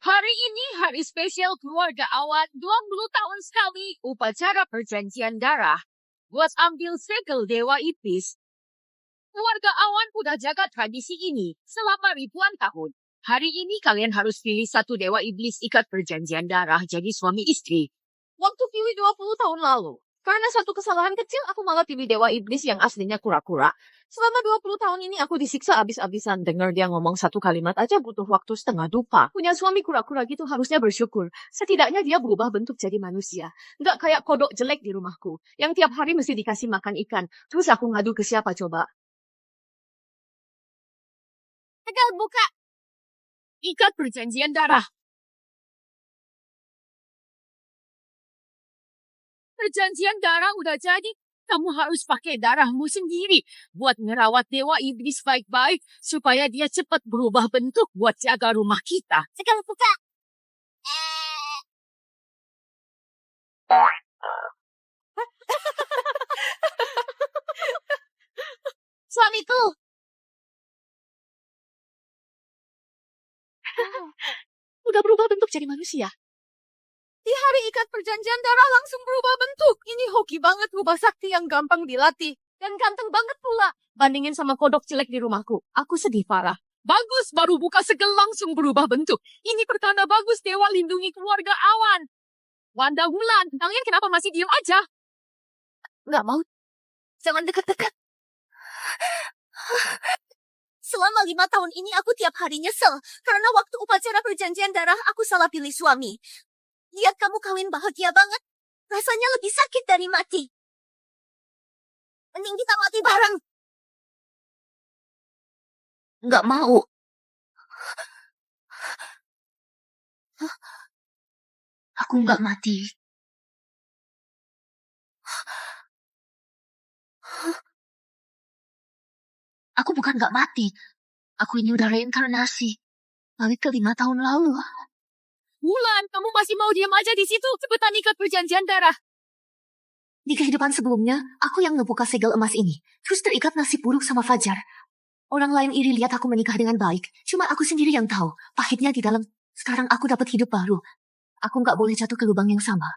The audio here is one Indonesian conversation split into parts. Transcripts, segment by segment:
Hari ini hari spesial keluarga Awan 20 tahun sekali upacara perjanjian darah. Buat ambil segel Dewa Iblis. Keluarga Awan udah jaga tradisi ini selama ribuan tahun. Hari ini kalian harus pilih satu Dewa Iblis ikat perjanjian darah jadi suami istri. Waktu pilih 20 tahun lalu, karena satu kesalahan kecil aku malah pilih Dewa Iblis yang aslinya kura-kura. Selama 20 tahun ini aku disiksa abis-abisan. Dengar dia ngomong satu kalimat aja butuh waktu setengah dupa. Punya suami kura-kura gitu harusnya bersyukur. Setidaknya dia berubah bentuk jadi manusia. Nggak kayak kodok jelek di rumahku, yang tiap hari mesti dikasih makan ikan. Terus aku ngadu ke siapa coba? Tegal buka. Ikat perjanjian darah. Perjanjian darah udah jadi. Kamu harus pakai darahmu sendiri buat ngerawat Dewa Iblis baik-baik supaya dia cepat berubah bentuk buat jaga rumah kita. Tegal buka. Suamiku. Udah berubah bentuk jadi manusia. Di hari ikat perjanjian darah langsung berubah bentuk. Ini hoki banget rubah sakti yang gampang dilatih. Dan ganteng banget pula. Bandingin sama kodok jelek di rumahku. Aku sedih parah. Bagus, baru buka segel langsung berubah bentuk. Ini pertanda bagus Dewa lindungi keluarga Awan. Wanda Wulan, kalian kenapa masih diem aja? Nggak mau. Jangan dekat-dekat. Selama 5 tahun ini aku tiap hari nyesel. Karena waktu upacara perjanjian darah aku salah pilih suami. Lihat kamu kawin bahagia banget. Rasanya lebih sakit dari mati. Mending kita mati bareng. Nggak mau. Aku nggak mati. Aku bukan nggak mati. Aku ini udah reinkarnasi. Balik ke 5 tahun lalu. Wulan, kamu masih mau diam aja di situ? Cepetan ikat perjanjian darah. Di kehidupan sebelumnya, aku yang ngebuka segel emas ini. Terus terikat nasib buruk sama Fajar. Orang lain iri lihat aku menikah dengan baik. Cuma aku sendiri yang tahu. Pahitnya di dalam. Sekarang aku dapat hidup baru. Aku nggak boleh jatuh ke lubang yang sama.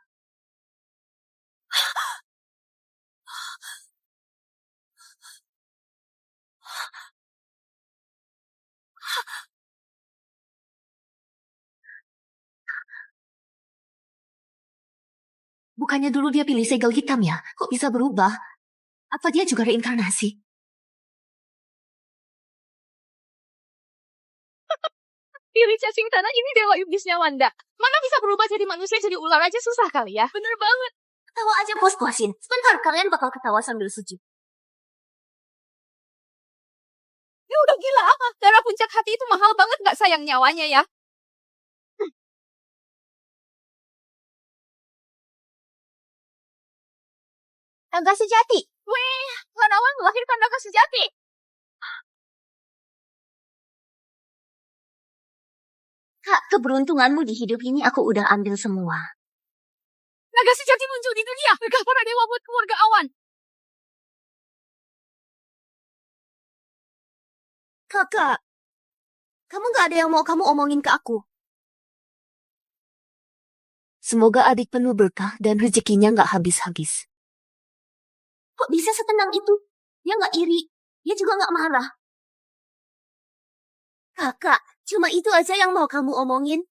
Bukannya dulu dia pilih segel hitam ya? Kok bisa berubah? Apa dia juga reinkarnasi? Pilih cacing tanah ini Dewa Iblisnya Wanda. Mana bisa berubah jadi manusia jadi ular aja susah kali ya? Bener banget. Ketawa aja puas-puasin. Sebentar kalian bakal ketawa sambil sujud. Ya udah gila apa? Darah puncak hati itu mahal banget nggak sayang nyawanya ya? Naga sejati. Wih, Lanawan melahirkan naga sejati. Kak, keberuntunganmu di hidup ini aku udah ambil semua. Naga sejati muncul di dunia. Berkah para dewa buat keluarga Awan. Kakak, kamu gak ada yang mau kamu omongin ke aku? Semoga adik penuh berkah dan rezekinya gak habis-habis. Kok bisa setenang itu? Dia gak iri, dia juga gak marah. Kakak, cuma itu aja yang mau kamu omongin?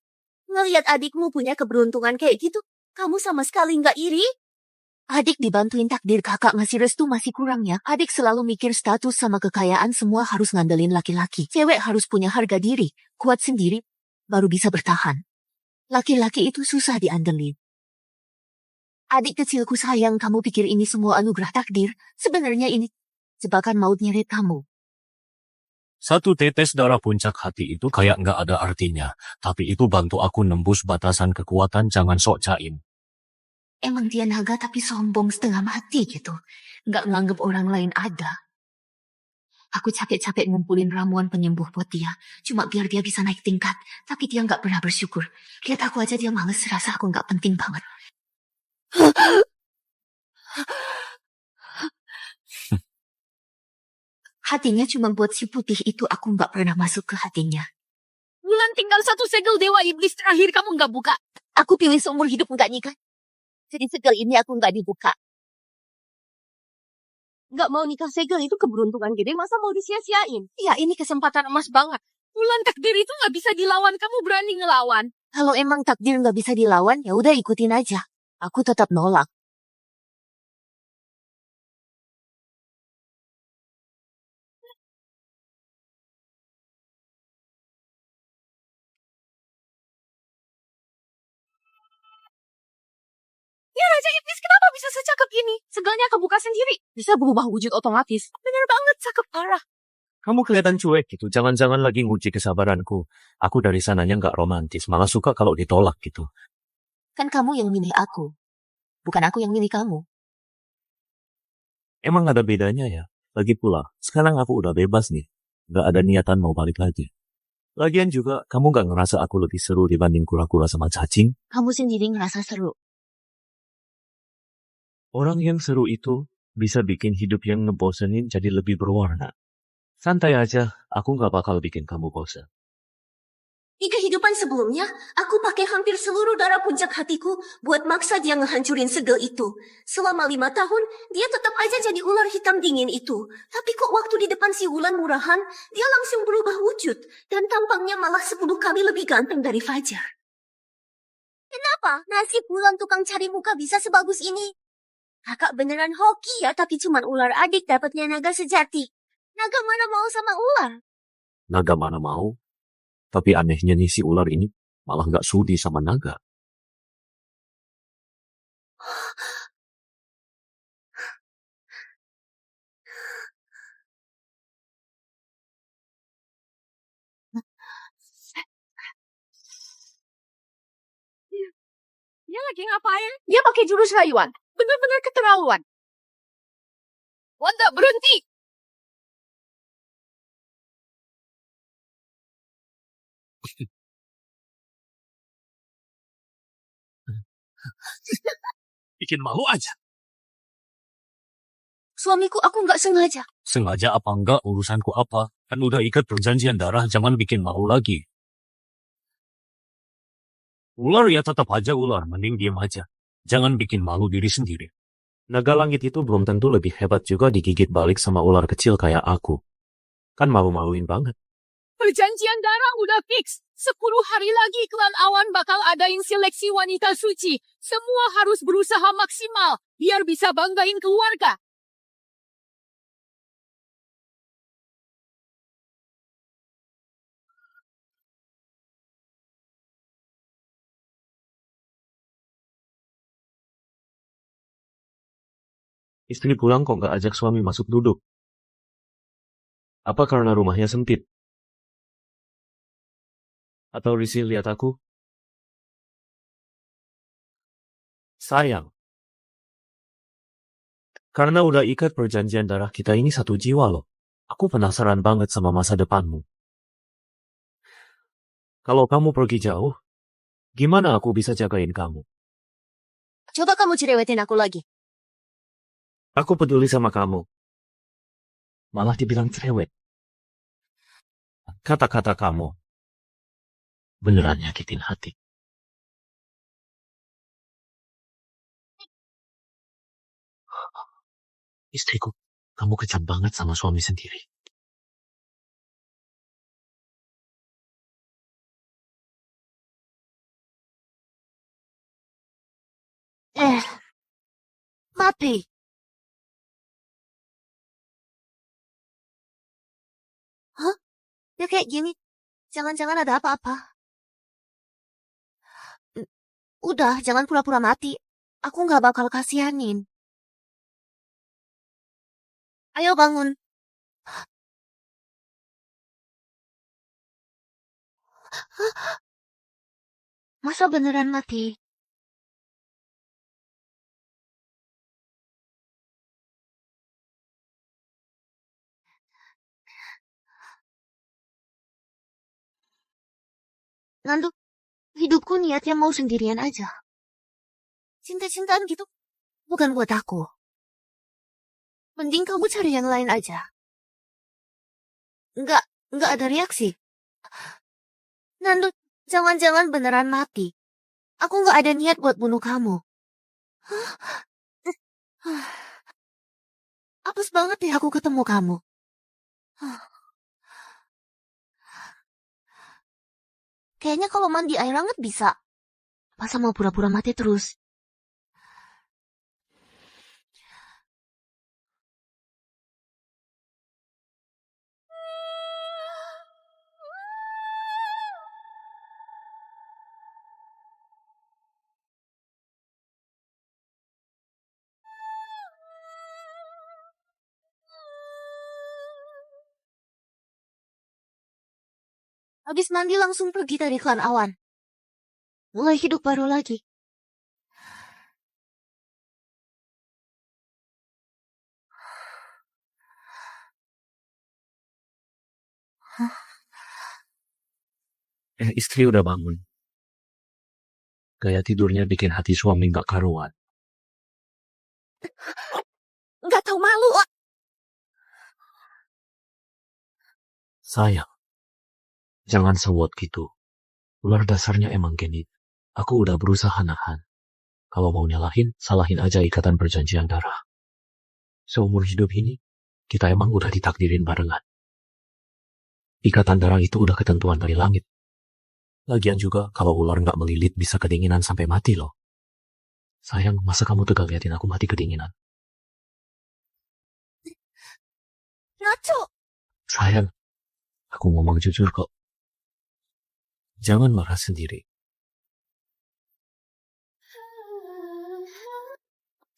Ngelihat adikmu punya keberuntungan kayak gitu, kamu sama sekali gak iri? Adik dibantuin takdir kakak ngasih restu masih kurang ya. Adik selalu mikir status sama kekayaan semua harus ngandelin laki-laki. Cewek harus punya harga diri, kuat sendiri, baru bisa bertahan. Laki-laki itu susah diandelin. Adik kecilku sayang, kamu pikir ini semua anugerah takdir? Sebenarnya ini jebakan maut nyeret kamu. Satu tetes darah puncak hati itu kayak nggak ada artinya. Tapi itu bantu aku nembus batasan kekuatan, jangan sok jaim. Emang dia naga tapi sombong setengah mati gitu. Nggak nganggep orang lain ada. Aku capek-capek ngumpulin ramuan penyembuh buat dia. Cuma biar dia bisa naik tingkat. Tapi dia nggak pernah bersyukur. Lihat aku aja dia males, rasa aku nggak penting banget. Hatinya cuma buat si putih itu, aku nggak pernah masuk ke hatinya. Wulan tinggal satu segel Dewa Iblis terakhir kamu nggak buka. Aku pilih seumur hidup nggak nikah. Jadi segel ini aku nggak dibuka. Nggak mau nikah segel itu keberuntungan gede, masa mau disia-siain? Ya, ini kesempatan emas banget. Bulan takdir itu nggak bisa dilawan, kamu berani ngelawan. Kalau emang takdir nggak bisa dilawan, ya udah ikutin aja. Aku tetap nolak. Ya, Raja Iblis kenapa bisa secakep ini? Segelnya kebuka sendiri. Bisa berubah wujud otomatis. Bener banget, cakep parah. Kamu kelihatan cuek gitu. Jangan-jangan lagi nguji kesabaranku. Aku dari sananya nggak romantis. Malah suka kalau ditolak gitu. Kan kamu yang milih aku. Bukan aku yang milih kamu. Emang ada bedanya ya? Lagi pula, sekarang aku udah bebas nih. Nggak ada niatan mau balik lagi. Lagian juga, kamu nggak ngerasa aku lebih seru dibanding kura-kura sama cacing? Kamu sendiri ngerasa seru. Orang yang seru itu bisa bikin hidup yang ngebosenin jadi lebih berwarna. Santai aja, aku nggak bakal bikin kamu bosan. Di kehidupan sebelumnya, aku pakai hampir seluruh darah puncak hatiku buat maksa dia ngehancurin segel itu. Selama 5 tahun, dia tetap aja jadi ular hitam dingin itu. Tapi kok waktu di depan si Wulan murahan, dia langsung berubah wujud. Dan tampangnya malah 10 kali lebih ganteng dari Fajar. Kenapa nasib Wulan tukang cari muka bisa sebagus ini? Kakak beneran hoki ya, tapi cuman ular adik dapatnya naga sejati. Naga mana mau sama ular? Naga mana mau? Tapi anehnya nih si ular ini malah nggak sudi sama naga. Dia lagi ngapain? Dia pakai jurus rayuan. Bener-bener keterlaluan. Wanda, berhenti! Bikin malu aja. Suamiku, aku nggak sengaja. Sengaja apa enggak, urusanku apa. Kan udah ikat perjanjian darah, jangan bikin malu lagi. Ular ya tetap aja ular, mending diam aja. Jangan bikin malu diri sendiri. Naga langit itu belum tentu lebih hebat juga digigit balik sama ular kecil kayak aku. Kan malu-maluin banget. Perjanjian darah udah fix. 10 hari lagi klan awan bakal adain seleksi wanita suci. Semua harus berusaha maksimal biar bisa banggain keluarga. Istri pulang kok gak ajak suami masuk duduk? Apa karena rumahnya sempit? Atau risih lihat aku? Sayang. Karena udah ikat perjanjian darah kita ini satu jiwa loh. Aku penasaran banget sama masa depanmu. Kalau kamu pergi jauh, gimana aku bisa jagain kamu? Coba kamu cerewetin aku lagi. Aku peduli sama kamu. Malah dibilang cerewet. Kata-kata kamu beneran nyakitin hati. Istriku, kamu kejam banget sama suami sendiri. Mati. Hah? Ya kayak gini. Jangan-jangan ada apa-apa. Udah, jangan pura-pura mati. Aku nggak bakal kasihanin. Ayo bangun. Masa beneran mati? Nanti hidupku niatnya mau sendirian aja. Cinta-cintaan gitu bukan buat aku. Mending kamu cari yang lain aja. Enggak ada reaksi. Nando, jangan-jangan beneran mati. Aku nggak ada niat buat bunuh kamu. Apes banget deh aku ketemu kamu. Kayaknya kalau mandi air hangat bisa. Masa mau pura-pura mati terus? Habis mandi langsung pergi dari klan awan. Mulai hidup baru lagi. Istri udah bangun. Gaya tidurnya bikin hati suami gak karuan. Nggak tahu malu. Sayang, jangan sewot gitu. Ular dasarnya emang genit. Aku udah berusaha nahan. Kalau mau nyalahin, salahin aja ikatan perjanjian darah. Seumur hidup ini, kita emang udah ditakdirin barengan. Ikatan darah itu udah ketentuan dari langit. Lagian juga, kalau ular nggak melilit bisa kedinginan sampai mati loh. Sayang, masa kamu tegang liatin aku mati kedinginan? Nacho, Sayang, aku ngomong jujur kok. Jangan marah sendiri.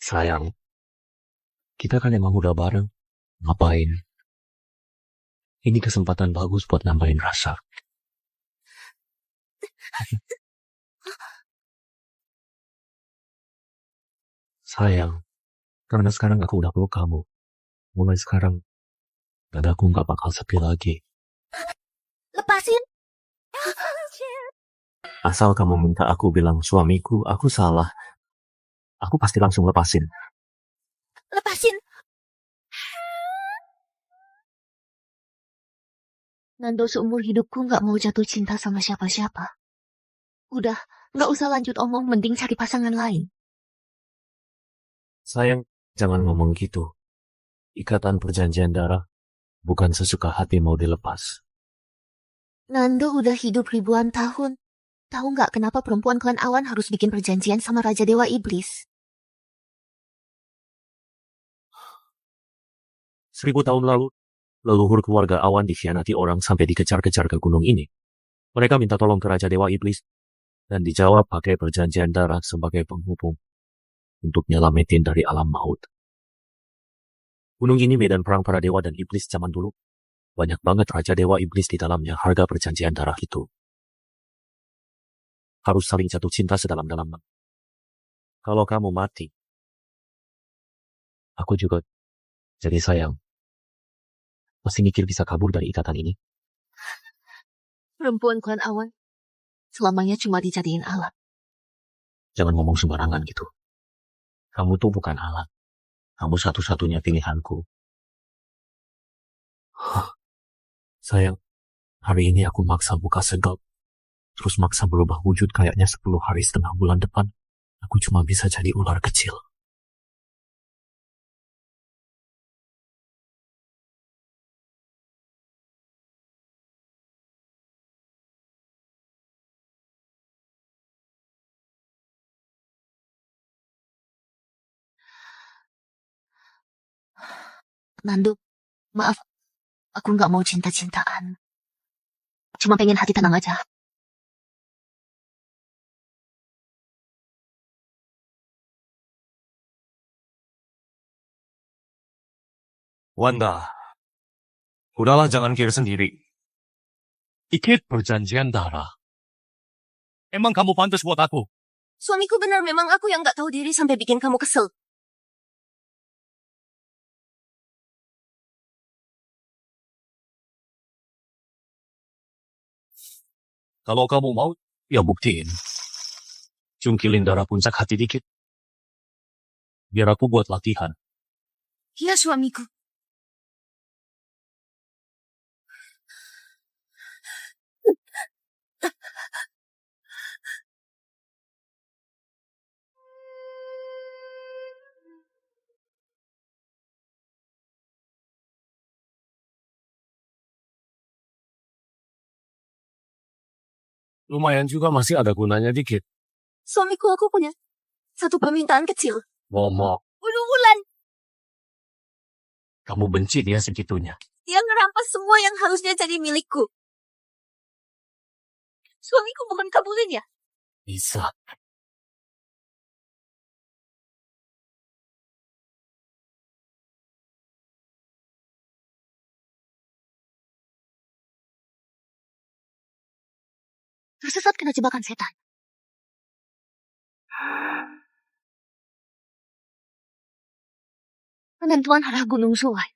Sayang, kita kan emang udah bareng. Ngapain? Ini kesempatan bagus buat nambahin rasa. Sayang, karena sekarang aku udah peluk kamu. Mulai sekarang, dadaku nggak bakal sepi lagi. lepasin. Asal kamu minta aku bilang suamiku, aku salah. Aku pasti langsung lepasin. Lepasin. Nando seumur hidupku nggak mau jatuh cinta sama siapa-siapa. Udah, nggak usah lanjut omong, mending cari pasangan lain. Sayang, jangan ngomong gitu. Ikatan perjanjian darah bukan sesuka hati mau dilepas. Nando udah hidup ribuan tahun. Tahu nggak kenapa perempuan klan awan harus bikin perjanjian sama Raja Dewa Iblis? 1000 tahun lalu, leluhur keluarga awan dikhianati orang sampai dikejar-kejar ke gunung ini. Mereka minta tolong ke Raja Dewa Iblis, dan dijawab pakai perjanjian darah sebagai penghubung untuk nyelamatin dari alam maut. Gunung ini medan perang para dewa dan iblis zaman dulu. Banyak banget Raja Dewa Iblis di dalamnya. Harga perjanjian darah itu harus saling jatuh cinta sedalam-dalamnya. Kalau kamu mati, aku juga jadi sayang. Masih mikir bisa kabur dari ikatan ini? Perempuan klan awan selamanya cuma dijadiin alat. Jangan ngomong sembarangan gitu. Kamu tuh bukan alat. Kamu satu-satunya pilihanku. Sayang, hari ini aku maksa buka segel. Terus maksa berubah wujud kayaknya 10 hari setengah bulan depan. Aku cuma bisa jadi ular kecil. Nando, maaf, aku nggak mau cinta-cintaan. Cuma pengen hati tenang aja. Wanda, udahlah jangan kira sendiri. Ikut perjanjian darah. Emang kamu pantas buat aku? Suamiku benar, memang aku yang nggak tahu diri sampai bikin kamu kesel. Kalau kamu mau, ya buktiin. Cungkilin darah puncak hati dikit. Biar aku buat latihan. Iya, suamiku. Lumayan juga masih ada gunanya dikit. Suamiku aku punya satu permintaan kecil. Momok, Bulan, kamu benci dia segitunya. dia ngerampas semua yang harusnya jadi milikku. Suamiku mohon kabulin ya. Bisa. Tersesat kena jebakan setan. Penentuan arah Gunung Sulai.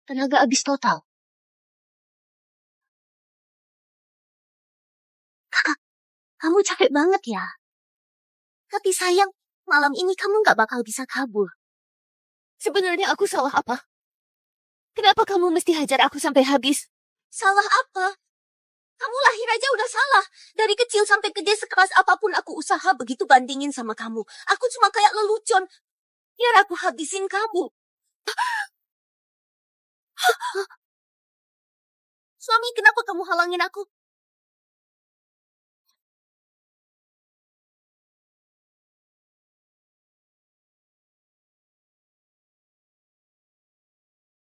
Tenaga habis total. Kakak, kamu capek banget ya. Tapi sayang, malam ini kamu nggak bakal bisa kabur. Sebenarnya aku salah apa? Kenapa kamu mesti hajar aku sampai habis? Salah apa? Kamu lahir aja udah salah. Dari kecil sampai gede sekeras apapun aku usaha begitu bandingin sama kamu. Aku cuma kayak lelucon. Biar aku habisin kamu. Suami, kenapa kamu halangin aku?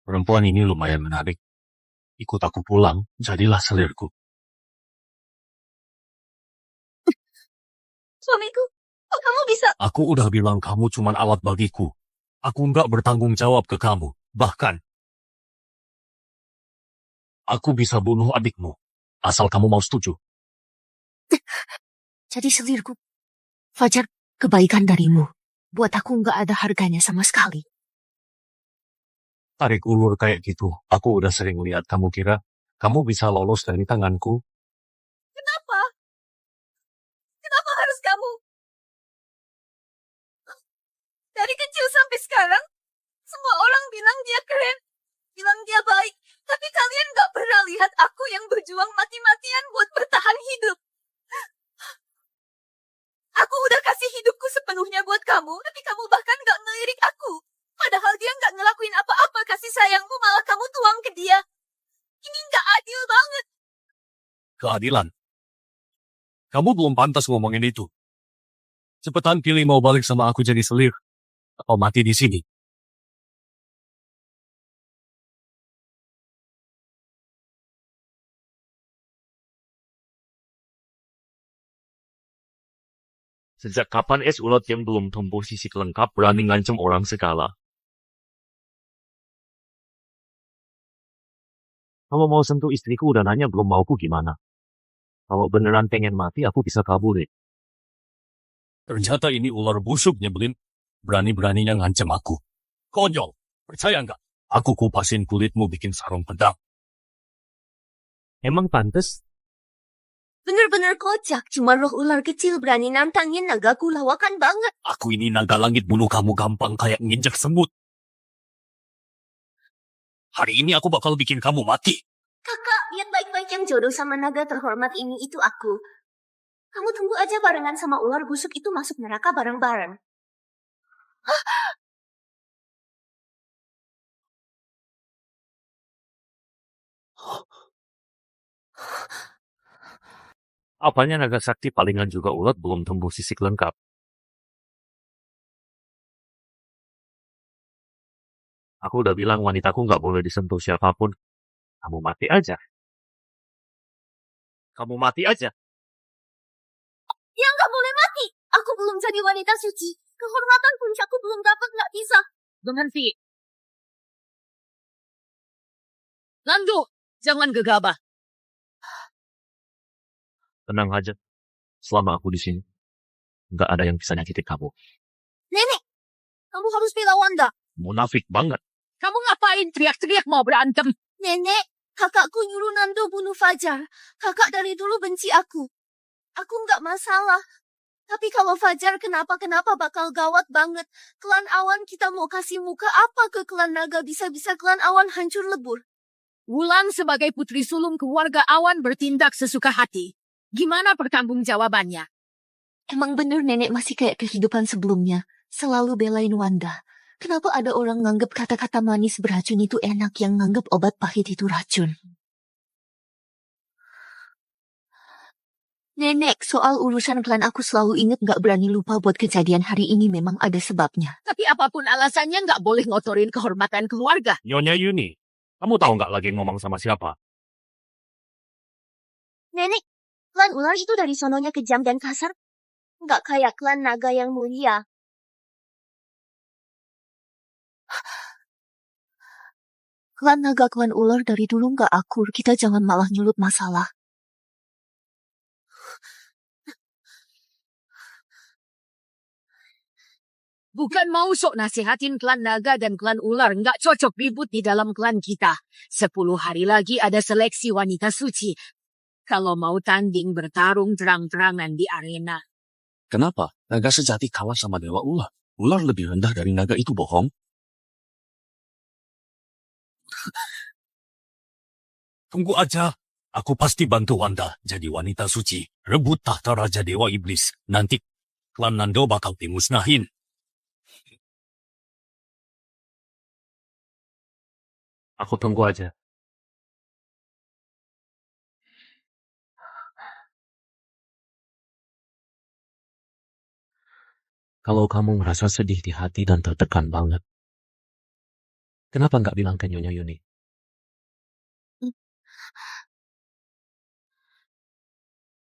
Perempuan ini lumayan menarik. Ikut aku pulang, jadilah selirku. Suamiku, kok kamu bisa? Aku udah bilang kamu cuma alat bagiku. Aku nggak bertanggung jawab ke kamu. Bahkan, aku bisa bunuh adikmu. Asal kamu mau setuju. Jadi selirku. Fajar, kebaikan darimu. Buat aku nggak ada harganya sama sekali. Tarik ulur kayak gitu. Aku udah sering lihat kamu kira kamu bisa lolos dari tanganku. Kenapa? Kenapa harus kamu? Dari kecil sampai sekarang, semua orang bilang dia keren, bilang dia baik. Tapi kalian gak pernah lihat aku yang berjuang mati-matian buat bertahan hidup. Aku udah kasih hidupku sepenuhnya buat kamu, tapi kamu bahkan gak ngelirik aku. Padahal dia gak ngelakuin apa-apa, kasih sayangmu malah kamu tuang ke dia. Ini gak adil banget. Keadilan. Kamu belum pantas ngomongin itu. Cepetan pilih mau balik sama aku jadi selir. Atau mati di sini. Sejak kapan es ulat yang belum tumbuh sisik lengkap berani ngancem orang segala? Kalau mau sentuh istriku udah nanya belum mauku gimana. Kalau beneran pengen mati aku bisa kabur. Ternyata ini ular busuk nyebelin. Berani-beraninya ngancem aku. Konyol, percaya nggak? Aku kupasin kulitmu bikin sarung pedang. Emang pantes? Bener-bener kocak, cuma roh ular kecil berani nantangin nagaku lawakan banget. Aku ini naga langit bunuh kamu gampang kayak nginjek semut. Hari ini aku bakal bikin kamu mati. Kakak, lihat baik-baik yang jodoh sama naga terhormat ini itu aku. Kamu tunggu aja barengan sama ular busuk itu masuk neraka bareng-bareng. Apanya naga sakti palingan juga ulat belum tumbuh sisik lengkap. Aku udah bilang wanitaku nggak boleh disentuh siapapun. Kamu mati aja. Kamu mati aja. Ya nggak boleh mati. Aku belum jadi wanita suci. Kehormatan puncakku belum dapat, nggak bisa. Berhenti. Landu, jangan gegabah. Tenang aja. Selama aku di sini, nggak ada yang bisa nyakitin kamu. Nenek, kamu harus bela Wanda. Munafik banget. Kamu ngapain teriak-teriak mau berantem? Nenek, kakakku nyuruh Nando bunuh Fajar. Kakak dari dulu benci aku. Aku nggak masalah. Tapi kalau Fajar kenapa-kenapa bakal gawat banget. Klan Awan kita mau kasih muka apa ke klan Naga, bisa-bisa klan Awan hancur lebur. Wulan sebagai putri sulung keluarga Awan bertindak sesuka hati. Gimana pertanggungjawabannya? Emang bener nenek masih kayak kehidupan sebelumnya. Selalu belain Wanda. Kenapa ada orang nganggep kata-kata manis beracun itu enak yang nganggep obat pahit itu racun? Nenek, soal urusan klan aku selalu inget gak berani lupa buat kejadian hari ini memang ada sebabnya. Tapi apapun alasannya nggak boleh ngotorin kehormatan keluarga. Nyonya Yuni, kamu tahu nggak lagi ngomong sama siapa? Nenek, klan ular itu dari sononya kejam dan kasar. Nggak kayak klan naga yang mulia. Klan naga klan ular dari dulu nggak akur, kita jangan malah nyulut masalah. Bukan mau sok nasihatin klan naga dan klan ular, nggak cocok ribut di dalam klan kita. 10 hari lagi ada seleksi wanita suci. Kalau mau tanding bertarung terang-terangan di arena. Kenapa? Naga sejati kalah sama dewa ular. Ular lebih rendah dari naga itu bohong. Tunggu aja. Aku pasti bantu Wanda jadi wanita suci. Rebut tahta Raja Dewa Iblis. Nanti klan Nando bakal dimusnahin. Aku tunggu aja. Kalau kamu merasa sedih di hati dan tertekan banget, kenapa nggak bilang ke Nyonya Yuni?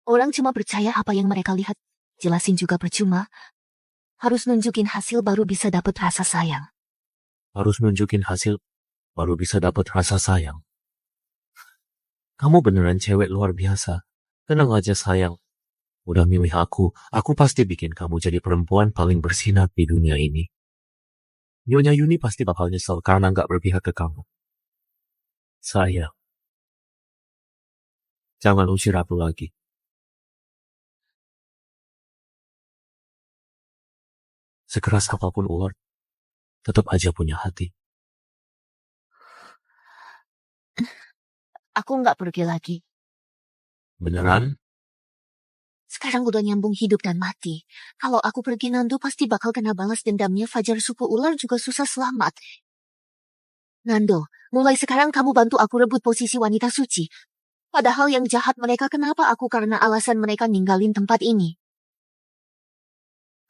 Orang cuma percaya apa yang mereka lihat. Jelasin juga percuma. Harus nunjukin hasil baru bisa dapet rasa sayang. Harus nunjukin hasil, baru bisa dapet rasa sayang. Kamu beneran cewek luar biasa. Tenang aja sayang. Udah milih aku pasti bikin kamu jadi perempuan paling bersinar di dunia ini. Nyonya Yuni pasti bakal nyesel karena nggak berpihak ke kamu. Sayang. Jangan usir aku lagi. Sekeras apapun ular, tetap aja punya hati. Aku nggak pergi lagi. Beneran? Sekarang udah nyambung hidup dan mati. Kalau aku pergi Nando pasti bakal kena balas dendamnya. Fajar suku ular juga susah selamat. Nando, mulai sekarang kamu bantu aku rebut posisi wanita suci. Padahal yang jahat mereka kenapa aku karena alasan mereka ninggalin tempat ini.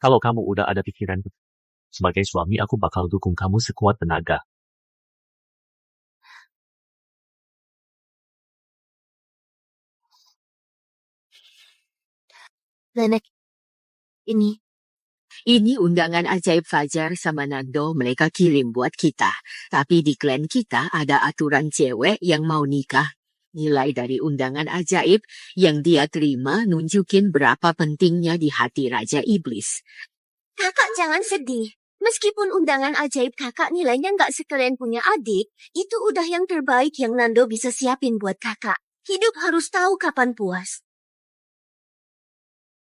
Kalau kamu udah ada pikiran, sebagai suami aku bakal dukung kamu sekuat tenaga. Nenek, ini. Ini undangan ajaib Fajar sama Nando mereka kirim buat kita. Tapi di klan kita ada aturan cewek yang mau nikah. Nilai dari undangan ajaib yang dia terima nunjukin berapa pentingnya di hati Raja Iblis. Kakak jangan sedih. Meskipun undangan ajaib kakak nilainya nggak sekalian punya adik, itu udah yang terbaik yang Nando bisa siapin buat kakak. Hidup harus tahu kapan puas.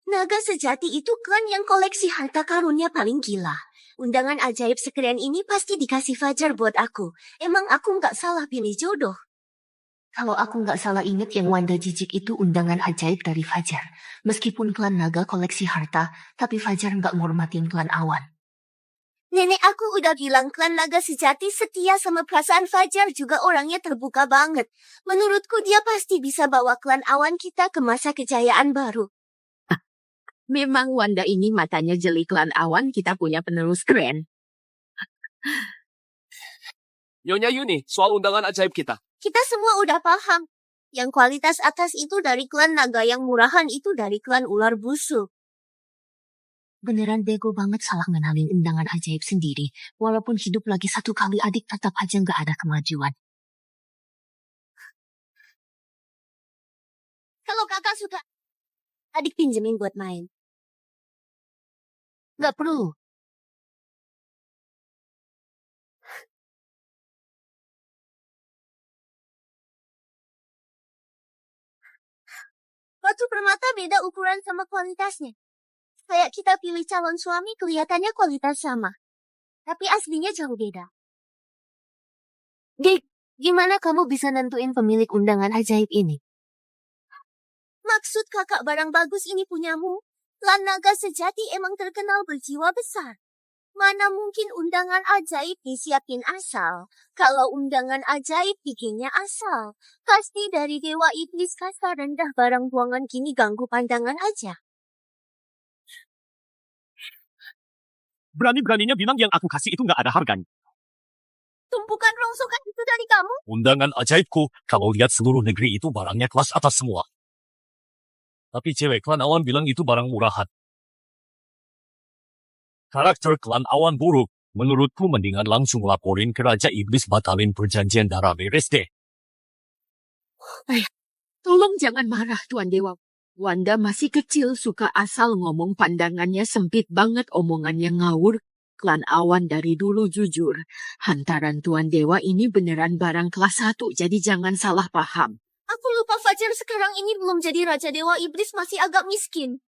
Naga sejati itu klan yang koleksi harta karunnya paling gila. Undangan ajaib sekalian ini pasti dikasih Fajar buat aku. Emang aku nggak salah pilih jodoh. Kalau aku nggak salah inget yang Wanda jijik itu undangan ajaib dari Fajar. Meskipun klan naga koleksi harta, tapi Fajar nggak ngormatin klan awan. Nenek aku udah bilang klan naga sejati setia sama perasaan Fajar juga orangnya terbuka banget. Menurutku dia pasti bisa bawa klan awan kita ke masa kejayaan baru. Memang Wanda ini matanya jeli klan awan, kita punya penerus keren. Nyonya Yuni, soal undangan ajaib kita. Kita semua udah paham. Yang kualitas atas itu dari klan naga, yang murahan itu dari klan ular busuk. Beneran bego banget salah ngenalin undangan ajaib sendiri. Walaupun hidup lagi 1 kali adik tetap aja nggak ada kemajuan. Kalau kakak suka, adik pinjemin buat main. Nggak perlu. Batu permata beda ukuran sama kualitasnya. Kayak kita pilih calon suami kelihatannya kualitas sama. Tapi aslinya jauh beda. Dik, Gimana kamu bisa nentuin pemilik undangan ajaib ini? Maksud kakak barang bagus ini punyamu? Klan naga sejati emang terkenal berjiwa besar. Mana mungkin undangan ajaib disiapin asal? Kalau undangan ajaib bikinnya asal. Pasti dari dewa iblis kasta rendah barang buangan kini ganggu pandangan aja. Berani-beraninya bilang yang aku kasih itu nggak ada harganya. Tumpukan rongsokan itu dari kamu? Undangan ajaibku, kalau lihat seluruh negeri itu barangnya kelas atas semua. Tapi cewek klan awan bilang itu barang murahan. Karakter klan awan buruk. Menurutku mendingan langsung laporin ke Raja Iblis batalin perjanjian darah beres deh. Tolong jangan marah, Tuan Dewa. Wanda masih kecil, suka asal ngomong, pandangannya sempit banget, omongannya ngawur. Klan awan dari dulu jujur. Hantaran Tuan Dewa ini beneran barang kelas 1, jadi jangan salah paham. Aku lupa Fajar sekarang ini belum jadi Raja Dewa Iblis, masih agak miskin.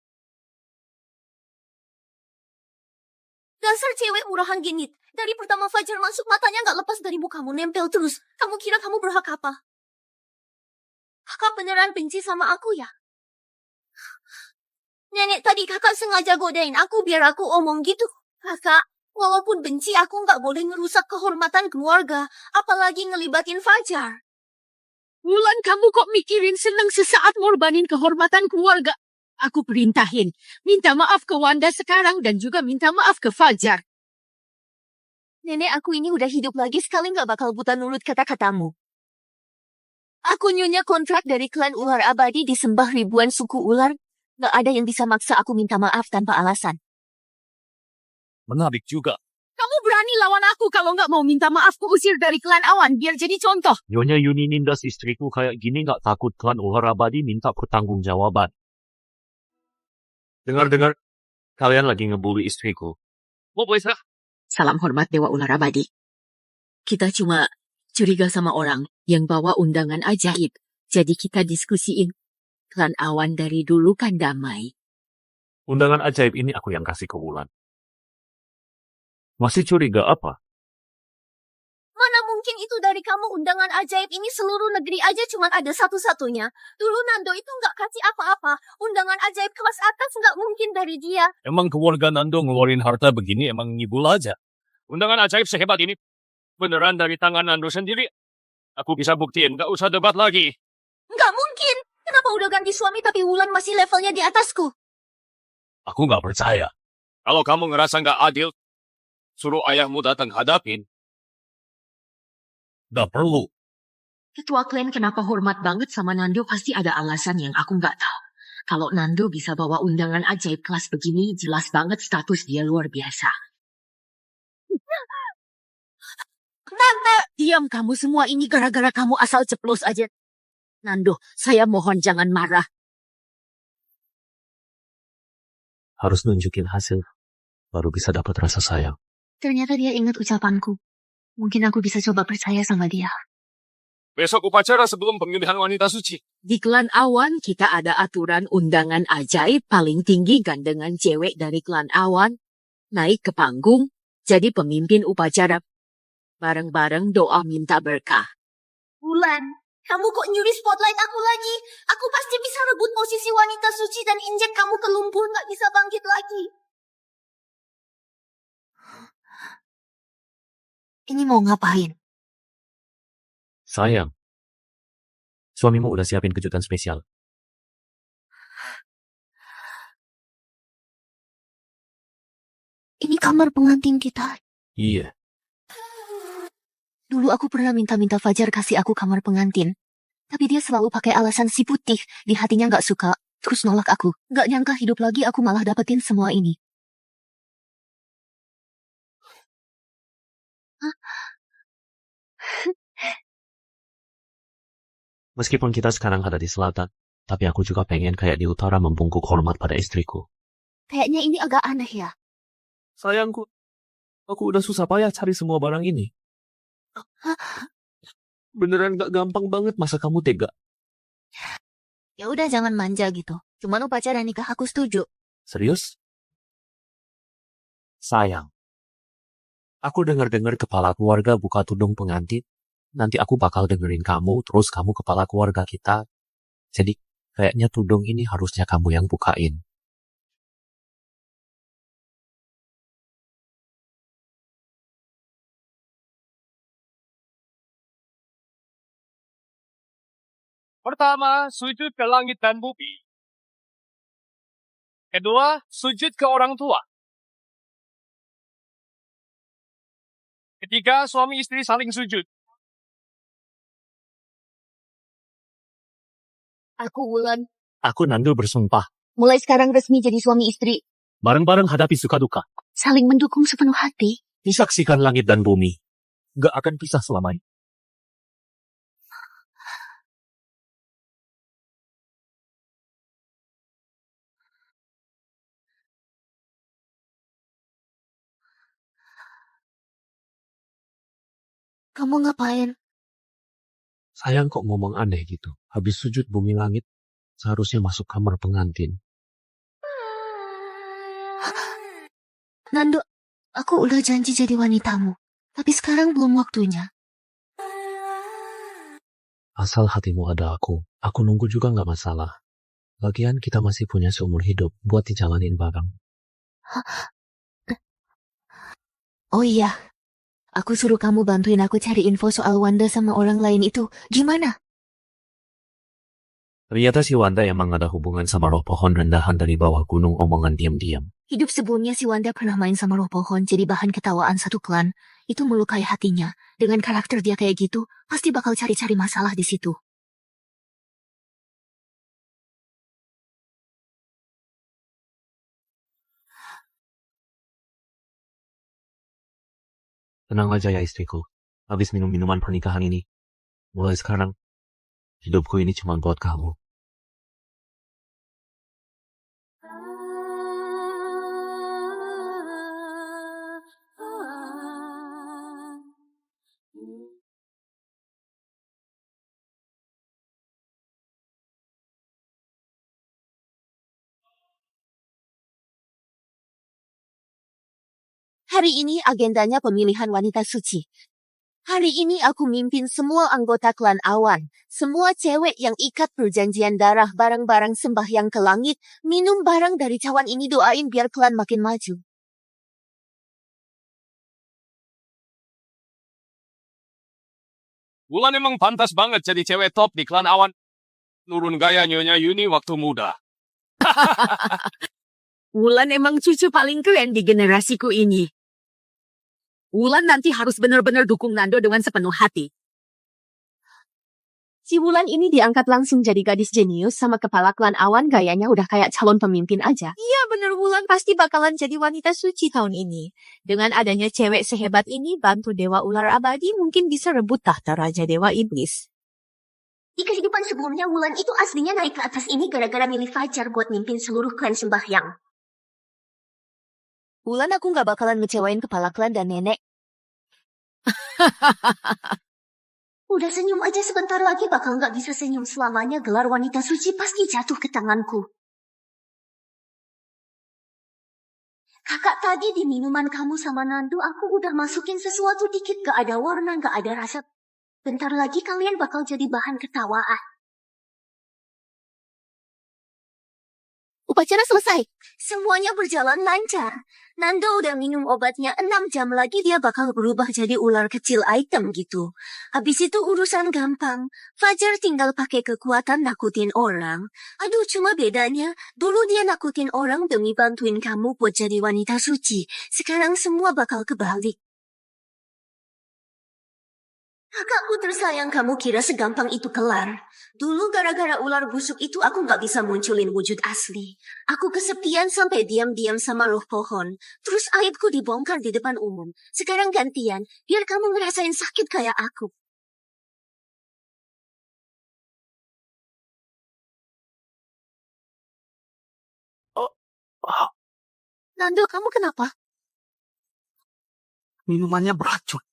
Dasar cewek murahan genit. Dari pertama Fajar masuk matanya nggak lepas dari mukamu, nempel terus. Kamu kira kamu berhak apa? Kakak beneran benci sama aku ya? Nenek tadi kakak sengaja godain aku biar aku omong gitu. Kakak, walaupun benci aku nggak boleh ngerusak kehormatan keluarga. Apalagi ngelibatin Fajar. Wulan, kamu kok mikirin seneng sesaat ngorbanin kehormatan keluarga? Aku perintahin, minta maaf ke Wanda sekarang dan juga minta maaf ke Fajar. Nenek aku ini udah hidup lagi, sekali nggak bakal buta nurut kata-katamu. Aku nyonya kontrak dari klan ular abadi, disembah ribuan suku ular. Nggak ada yang bisa maksa aku minta maaf tanpa alasan. Menarik juga. Kamu berani lawan aku, kalau nggak mau minta maaf ku usir dari klan awan, biar jadi contoh. Nyonya Yuni nindas istriku kayak gini nggak takut klan ular abadi minta pertanggungjawaban. Dengar-dengar, kalian lagi ngebully istriku. Mau bisa? Salam hormat Dewa Ular Abadi. Kita cuma curiga sama orang yang bawa undangan ajaib, jadi kita diskusiin. Klan awan dari dulu kan damai. Undangan ajaib ini aku yang kasih ke Wulan. Masih curiga apa? Mana mungkin itu dari kamu, undangan ajaib ini seluruh negeri aja cuma ada satu-satunya. Dulu Nando itu nggak kasih apa-apa. Undangan ajaib kelas atas nggak mungkin dari dia. Emang keluarga Nando ngeluarin harta begini emang ngibul aja. Undangan ajaib sehebat ini beneran dari tangan Nando sendiri. Aku bisa buktiin, nggak usah debat lagi. Nggak mungkin. Kenapa udah ganti suami tapi Wulan masih levelnya di atasku? Aku nggak percaya. Kalau kamu ngerasa nggak adil, suruh ayahmu datang hadapin. Nggak perlu. Ketua klan kenapa hormat banget sama Nando, pasti ada alasan yang aku nggak tahu. Kalau Nando bisa bawa undangan ajaib kelas begini, jelas banget status dia luar biasa. Tante, Diam kamu semua, ini gara-gara kamu asal ceplos aja. Nando, saya mohon jangan marah. Harus nunjukin hasil, baru bisa dapat rasa sayang. ternyata dia ingat ucapanku. Mungkin aku bisa coba percaya sama dia. Besok upacara sebelum pemilihan wanita suci. Di klan awan, kita ada aturan undangan ajaib paling tinggi gandengan cewek dari klan awan. Naik ke panggung, jadi pemimpin upacara. Bareng-bareng doa minta berkah. Wulan, kamu kok nyuri spotlight aku lagi? Aku pasti bisa rebut posisi wanita suci dan injek kamu ke lumpur, nggak bisa bangkit lagi. Ini mau ngapain? Sayang, suamimu udah siapin kejutan spesial. Ini kamar pengantin kita. Iya, Dulu aku pernah minta-minta Fajar kasih aku kamar pengantin. Tapi dia selalu pakai alasan si putih. Di hatinya nggak suka, terus nolak aku. Nggak nyangka hidup lagi aku malah dapetin semua ini. meskipun kita sekarang ada di selatan, tapi aku juga pengen kayak di utara membungkuk hormat pada istriku. Kayaknya ini agak aneh ya. Sayangku, aku udah susah payah cari semua barang ini. Beneran gak gampang banget, masa kamu tega? Ya udah jangan manja gitu. Cuman upacara nikah aku setuju. Serius? Sayang, aku dengar-dengar kepala keluarga buka tudung pengantin. nanti aku bakal dengerin kamu, terus kamu kepala keluarga kita. Jadi kayaknya tudung ini harusnya kamu yang bukain. Pertama, sujud ke langit dan bumi. Kedua, sujud ke orang tua. Ketiga, suami istri saling sujud. Aku Wulan. Aku Nando bersumpah, Mulai sekarang resmi jadi suami istri. bareng-bareng hadapi suka duka. Saling mendukung sepenuh hati. Disaksikan langit dan bumi. Gak akan pisah selamanya. Kamu ngapain? Sayang kok ngomong aneh gitu. Habis sujud bumi langit, seharusnya masuk kamar pengantin. Nando, aku udah janji jadi wanitamu. Tapi sekarang belum waktunya. Asal hatimu ada aku nunggu juga gak masalah. Lagian kita masih punya seumur hidup buat dijalanin bareng. Oh iya, aku suruh kamu bantuin aku cari info soal Wanda sama orang lain itu. Gimana? Ternyata si Wanda emang ada hubungan sama roh pohon rendahan dari bawah gunung omongan diam-diam. Hidup sebelumnya si Wanda pernah main sama roh pohon jadi bahan ketawaan satu klan. Itu melukai hatinya. Dengan karakter dia kayak gitu, pasti bakal cari-cari masalah di situ. Tenang aja ya istriku. Habis minum minuman pernikahan ini. Mulai sekarang, hidupku ini cuma buat kamu. Hari ini agendanya pemilihan wanita suci. Hari ini aku mimpin semua anggota klan Awan. Semua cewek yang ikat perjanjian darah bareng-bareng sembahyang ke langit, minum barang dari cawan ini doain biar klan makin maju. Wulan emang pantas banget jadi cewek top di klan Awan. Nurun gaya Nyonya Yuni waktu muda. Wulan emang cucu paling keren di generasiku ini. Wulan nanti harus benar-benar dukung Nando dengan sepenuh hati. Si Wulan ini diangkat langsung jadi gadis jenius sama kepala klan Awan gayanya udah kayak calon pemimpin aja. Iya bener Wulan pasti bakalan jadi wanita suci tahun ini. Dengan adanya cewek sehebat ini, bantu Dewa Ular Abadi mungkin bisa rebut tahta Raja Dewa Iblis. Di kehidupan sebelumnya, Wulan itu aslinya naik ke atas ini gara-gara milih Fajar buat mimpin seluruh klan sembahyang. Wulan aku nggak bakalan ngecewain kepala klan dan nenek. Udah senyum aja sebentar lagi bakal nggak bisa senyum selamanya. Gelar wanita suci pasti jatuh ke tanganku. Kakak, tadi di minuman kamu sama Nando aku udah masukin sesuatu dikit. Gak ada warna, gak ada rasa. Bentar lagi kalian bakal jadi bahan ketawaan. Upacara selesai. Semuanya berjalan lancar. Nando udah minum obatnya 6 jam lagi dia bakal berubah jadi ular kecil item gitu. Habis itu urusan gampang. Fajar tinggal pakai kekuatan nakutin orang. Aduh, cuma bedanya dulu dia nakutin orang demi bantuin kamu buat jadi wanita suci. Sekarang semua bakal kebalik. Kakakku tersayang, kamu kira segampang itu kelar? Dulu gara-gara ular busuk itu aku nggak bisa munculin wujud asli. Aku kesepian sampai diam-diam sama roh pohon. Terus aibku dibongkar di depan umum. Sekarang gantian, biar kamu ngerasain sakit kayak aku. Nando, kamu kenapa? Minumannya beracun.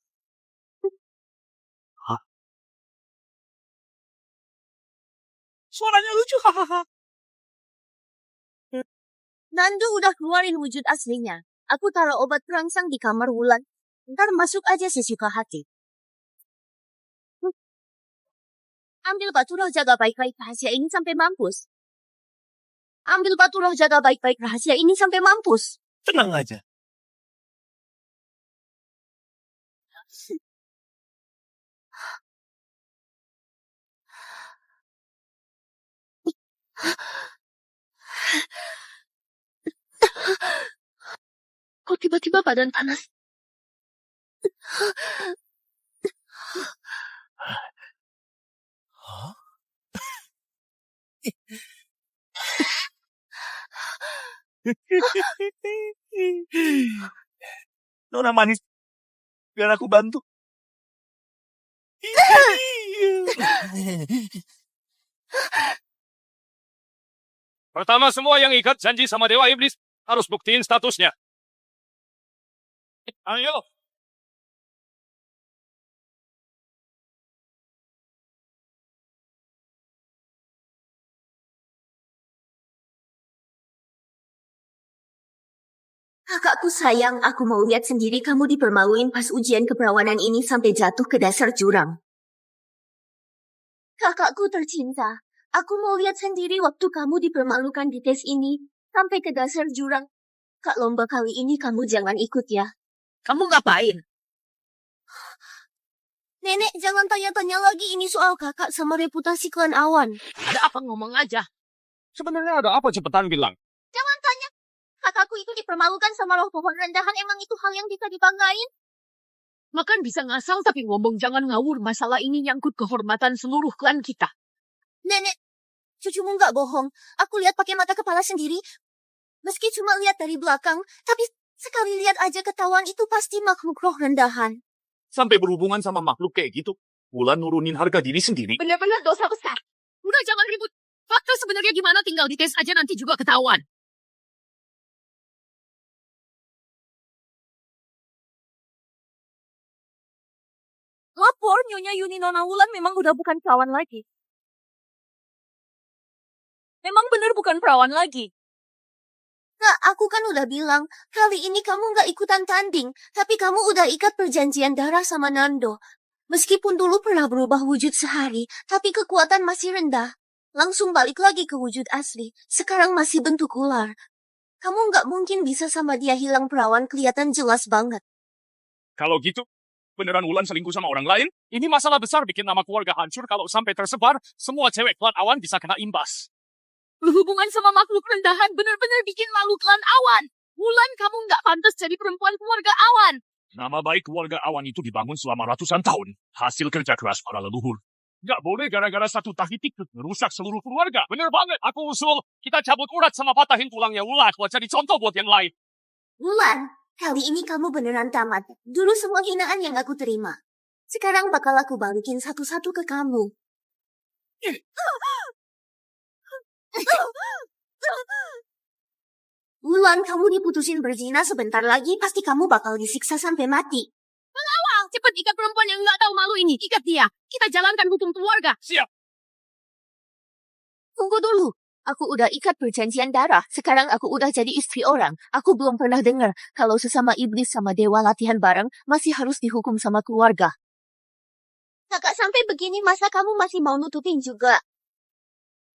Suaranya lucu, hahaha. Nando udah keluarin wujud aslinya. Aku taruh obat perangsang di kamar Wulan. Ntar masuk aja sesuka hati. Ambil batu roh jaga baik-baik rahasia ini sampai mampus. Ambil batu roh jaga baik-baik rahasia ini sampai mampus. Tenang aja. Kok tiba-tiba badan panas? Hah? Nona manis, biar aku bantu. Pertama semua yang ikat janji sama Dewa Iblis harus buktiin statusnya. Ayo. Kakakku sayang, aku mau lihat sendiri kamu dipermaluin pas ujian keperawanan ini sampai jatuh ke dasar jurang. Kakakku tercinta, aku mau lihat sendiri waktu kamu dipermalukan di tes ini sampai ke dasar jurang. Kak, lomba kali ini kamu jangan ikut ya. Kamu ngapain? Nenek, jangan tanya-tanya lagi ini soal kakak sama reputasi klan awan. Ada apa ngomong aja? Sebenarnya ada apa cepetan bilang? Jangan tanya. Kakakku itu dipermalukan sama roh pohon rendahan, emang itu hal yang bisa dibanggain? Makan bisa ngasal tapi ngomong jangan ngawur. Masalah ini nyangkut kehormatan seluruh klan kita. Nenek, cucumu nggak bohong. Aku lihat pakai mata kepala sendiri. Meski cuma lihat dari belakang, tapi sekali lihat aja ketahuan itu pasti makhluk roh rendahan. Sampai berhubungan sama makhluk kayak gitu. Wulan nurunin harga diri sendiri. Benar-benar dosa besar. Udah jangan ribut. Fakta sebenarnya gimana tinggal dites aja nanti juga ketahuan. Lapor, Nyonya Yuni Nona Wulan memang udah bukan perawan lagi. Memang bener bukan perawan lagi. Kak, aku kan udah bilang, kali ini kamu nggak ikutan tanding, tapi kamu udah ikat perjanjian darah sama Nando. Meskipun dulu pernah berubah wujud sehari, tapi kekuatan masih rendah. Langsung balik lagi ke wujud asli. Sekarang masih bentuk ular. Kamu nggak mungkin bisa sama dia hilang perawan, kelihatan jelas banget. Kalau gitu, beneran Wulan selingkuh sama orang lain? Ini masalah besar bikin nama keluarga hancur kalau sampai tersebar, semua cewek klan awan bisa kena imbas. Berhubungan sama makhluk rendahan benar-benar bikin malu klan awan. Wulan, kamu nggak pantas jadi perempuan keluarga awan. Nama baik keluarga awan itu dibangun selama ratusan tahun. Hasil kerja keras para leluhur. Gak boleh gara-gara satu tahitik merusak seluruh keluarga. Bener banget. Aku usul, kita cabut urat sama patahin tulangnya Wulan buat jadi contoh buat yang lain. Wulan, kali ini kamu beneran tamat. Dulu semua hinaan yang aku terima. Sekarang bakal aku balikin satu-satu ke kamu. Wulan, kamu diputusin berzina sebentar lagi, pasti kamu bakal disiksa sampai mati. Wow, cepet ikat perempuan yang nggak tahu malu ini. Ikat dia. Kita jalankan hukum keluarga. Siap. Tunggu dulu. Aku udah ikat perjanjian darah. Sekarang aku udah jadi istri orang. Aku belum pernah dengar kalau sesama iblis sama dewa latihan bareng masih harus dihukum sama keluarga. Kakak sampai begini masa kamu masih mau nutupin juga?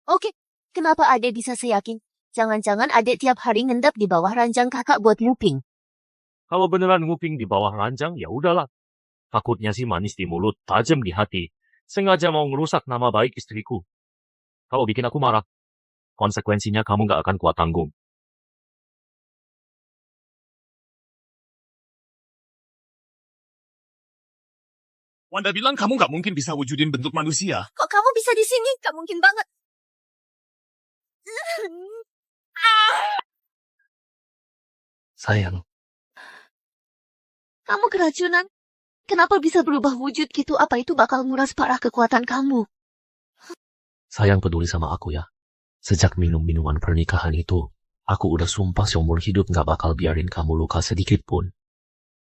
Oke, kenapa adek bisa seyakin? Jangan-jangan adek tiap hari ngendap di bawah ranjang kakak buat nguping. Kalau beneran nguping di bawah ranjang, ya udahlah. Takutnya sih manis di mulut, tajam di hati. Sengaja mau ngerusak nama baik istriku. Kalau bikin aku marah, konsekuensinya kamu gak akan kuat tanggung. Wanda bilang kamu gak mungkin bisa wujudin bentuk manusia. Kok kamu bisa di sini? Gak mungkin banget. Sayang, Kamu keracunan. Kenapa bisa berubah wujud gitu? Apa itu bakal nguras parah kekuatan kamu? sayang peduli sama aku ya. Sejak minum minuman pernikahan itu, aku udah sumpah seumur hidup gak bakal biarin kamu luka sedikit pun.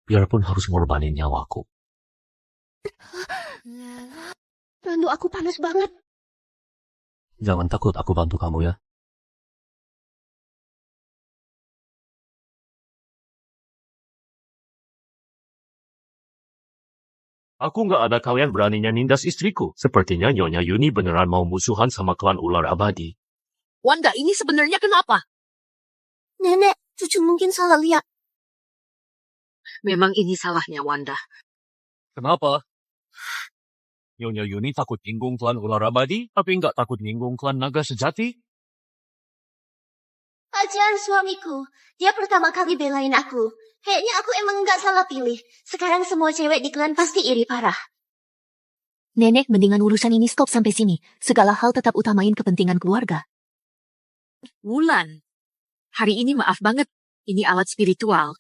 Biarpun harus ngorbanin nyawaku. Randu aku panas banget. Jangan takut, aku bantu kamu ya. Aku nggak ada kalian beraninya nindas istriku. Sepertinya Nyonya Yuni beneran mau musuhan sama klan ular abadi. Wanda, ini sebenarnya kenapa? Nenek, cucu mungkin salah lihat. Memang ini salahnya Wanda. Kenapa? Nyonya Yuni takut nyinggung klan ular abadi, tapi nggak takut nyinggung klan naga sejati? Fajar suamiku, dia pertama kali belain aku. Kayaknya aku emang nggak salah pilih. Sekarang semua cewek di klan pasti iri parah. Nenek, mendingan urusan ini stop sampai sini. Segala hal tetap utamain kepentingan keluarga. Wulan, hari ini maaf banget. Ini alat spiritual.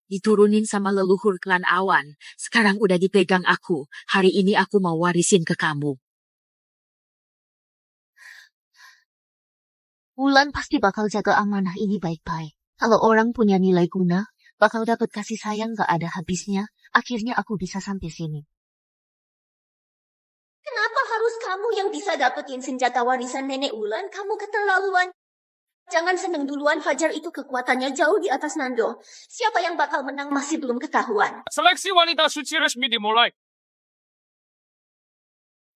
Diturunin sama leluhur klan awan. Sekarang udah dipegang aku. Hari ini aku mau warisin ke kamu. Wulan pasti bakal jaga amanah ini baik-baik. Kalau orang punya nilai guna, bakal dapat kasih sayang gak ada habisnya. Akhirnya aku bisa sampai sini. Kenapa harus kamu yang bisa dapetin senjata warisan nenek Wulan? Kamu keterlaluan. Jangan seneng duluan, Fajar itu kekuatannya jauh di atas Nando. Siapa yang bakal menang masih belum ketahuan. Seleksi wanita suci resmi dimulai.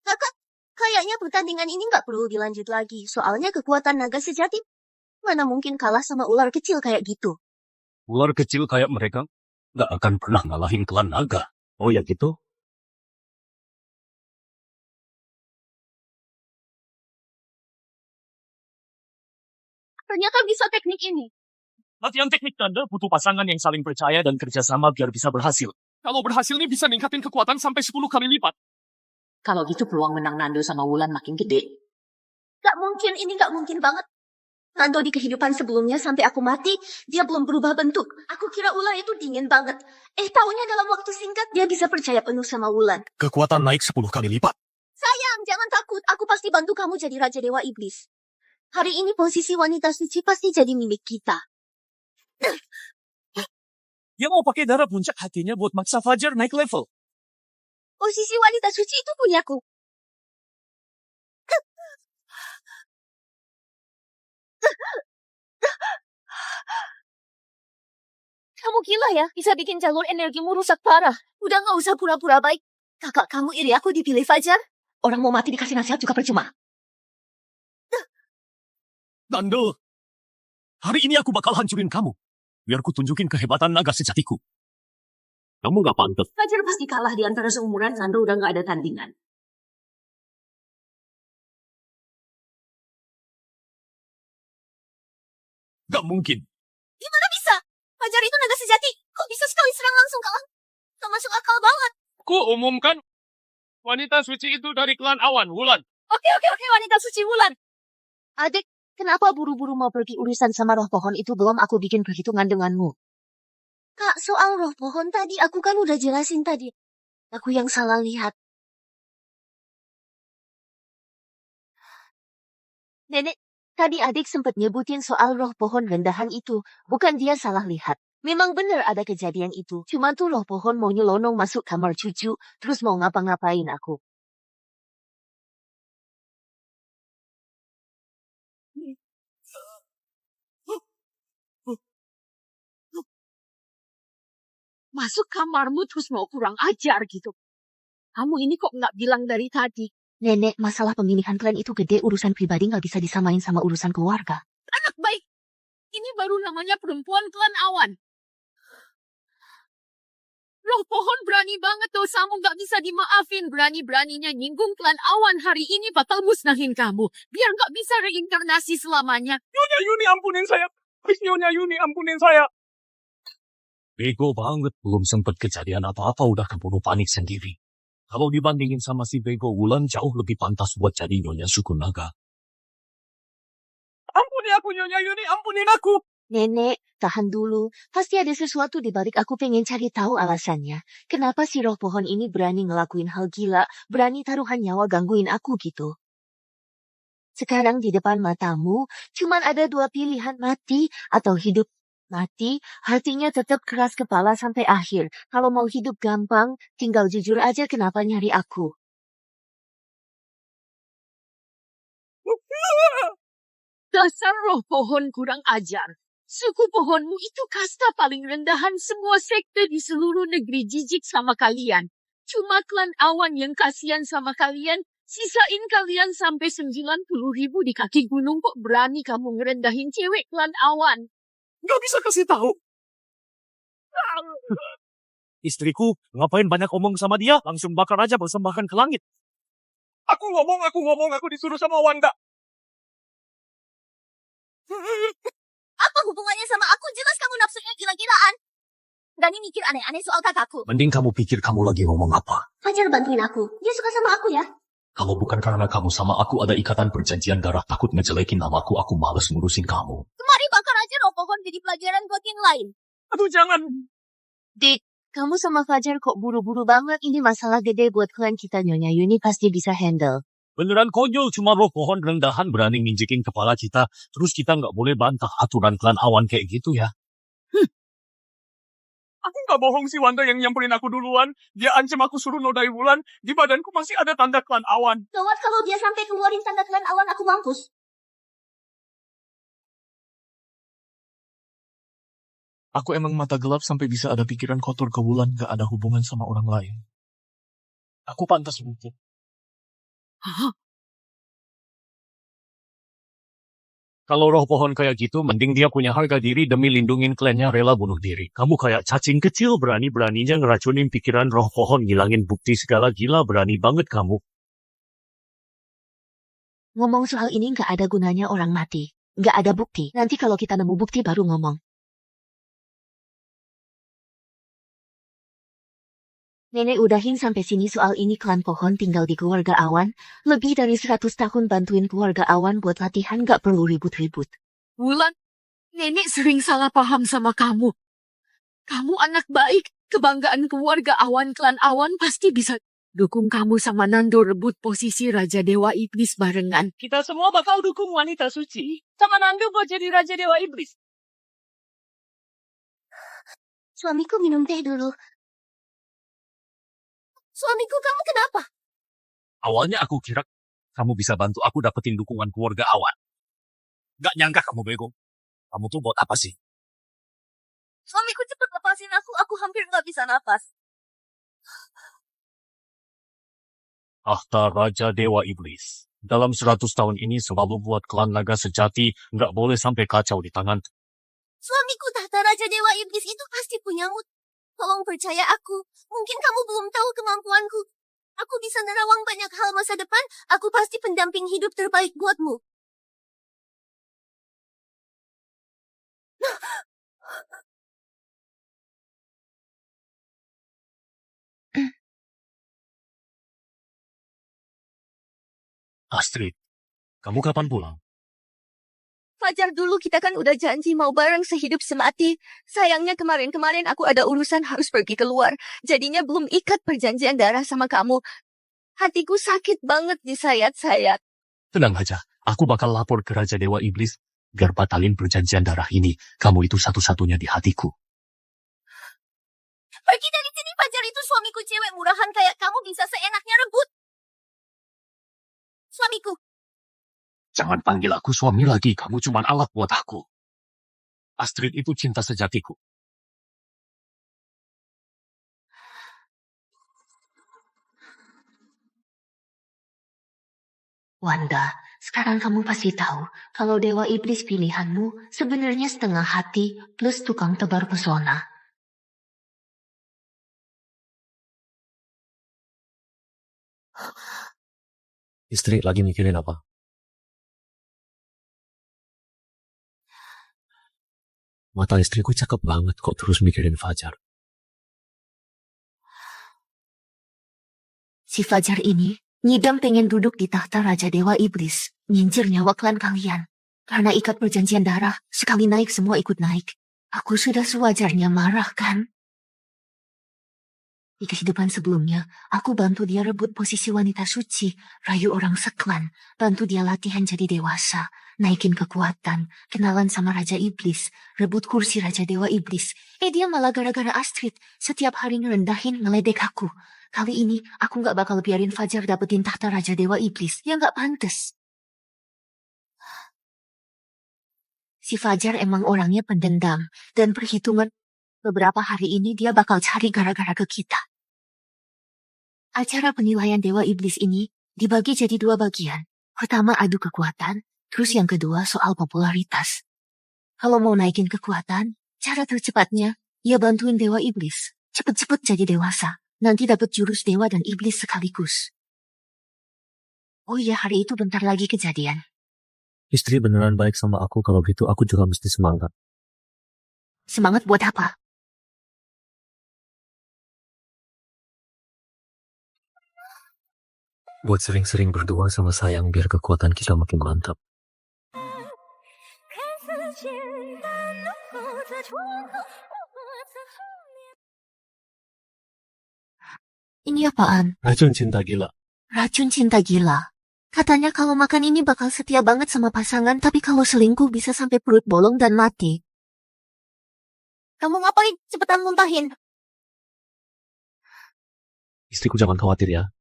Kakak, kayaknya pertandingan ini nggak perlu dilanjut lagi. Soalnya kekuatan naga sejati mana mungkin kalah sama ular kecil kayak gitu. Ular kecil kayak mereka nggak akan pernah ngalahin klan naga. Oh ya gitu? Ternyata bisa teknik ini. Latihan teknik tanda butuh pasangan yang saling percaya dan kerjasama biar bisa berhasil. Kalau berhasil nih bisa ningkatin kekuatan sampai 10 kali lipat. Kalau gitu peluang menang Nando sama Wulan makin gede. Gak mungkin, ini gak mungkin banget. Nando di kehidupan sebelumnya sampai aku mati, dia belum berubah bentuk. Aku kira ular itu dingin banget. Taunya dalam waktu singkat dia bisa percaya penuh sama Wulan. Kekuatan naik 10 kali lipat. Sayang, jangan takut. Aku pasti bantu kamu jadi Raja Dewa Iblis. Hari ini posisi wanita suci pasti jadi milik kita. Dia mau pakai darah puncak hatinya buat maksa Fajar naik level. Posisi wanita suci itu punyaku. Kamu gila ya, bisa bikin jalur energimu rusak parah. Udah gak usah pura-pura baik. Kakak kamu iri aku dipilih Fajar. Orang mau mati dikasih nasihat juga percuma. Nando, hari ini aku bakal hancurin kamu. Biar ku tunjukin kehebatan naga sejatiku. Kamu nggak pantas. Fajar pasti kalah di antara seumuran, Nando udah gak ada tandingan. Gak mungkin. Gimana bisa? Fajar itu naga sejati. Kok bisa sekali serang langsung kalah? Gak masuk akal banget. Ku umumkan wanita suci itu dari klan awan, Wulan. Oke, wanita suci Wulan. Adik, kenapa buru-buru mau pergi urusan sama roh pohon itu belum aku bikin perhitungan denganmu? Kak, soal roh pohon tadi aku kan udah jelasin tadi. Aku yang salah lihat. Nenek, tadi adik sempat nyebutin soal roh pohon rendahan itu. Bukan dia salah lihat. Memang benar ada kejadian itu. Cuma tuh roh pohon mau nyelonong masuk kamar cucu, terus mau ngapa-ngapain aku. Masuk kamarmu terus mau kurang ajar gitu. Kamu ini kok nggak bilang dari tadi? Nenek, masalah pemilihan klan itu gede, urusan pribadi nggak bisa disamain sama urusan keluarga. Anak baik. Ini baru namanya perempuan klan awan. Roh pohon berani banget dosamu nggak bisa dimaafin. Berani-beraninya nyinggung klan awan hari ini bakal musnahin kamu. Biar nggak bisa reinkarnasi selamanya. Nyonya Yuni ampunin saya. Please Nyonya Yuni ampunin saya. Bego banget. Belum sempet kejadian apa-apa udah keburu panik sendiri. Kalau dibandingin sama si Bego, Wulan jauh lebih pantas buat jadi Nyonya suku naga. Ampuni aku Nyonya Yuni, ampunin aku. Nenek, tahan dulu. Pasti ada sesuatu di balik aku pengen cari tahu alasannya. Kenapa si roh pohon ini berani ngelakuin hal gila, berani taruhan nyawa gangguin aku gitu. Sekarang di depan matamu, cuman ada dua pilihan, mati atau hidup. Mati, hatinya tetap keras kepala sampai akhir. Kalau mau hidup gampang, tinggal jujur aja kenapa nyari aku. Dasar roh pohon kurang ajar. Suku pohonmu itu kasta paling rendahan semua sekte di seluruh negeri jijik sama kalian. Cuma klan awan yang kasihan sama kalian. Sisain kalian sampai 90.000 di kaki gunung kok berani kamu ngerendahin cewek klan awan. Nggak bisa kasih tahu. Istriku, ngapain banyak omong sama dia? Langsung bakar aja persembahkan ke langit. Aku ngomong, aku disuruh sama Wanda. Apa hubungannya sama aku? Jelas kamu nafsunya gila-gilaan. Dani mikir aneh-aneh soal kakakku. Mending kamu pikir kamu lagi ngomong apa. Fajar bantuin aku. Dia suka sama aku ya. Kalau bukan karena kamu sama aku ada ikatan perjanjian darah takut ngejelekin namaku, aku males ngurusin kamu. Kemari bakar aja roh pohon jadi pelajaran buat yang lain. Aduh, jangan. Dik, kamu sama Fajar kok buru-buru banget? Ini masalah gede buat klan kita. Nyonya Yuni pasti bisa handle. Beneran konyol, cuma roh pohon rendahan berani nginjekin kepala kita. Terus kita nggak boleh bantah aturan klan awan kayak gitu ya. Aku nggak bohong si Wanda yang nyamperin aku duluan. Dia ancam aku suruh nodai Wulan. Di badanku masih ada tanda klan awan. Gawat kalau dia sampai keluarin tanda klan awan, aku mampus. Aku emang mata gelap sampai bisa ada pikiran kotor ke Wulan gak ada hubungan sama orang lain. Aku pantas butuh. Kalau roh pohon kayak gitu, mending dia punya harga diri demi lindungin klannya rela bunuh diri. Kamu kayak cacing kecil berani-beraninya ngeracunin pikiran roh pohon, ngilangin bukti segala, gila berani banget kamu. Ngomong soal ini nggak ada gunanya, orang mati. Nggak ada bukti. Nanti kalau kita nemu bukti baru ngomong. Nenek udahin sampai sini soal ini. Klan pohon tinggal di keluarga awan. Lebih dari 100 tahun bantuin keluarga awan buat latihan, nggak perlu ribut-ribut. Wulan, nenek sering salah paham sama kamu. Kamu anak baik, kebanggaan keluarga awan klan awan pasti bisa dukung kamu sama Nando rebut posisi Raja Dewa Iblis barengan. Kita semua bakal dukung wanita suci sama Nando buat jadi Raja Dewa Iblis. Suamiku minum teh dulu. Suamiku, kamu kenapa? Awalnya aku kira kamu bisa bantu aku dapetin dukungan keluarga awan. Gak nyangka kamu bego. Kamu tuh buat apa sih? Suamiku cepet lepasin aku hampir nggak bisa napas. Tahta Raja Dewa Iblis. Dalam 100 tahun ini selalu buat klan naga sejati nggak boleh sampai kacau di tangan. Suamiku tahta Raja Dewa Iblis itu pasti punyamu. Tolong percaya aku. Mungkin kamu belum tahu kemampuanku. Aku bisa nerawang banyak hal masa depan. Aku pasti pendamping hidup terbaik buatmu. Astrid, kamu kapan pulang? Fajar, dulu kita kan udah janji mau bareng sehidup semati. Sayangnya kemarin-kemarin aku ada urusan harus pergi keluar. Jadinya belum ikat perjanjian darah sama kamu. Hatiku sakit banget disayat-sayat. Tenang aja, aku bakal lapor ke Raja Dewa Iblis biar batalin perjanjian darah ini. Kamu itu satu-satunya di hatiku. Pergi dari sini, Fajar. Itu suamiku, cewek murahan kayak kamu bisa seenaknya rebut. Suamiku. Jangan panggil aku suami lagi, kamu cuma alat buat aku. Astrid itu cinta sejatiku. Wanda, sekarang kamu pasti tahu kalau Dewa Iblis pilihanmu sebenarnya setengah hati plus tukang tebar pesona. Istri lagi mikirin apa? Mata istriku cakep banget kok terus mikirin Fajar. Si Fajar ini ngidam pengen duduk di tahta Raja Dewa Iblis, nyincir nyawa klan kalian. Karena ikat perjanjian darah, sekali naik semua ikut naik. Aku sudah sewajarnya marah, kan? Di kehidupan sebelumnya, aku bantu dia rebut posisi wanita suci, rayu orang seklan, bantu dia latihan jadi dewasa, naikin kekuatan, kenalan sama Raja Iblis, rebut kursi Raja Dewa Iblis. Dia malah gara-gara Astrid, setiap hari ngerendahin, ngeledek aku. Kali ini, aku gak bakal biarin Fajar dapetin tahta Raja Dewa Iblis, yang gak pantas. Si Fajar emang orangnya pendendam, dan perhitungan beberapa hari ini dia bakal cari gara-gara ke kita. Acara penilaian Dewa Iblis ini dibagi jadi 2 bagian. Pertama adu kekuatan, terus yang kedua soal popularitas. Kalau mau naikin kekuatan, cara tercepatnya, ya bantuin Dewa Iblis. Cepet-cepet jadi dewasa. Nanti dapat jurus dewa dan iblis sekaligus. Oh iya, hari itu bentar lagi kejadian. Istri beneran baik sama aku, kalau gitu aku juga mesti semangat. Semangat buat apa? Buat sering-sering berdua sama sayang biar kekuatan kita makin mantap. Ini apaan? Racun cinta gila. Racun cinta gila. Katanya kalau makan ini bakal setia banget sama pasangan, tapi kalau selingkuh bisa sampai perut bolong dan mati. Kamu ngapain? Cepetan muntahin. Istriku jangan khawatir ya.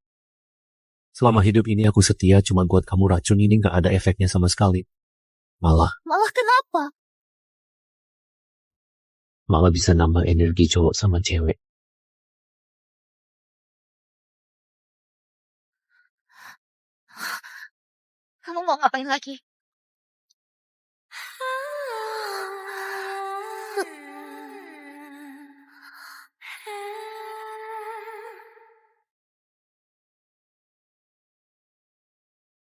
Selama hidup ini aku setia, cuma buat kamu racun ini gak ada efeknya sama sekali. Malah Kenapa? bisa nambah energi cowok sama cewek. Kamu mau ngapain lagi?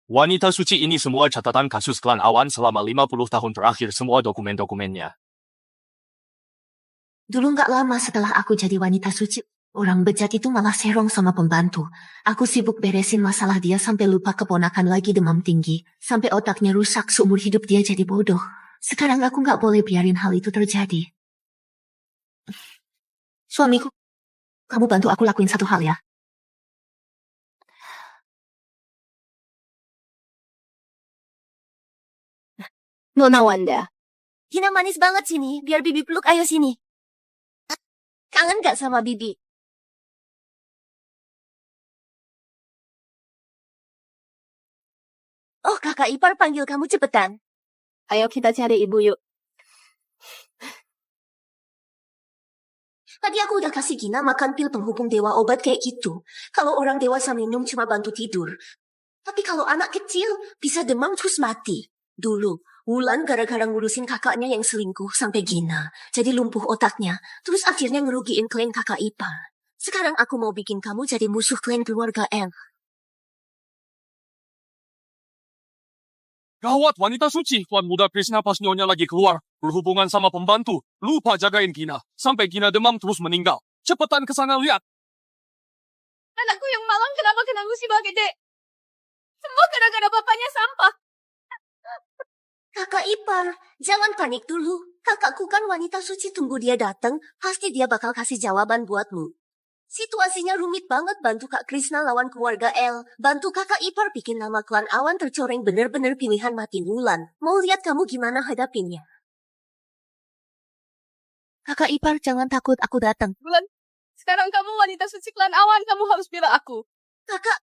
Wanita suci ini semua catatan kasus klan Awan selama 50 tahun terakhir, semua dokumen-dokumennya. Dulu gak lama setelah aku jadi wanita suci, orang bejat itu malah serong sama pembantu. Aku sibuk beresin masalah dia sampai lupa keponakan lagi demam tinggi. Sampai otaknya rusak, seumur hidup dia jadi bodoh. Sekarang aku gak boleh biarin hal itu terjadi. Suamiku, kamu bantu aku lakuin satu hal ya. Nona Wanda. Hina manis banget sini, biar Bibi peluk, ayo sini. Kangen gak sama Bibi? Oh, kakak ipar panggil kamu cepetan. Ayo kita cari ibu yuk. Tadi aku udah kasih Gina makan pil penghubung dewa obat kayak gitu. Kalau orang dewasa minum cuma bantu tidur. Tapi kalau anak kecil bisa demam terus mati. Dulu, Wulan gara-gara ngurusin kakaknya yang selingkuh sampai Gina. Jadi lumpuh otaknya. Terus akhirnya ngerugiin klan kakak ipar. Sekarang aku mau bikin kamu jadi musuh klan keluarga L. Gawat, wanita suci. Tuan muda Krishna pas nyonya lagi keluar, berhubungan sama pembantu. Lupa jagain Gina. Sampai Gina demam terus meninggal. Cepetan ke sana lihat. Anakku yang malang kenapa kena musibah gede? Semua gara-gara bapaknya sampah. Kakak ipar, jangan panik dulu. Kakakku kan wanita suci, tunggu dia datang. Pasti dia bakal kasih jawaban buatmu. Situasinya rumit banget, bantu Kak Krishna lawan keluarga L. Bantu kakak ipar bikin nama klan Awan tercoreng, bener-bener pilihan mati Wulan. Mau lihat kamu gimana hadapinnya. Kakak ipar, jangan takut, aku datang. Bulan, sekarang kamu wanita suci klan Awan, kamu harus bela aku. Kakak,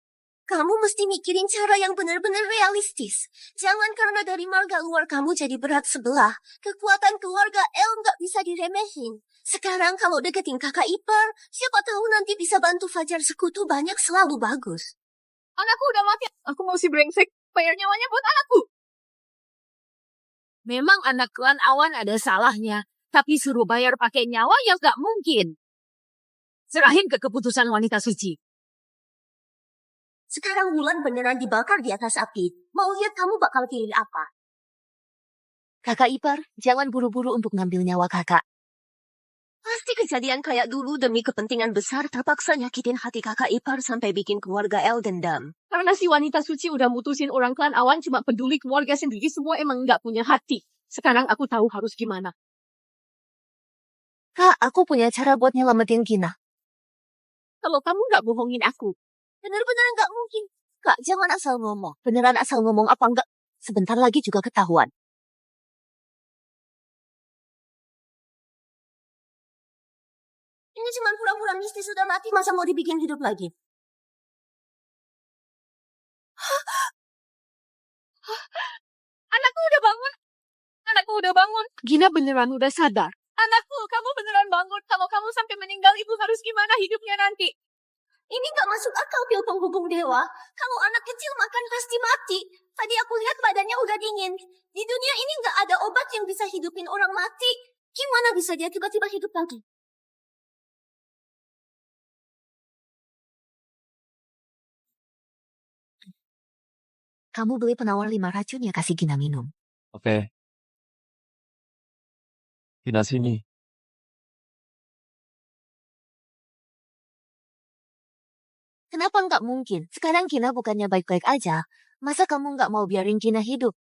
kamu mesti mikirin cara yang benar-benar realistis. Jangan karena dari marga luar kamu jadi berat sebelah. Kekuatan keluarga L nggak bisa diremehin. Sekarang kalau deketin kakak ipar, siapa tahu nanti bisa bantu Fajar Sekutu banyak, selalu bagus. Anakku udah mati. Aku mau si brengsek bayar nyawanya buat anakku. Memang anak klan Awan ada salahnya, tapi suruh bayar pakai nyawa ya gak mungkin. Serahin ke keputusan wanita suci. Sekarang Wulan beneran dibakar di atas api. Mau lihat kamu bakal pilih apa? Kakak ipar, jangan buru-buru untuk ngambil nyawa kakak. Pasti kejadian kayak dulu demi kepentingan besar terpaksa nyakitin hati kakak ipar sampai bikin keluarga El dendam. Karena si wanita suci udah mutusin orang klan Awan cuma peduli keluarga sendiri, semua emang nggak punya hati. Sekarang aku tahu harus gimana. Kak, aku punya cara buat nyelamatin Gina. Kalau kamu nggak bohongin aku. Bener-bener nggak mungkin. Kak, jangan asal ngomong. Beneran asal ngomong apa enggak? Sebentar lagi juga ketahuan. Ini cuma pura-pura mistis sudah mati, masa mau dibikin hidup lagi? Anakku udah bangun. Anakku udah bangun. Gina beneran udah sadar. Anakku, kamu beneran bangun. Kalau kamu sampai meninggal, ibu harus gimana hidupnya nanti? Ini gak masuk akal pil penghubung dewa. Kalau anak kecil makan pasti mati. Tadi aku lihat badannya udah dingin. Di dunia ini gak ada obat yang bisa hidupin orang mati. Gimana bisa dia tiba-tiba hidup lagi? Kamu beli penawar 5 racun ya kasih Gina minum. Oke. Gina sini. Kenapa nggak mungkin? Sekarang Gina bukannya baik-baik aja. Masa kamu nggak mau biarin Gina hidup?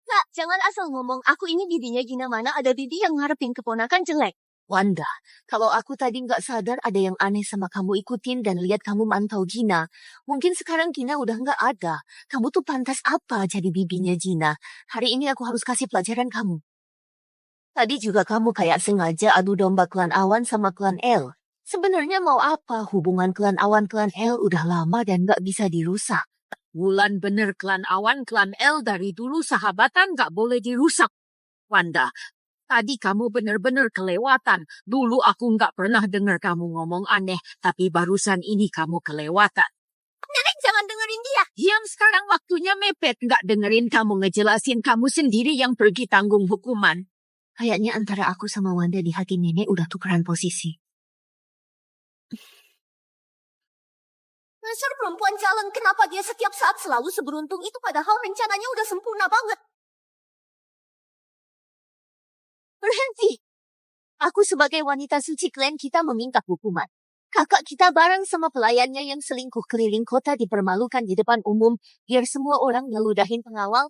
Kak, jangan asal ngomong. Aku ini bibinya Gina, mana ada bibi yang ngarepin keponakan jelek. Wanda, kalau aku tadi nggak sadar ada yang aneh sama kamu ikutin dan lihat kamu mantau Gina. Mungkin sekarang Gina udah nggak ada. Kamu tuh pantas apa jadi bibinya Gina? Hari ini aku harus kasih pelajaran kamu. Tadi juga kamu kayak sengaja adu domba klan Awan sama klan El. Sebenarnya mau apa? Hubungan klan Awan klan El udah lama dan nggak bisa dirusak. Wulan bener klan Awan, klan El dari dulu sahabatan gak boleh dirusak. Wanda, tadi kamu bener-bener kelewatan. Dulu aku gak pernah dengar kamu ngomong aneh, tapi barusan ini kamu kelewatan. Nenek jangan dengerin dia. Diam sekarang waktunya mepet. Gak dengerin kamu ngejelasin, kamu sendiri yang pergi tanggung hukuman. Kayaknya antara aku sama Wanda di hati nenek udah tukeran posisi. Dasar perempuan jalan, kenapa dia setiap saat selalu seberuntung itu padahal rencananya udah sempurna banget. Berhenti. Aku sebagai wanita suci klan kita meminta hukuman. Kakak kita bareng sama pelayannya yang selingkuh keliling kota dipermalukan di depan umum biar semua orang ngeludahin pengawal.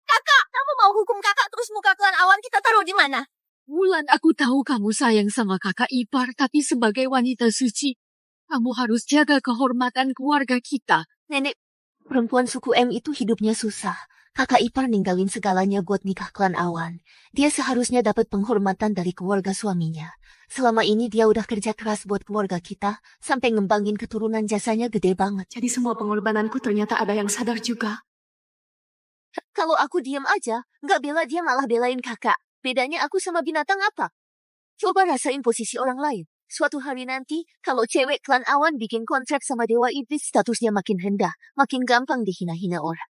Kakak, kamu mau hukum kakak terus muka klan Awan kita taruh di mana? Wulan, aku tahu kamu sayang sama kakak ipar, tapi sebagai wanita suci, kamu harus jaga kehormatan keluarga kita. Nenek, perempuan suku M itu hidupnya susah. Kakak ipar ninggalin segalanya buat nikah klan Awan. Dia seharusnya dapat penghormatan dari keluarga suaminya. Selama ini dia udah kerja keras buat keluarga kita, sampai ngembangin keturunan, jasanya gede banget. Jadi semua pengorbananku ternyata ada yang sadar juga. Kalau aku diam aja, nggak bela dia malah belain kakak. Bedanya aku sama binatang apa? Coba rasain posisi orang lain. Suatu hari nanti, kalau cewek klan Awan bikin kontrak sama Dewa Iblis, statusnya makin rendah, makin gampang dihina-hina orang.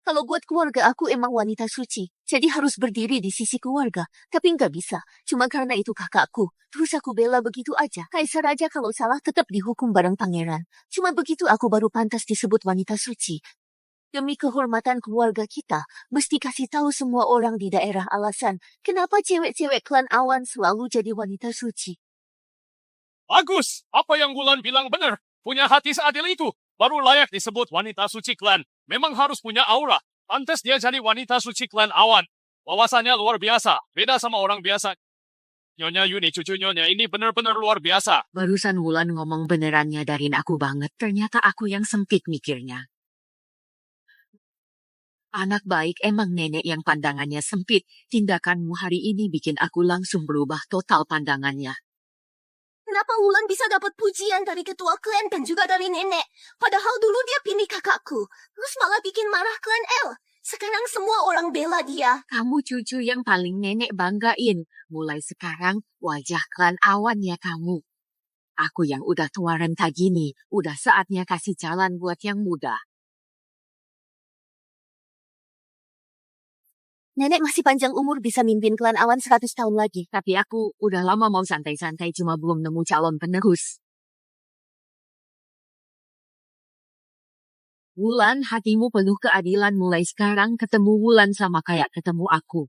Kalau buat keluarga aku emang wanita suci, jadi harus berdiri di sisi keluarga. Tapi nggak bisa, cuma karena itu kakakku. Terus aku bela begitu aja. Kaisar aja kalau salah tetap dihukum bareng pangeran. Cuma begitu aku baru pantas disebut wanita suci. Demi kehormatan keluarga kita, mesti kasih tahu semua orang di daerah alasan kenapa cewek-cewek klan Awan selalu jadi wanita suci. Bagus! Apa yang Wulan bilang benar. Punya hati seadil itu. Baru layak disebut wanita suci klan. Memang harus punya aura. Pantas dia jadi wanita suci klan Awan. Wawasannya luar biasa. Beda sama orang biasa. Nyonya Yuni, cucu Nyonya, ini benar-benar luar biasa. Barusan Wulan ngomong beneran nyadarin aku banget. Ternyata aku yang sempit mikirnya. Anak baik, emang nenek yang pandangannya sempit. Tindakanmu hari ini bikin aku langsung berubah total pandangannya. Kenapa Wulan bisa dapat pujian dari ketua klan dan juga dari nenek? Padahal dulu dia pilih kakakku. Terus malah bikin marah klan El. Sekarang semua orang bela dia. Kamu cucu yang paling nenek banggain. Mulai sekarang wajah klan Awan ya kamu. Aku yang udah tua renta gini, udah saatnya kasih jalan buat yang muda. Nenek masih panjang umur bisa mimpin klan Awan 100 tahun lagi. Tapi aku udah lama mau santai-santai, cuma belum nemu calon penerus. Wulan, hatimu penuh keadilan, mulai sekarang ketemu Wulan sama kayak ketemu aku.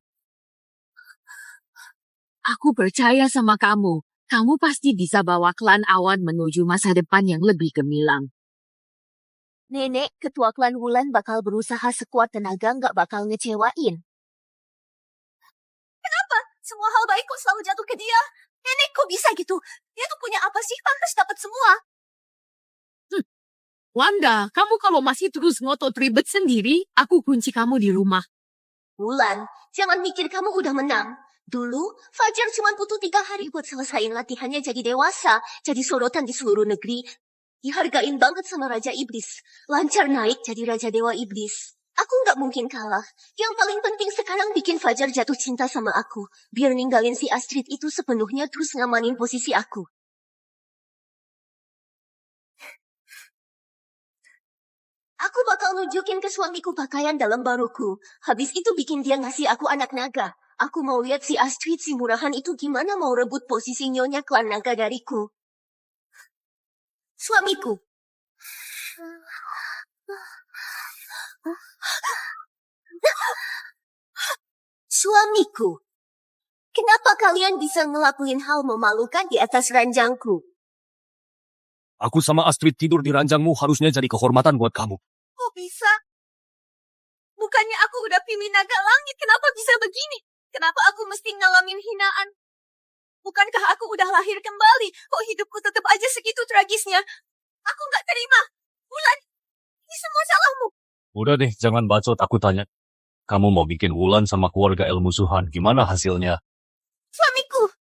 Aku percaya sama kamu. Kamu pasti bisa bawa klan Awan menuju masa depan yang lebih gemilang. Nenek, ketua klan Wulan bakal berusaha sekuat tenaga, nggak bakal ngecewain. Semua hal baik kok selalu jatuh ke dia. Nenek kok bisa gitu? Dia tuh punya apa sih? Pantas dapat semua. Wanda, kamu kalau masih terus ngotot ribet sendiri, aku kunci kamu di rumah. Wulan, jangan mikir kamu udah menang. Dulu, Fajar cuma butuh 3 hari buat selesaiin latihannya jadi dewasa, jadi sorotan di seluruh negeri. Dihargain banget sama Raja Iblis. Lancar naik jadi Raja Dewa Iblis. Aku nggak mungkin kalah. Yang paling penting sekarang bikin Fajar jatuh cinta sama aku. Biar ninggalin si Astrid itu sepenuhnya terus ngamanin posisi aku. Aku bakal nunjukin ke suamiku pakaian dalam baruku. Habis itu bikin dia ngasih aku anak naga. Aku mau lihat si Astrid si murahan itu gimana mau rebut posisi nyonya klan naga dariku. Suamiku. Suamiku. Kenapa kalian bisa ngelakuin hal memalukan di atas ranjangku? Aku sama Astrid tidur di ranjangmu harusnya jadi kehormatan buat kamu. Kok bisa? Bukannya aku udah pilih naga langit, kenapa bisa begini? Kenapa aku mesti ngalamin hinaan? Bukankah aku udah lahir kembali? Kok hidupku tetap aja segitu tragisnya? Aku nggak terima. Wulan, ini semua salahmu. Udah deh, jangan bacot, aku tanya. Kamu mau bikin Wulan sama keluarga El musuhan, gimana hasilnya? Suamiku.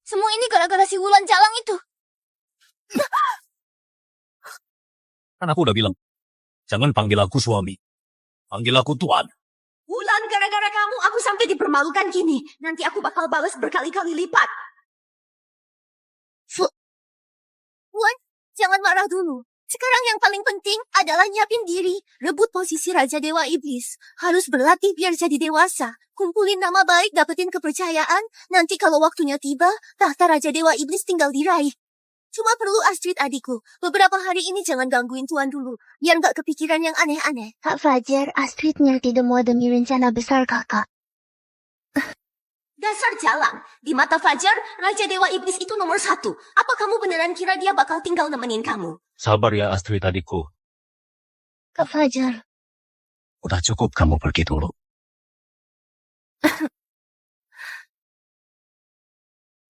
Semua ini gara-gara si Wulan Jalang itu. Kan aku udah bilang, jangan panggil aku suami. Panggil aku tuan. Wulan, gara-gara kamu aku sampai dipermalukan gini. Nanti aku bakal balas berkali-kali lipat. Wulan, jangan marah dulu. Sekarang yang paling penting adalah nyiapin diri. Rebut posisi Raja Dewa Iblis. Harus berlatih biar jadi dewasa. Kumpulin nama baik, dapetin kepercayaan. Nanti kalau waktunya tiba, tahta Raja Dewa Iblis tinggal diraih. Cuma perlu Astrid adikku. Beberapa hari ini jangan gangguin Tuan dulu. Biar nggak kepikiran yang aneh-aneh. Kak Fajar, Astrid ngerti semua demi rencana besar kakak. Dasar jalang. Di mata Fajar, Raja Dewa Iblis itu nomor 1. Apa kamu beneran kira dia bakal tinggal nemenin kamu? Sabar ya Astrid adikku. Kak Fajar, Udah cukup kamu pergi dulu.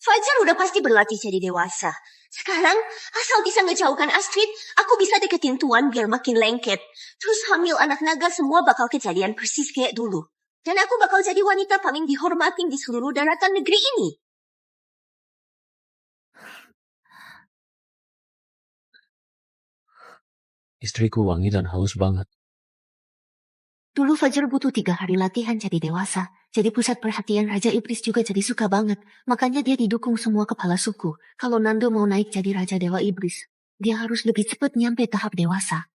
Fajar udah pasti berlatih jadi dewasa. Sekarang, asal bisa ngejauhkan Astrid, aku bisa deketin Tuan biar makin lengket. Terus hamil anak naga semua bakal kejadian persis kayak dulu. Dan aku bakal jadi wanita paling dihormatin di seluruh daratan negeri ini. Istriku wangi dan haus banget. Dulu Fajar butuh 3 hari latihan jadi dewasa. Jadi pusat perhatian Raja Iblis juga jadi suka banget. Makanya dia didukung semua kepala suku. Kalau Nando mau naik jadi Raja Dewa Iblis, dia harus lebih cepat nyampe tahap dewasa.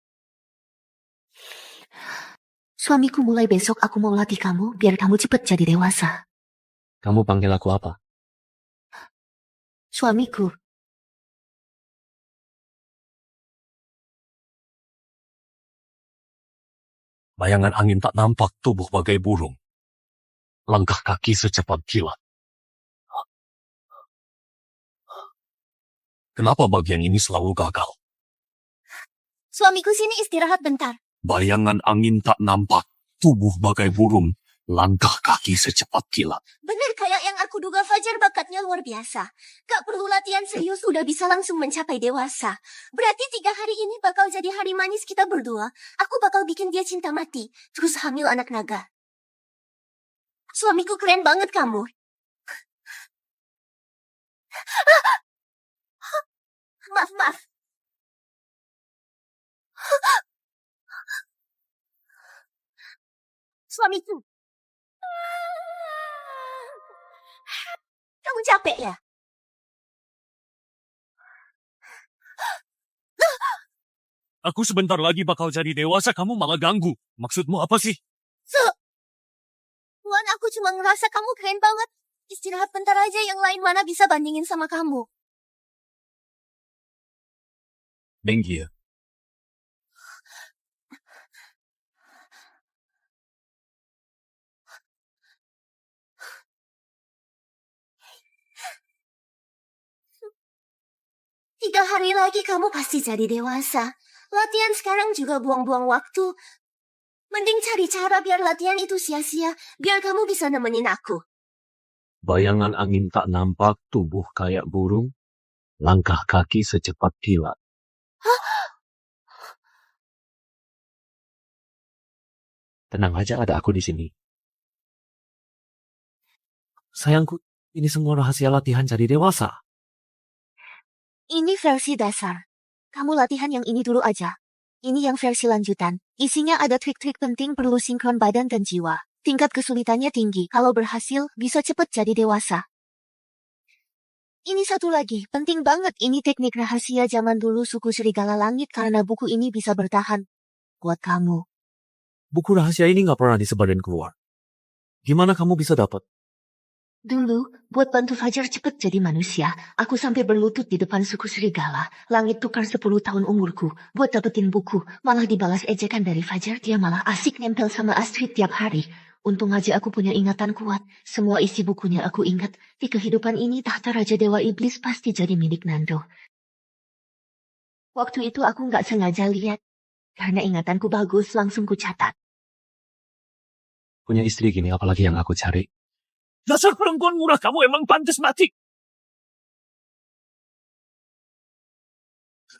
Suamiku, mulai besok aku mau latih kamu biar kamu cepat jadi dewasa. Kamu panggil aku apa? Suamiku. Bayangan angin tak nampak, tubuh bagai burung. Langkah kaki secepat kilat. Kenapa bagian ini selalu gagal? Suamiku, sini istirahat bentar. Bayangan angin tak nampak, tubuh bagai burung. Langkah kaki secepat kilat. Bener kayak yang aku duga, Fajar bakatnya luar biasa. Gak perlu latihan serius udah bisa langsung mencapai dewasa. Berarti 3 hari ini bakal jadi hari manis kita berdua. Aku bakal bikin dia cinta mati. Terus hamil anak naga. Suamiku, keren banget kamu. Maaf. Suamiku. Kamu capek ya? Aku sebentar lagi bakal jadi dewasa, kamu malah ganggu. Maksudmu apa sih? Tuan, aku cuma ngerasa kamu keren banget. Istirahat bentar aja, yang lain mana bisa bandingin sama kamu. Thank you. Tiga hari lagi kamu pasti jadi dewasa. Latihan sekarang juga buang-buang waktu. Mending cari cara biar latihan itu sia-sia. Biar kamu bisa nemenin aku. Bayangan angin tak nampak, tubuh kayak burung. Langkah kaki secepat kilat. Tenang aja, ada aku di sini. Sayangku, ini semua rahasia latihan jadi dewasa. Ini versi dasar. Kamu latihan yang ini dulu aja. Ini yang versi lanjutan. Isinya ada trik-trik penting perlu sinkron badan dan jiwa. Tingkat kesulitannya tinggi. Kalau berhasil, bisa cepat jadi dewasa. Ini satu lagi, penting banget. Ini teknik rahasia zaman dulu suku Serigala Langit karena buku ini bisa bertahan. Buat kamu. Buku rahasia ini nggak pernah disebarin keluar. Gimana kamu bisa dapat? Dulu, buat bantu Fajar cepet jadi manusia, aku sampai berlutut di depan suku serigala. Langit tukar 10 tahun umurku buat dapetin buku. Malah dibalas ejekan dari Fajar, dia malah asik nempel sama Astrid tiap hari. Untung aja aku punya ingatan kuat. Semua isi bukunya aku ingat. Di kehidupan ini tahta Raja Dewa Iblis pasti jadi milik Nando. Waktu itu aku nggak sengaja lihat. Karena ingatanku bagus, langsung ku catat. Punya istri gini apalagi yang aku cari. Dasar perempuan murah, kamu emang pantas mati.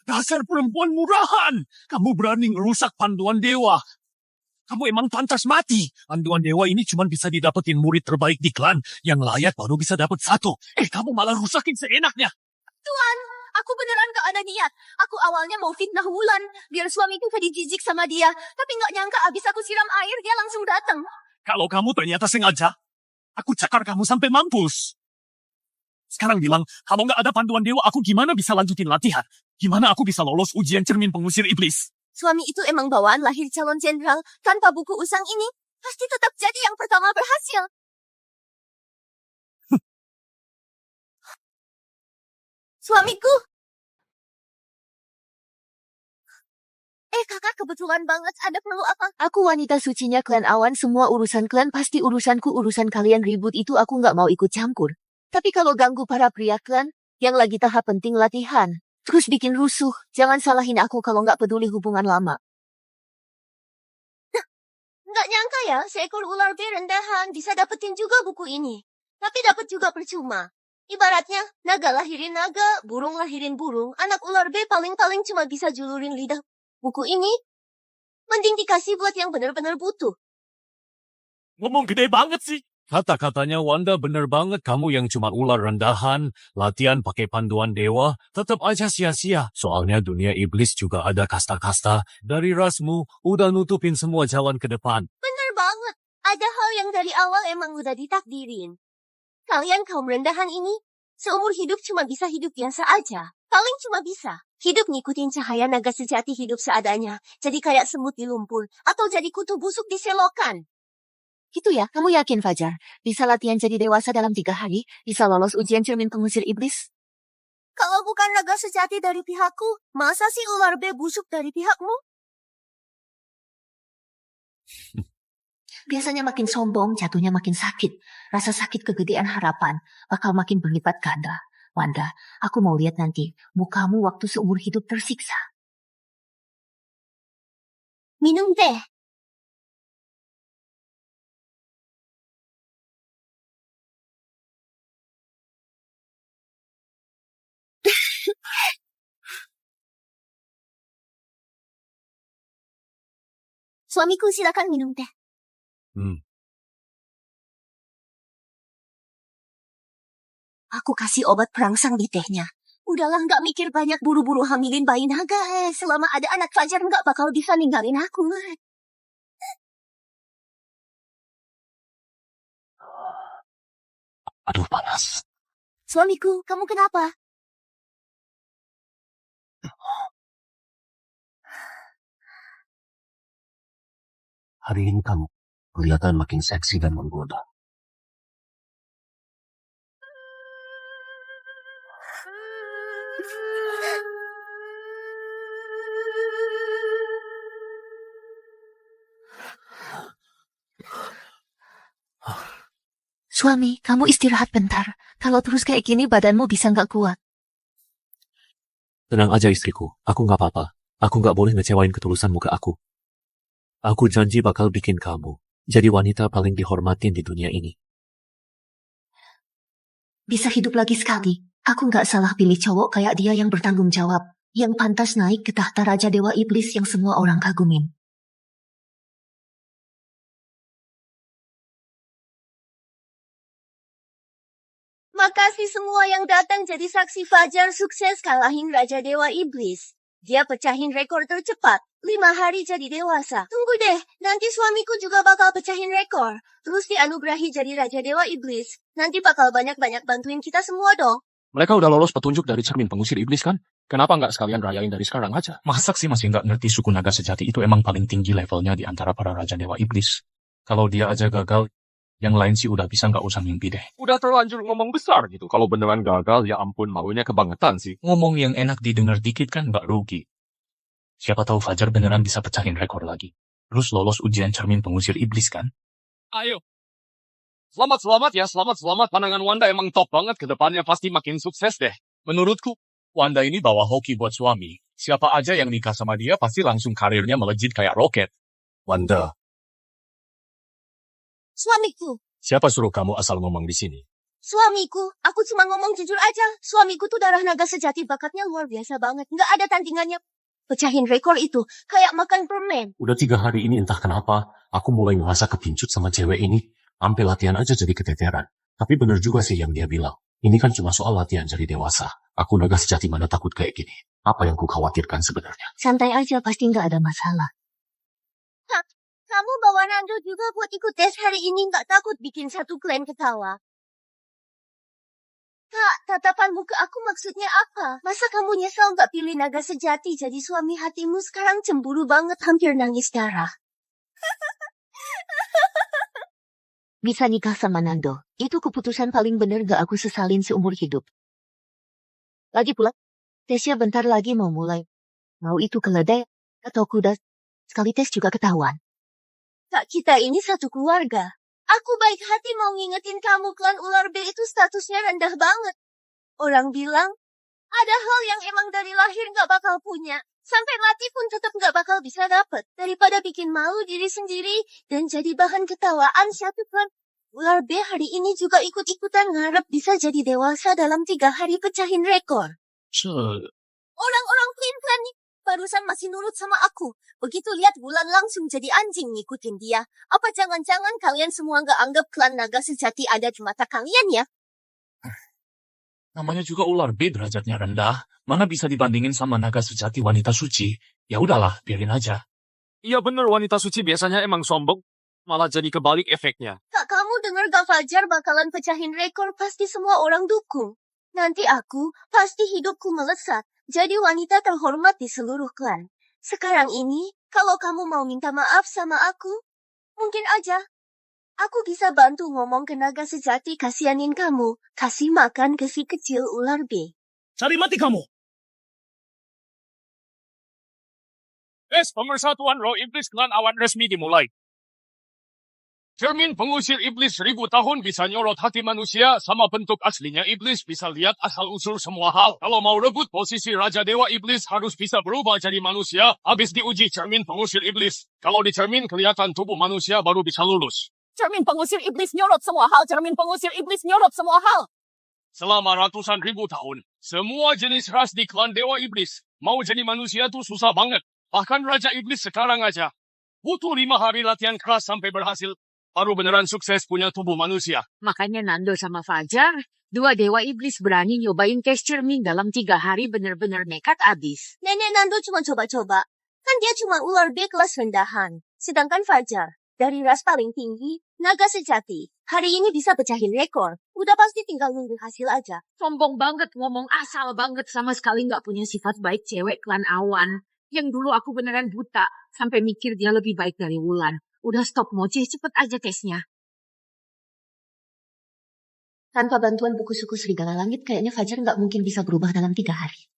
Dasar perempuan murahan. Kamu berani ngerusak panduan dewa. Kamu emang pantas mati. Panduan dewa ini cuma bisa didapetin murid terbaik di klan. Yang layak baru bisa dapat 1. Kamu malah rusakin seenaknya. Tuan, aku beneran gak ada niat. Aku awalnya mau fitnah Wulan, biar suamiku jadi jijik sama dia. Tapi gak nyangka abis aku siram air, dia langsung datang. Kalau kamu ternyata sengaja, aku cakar kamu sampai mampus. Sekarang bilang, kalau nggak ada panduan dewa, aku gimana bisa lanjutin latihan? Gimana aku bisa lolos ujian cermin pengusir iblis? Suami itu emang bawaan lahir calon jenderal. Tanpa buku usang ini, pasti tetap jadi yang pertama berhasil. Suamiku. Kakak, kebetulan banget. Ada perlu apa? Aku wanita sucinya klan Awan. Semua urusan klan pasti urusanku. Urusan kalian ribut itu aku nggak mau ikut campur. Tapi kalau ganggu para pria klan, yang lagi tahap penting latihan, terus bikin rusuh, jangan salahin aku kalau nggak peduli hubungan lama. Nggak nyangka ya, seekor ular berendahan bisa dapetin juga buku ini. Tapi dapat juga percuma. Ibaratnya, naga lahirin naga, burung lahirin burung, anak ular B paling-paling cuma bisa julurin lidah. Buku ini, mending dikasih buat yang benar-benar butuh. Ngomong gede banget sih. Kata-katanya Wanda bener banget. Kamu yang cuma ular rendahan, latihan pakai panduan dewa, tetap aja sia-sia. Soalnya dunia iblis juga ada kasta-kasta. Dari rasmu, udah nutupin semua jalan ke depan. Bener banget. Ada hal yang dari awal emang udah ditakdirin. Kalian kaum rendahan ini, seumur hidup cuma bisa hidup biasa aja. Paling cuma bisa hidup ngikutin cahaya naga sejati, hidup seadanya. Jadi kayak semut di lumpur, atau jadi kutu busuk di selokan. Gitu ya, kamu yakin Fajar? Bisa latihan jadi dewasa dalam 3 hari? Bisa lolos ujian cermin pengusir iblis? Kalau bukan naga sejati dari pihakku, masa sih ular B busuk dari pihakmu? Biasanya makin sombong, jatuhnya makin sakit. Rasa sakit kegedean harapan bakal makin berlipat ganda. Wanda, aku mau lihat nanti mukamu waktu seumur hidup tersiksa. Minum teh. Suamiku, silakan minum teh. Aku kasih obat perangsang di tehnya. Udahlah, nggak mikir banyak, buru-buru hamilin bayi naga. Selama ada anak Fajar nggak bakal bisa ninggalin aku. Aduh, panas. Suamiku, kamu kenapa? Hari ini kamu kelihatan makin seksi dan menggoda. Suami, kamu istirahat bentar. Kalau terus kayak gini badanmu bisa nggak kuat. Tenang aja istriku, aku nggak apa-apa. Aku nggak boleh ngecewain ketulusanmu ke aku. Aku janji bakal bikin kamu jadi wanita paling dihormatin di dunia ini. Bisa hidup lagi sekali. Aku nggak salah pilih cowok kayak dia yang bertanggung jawab. Yang pantas naik ke tahta Raja Dewa Iblis yang semua orang kagumin. Makasih semua yang datang jadi saksi Fajar sukses kalahin Raja Dewa Iblis. Dia pecahin rekor tercepat. 5 hari jadi dewasa. Tunggu deh, nanti suamiku juga bakal pecahin rekor. Terus dianugerahi jadi Raja Dewa Iblis. Nanti bakal banyak-banyak bantuin kita semua dong. Mereka udah lolos petunjuk dari cermin pengusir iblis kan? Kenapa nggak sekalian rayain dari sekarang aja? Masak sih masih nggak ngerti suku naga sejati itu emang paling tinggi levelnya di antara para Raja Dewa Iblis. Kalau dia aja gagal, yang lain sih udah bisa nggak usah mimpi deh. Udah terlanjur ngomong besar gitu. Kalau beneran gagal, ya ampun, maunya kebangetan sih. Ngomong yang enak didengar dikit kan nggak rugi. Siapa tahu Fajar beneran bisa pecahin rekor lagi. Terus lolos ujian cermin pengusir iblis kan? Ayo. Selamat ya, selamat. Pandangan Wanda emang top banget, ke depannya pasti makin sukses deh. Menurutku, Wanda ini bawa hoki buat suami. Siapa aja yang nikah sama dia pasti langsung karirnya melejit kayak roket. Wanda, Suamiku. siapa suruh kamu asal ngomong di sini? Suamiku. Aku cuma ngomong jujur aja. Suamiku tuh darah naga sejati, bakatnya luar biasa banget. Nggak ada tandingannya. Pecahin rekor itu kayak makan permen. Udah 3 hari ini entah kenapa, aku mulai ngerasa kepincut sama cewek ini. Sampai latihan aja jadi keteteran. Tapi bener juga sih yang dia bilang. Ini kan cuma soal latihan jadi dewasa. Aku naga sejati mana takut kayak gini. Apa yang ku khawatirkan sebenarnya? Santai aja, pasti nggak ada masalah. Kamu bawa Nando juga buat ikut tes hari ini, nggak takut bikin satu klan ketawa? Kak, tatapan muka aku maksudnya apa? Masa kamu nyesel nggak pilih naga sejati jadi suami hatimu, sekarang cemburu banget hampir nangis darah. Bisa nikah sama Nando. Itu keputusan paling bener gak aku sesalin seumur hidup. Lagi pula, tesnya bentar lagi mau mulai. Mau itu keledai atau kuda, sekali tes juga ketahuan. Kak, kita ini satu keluarga. Aku baik hati mau ngingetin kamu, klan ular B itu statusnya rendah banget. Orang bilang, ada hal yang emang dari lahir gak bakal punya. Sampai mati pun tetap gak bakal bisa dapet. Daripada bikin malu diri sendiri dan jadi bahan ketawaan satu klan ular B hari ini juga ikut-ikutan ngarep bisa jadi dewasa dalam 3 hari pecahin rekor. Orang-orang klan nih barusan masih nurut sama aku. Begitu lihat bulan langsung jadi anjing ngikutin dia. Apa jangan-jangan kalian semua gak anggap klan naga sejati ada di mata kalian ya? Namanya juga ular B derajatnya rendah. Mana bisa dibandingin sama naga sejati wanita suci? Ya udahlah, biarin aja. Iya bener, wanita suci biasanya emang sombong. Malah jadi kebalik efeknya. Kak, kamu denger gak Fajar bakalan pecahin rekor, pasti semua orang dukung. Nanti aku, pasti hidupku melesat. Jadi wanita terhormat di seluruh klan. Sekarang ini, kalau kamu mau minta maaf sama aku, mungkin aja. Aku bisa bantu ngomong ke naga sejati kasihanin kamu. Kasih makan ke si kecil ular B. Cari mati kamu! Pemersatuan Roh Iblis Klan Awan resmi dimulai. Cermin pengusir iblis 1000 tahun bisa nyorot hati manusia, sama bentuk aslinya iblis bisa lihat asal-usul semua hal. Kalau mau rebut posisi Raja Dewa Iblis harus bisa berubah jadi manusia, habis diuji cermin pengusir iblis. Kalau di cermin kelihatan tubuh manusia baru bisa lulus. Cermin pengusir iblis nyorot semua hal. Cermin pengusir iblis nyorot semua hal. Selama ratusan ribu tahun, semua jenis ras di klan Dewa Iblis mau jadi manusia tuh susah banget. Bahkan Raja Iblis sekarang aja butuh 5 hari latihan keras sampai berhasil. Baru beneran sukses punya tubuh manusia. Makanya Nando sama Fajar, 2 dewa iblis berani nyobain tes cermin dalam 3 hari bener-bener nekat abis. Nenek Nando cuma coba-coba. Kan dia cuma ular B kelas rendahan. Sedangkan Fajar, dari ras paling tinggi, naga sejati. Hari ini bisa pecahin rekor. Udah pasti tinggal nunggu hasil aja. Sombong banget, ngomong asal banget, sama sekali nggak punya sifat baik cewek klan Awan. Yang dulu aku beneran buta, sampai mikir dia lebih baik dari Wulan. Udah stop ngoceh, cepet aja tesnya. Tanpa bantuan buku suku Serigala Langit, kayaknya Fajar nggak mungkin bisa berubah dalam 3 hari.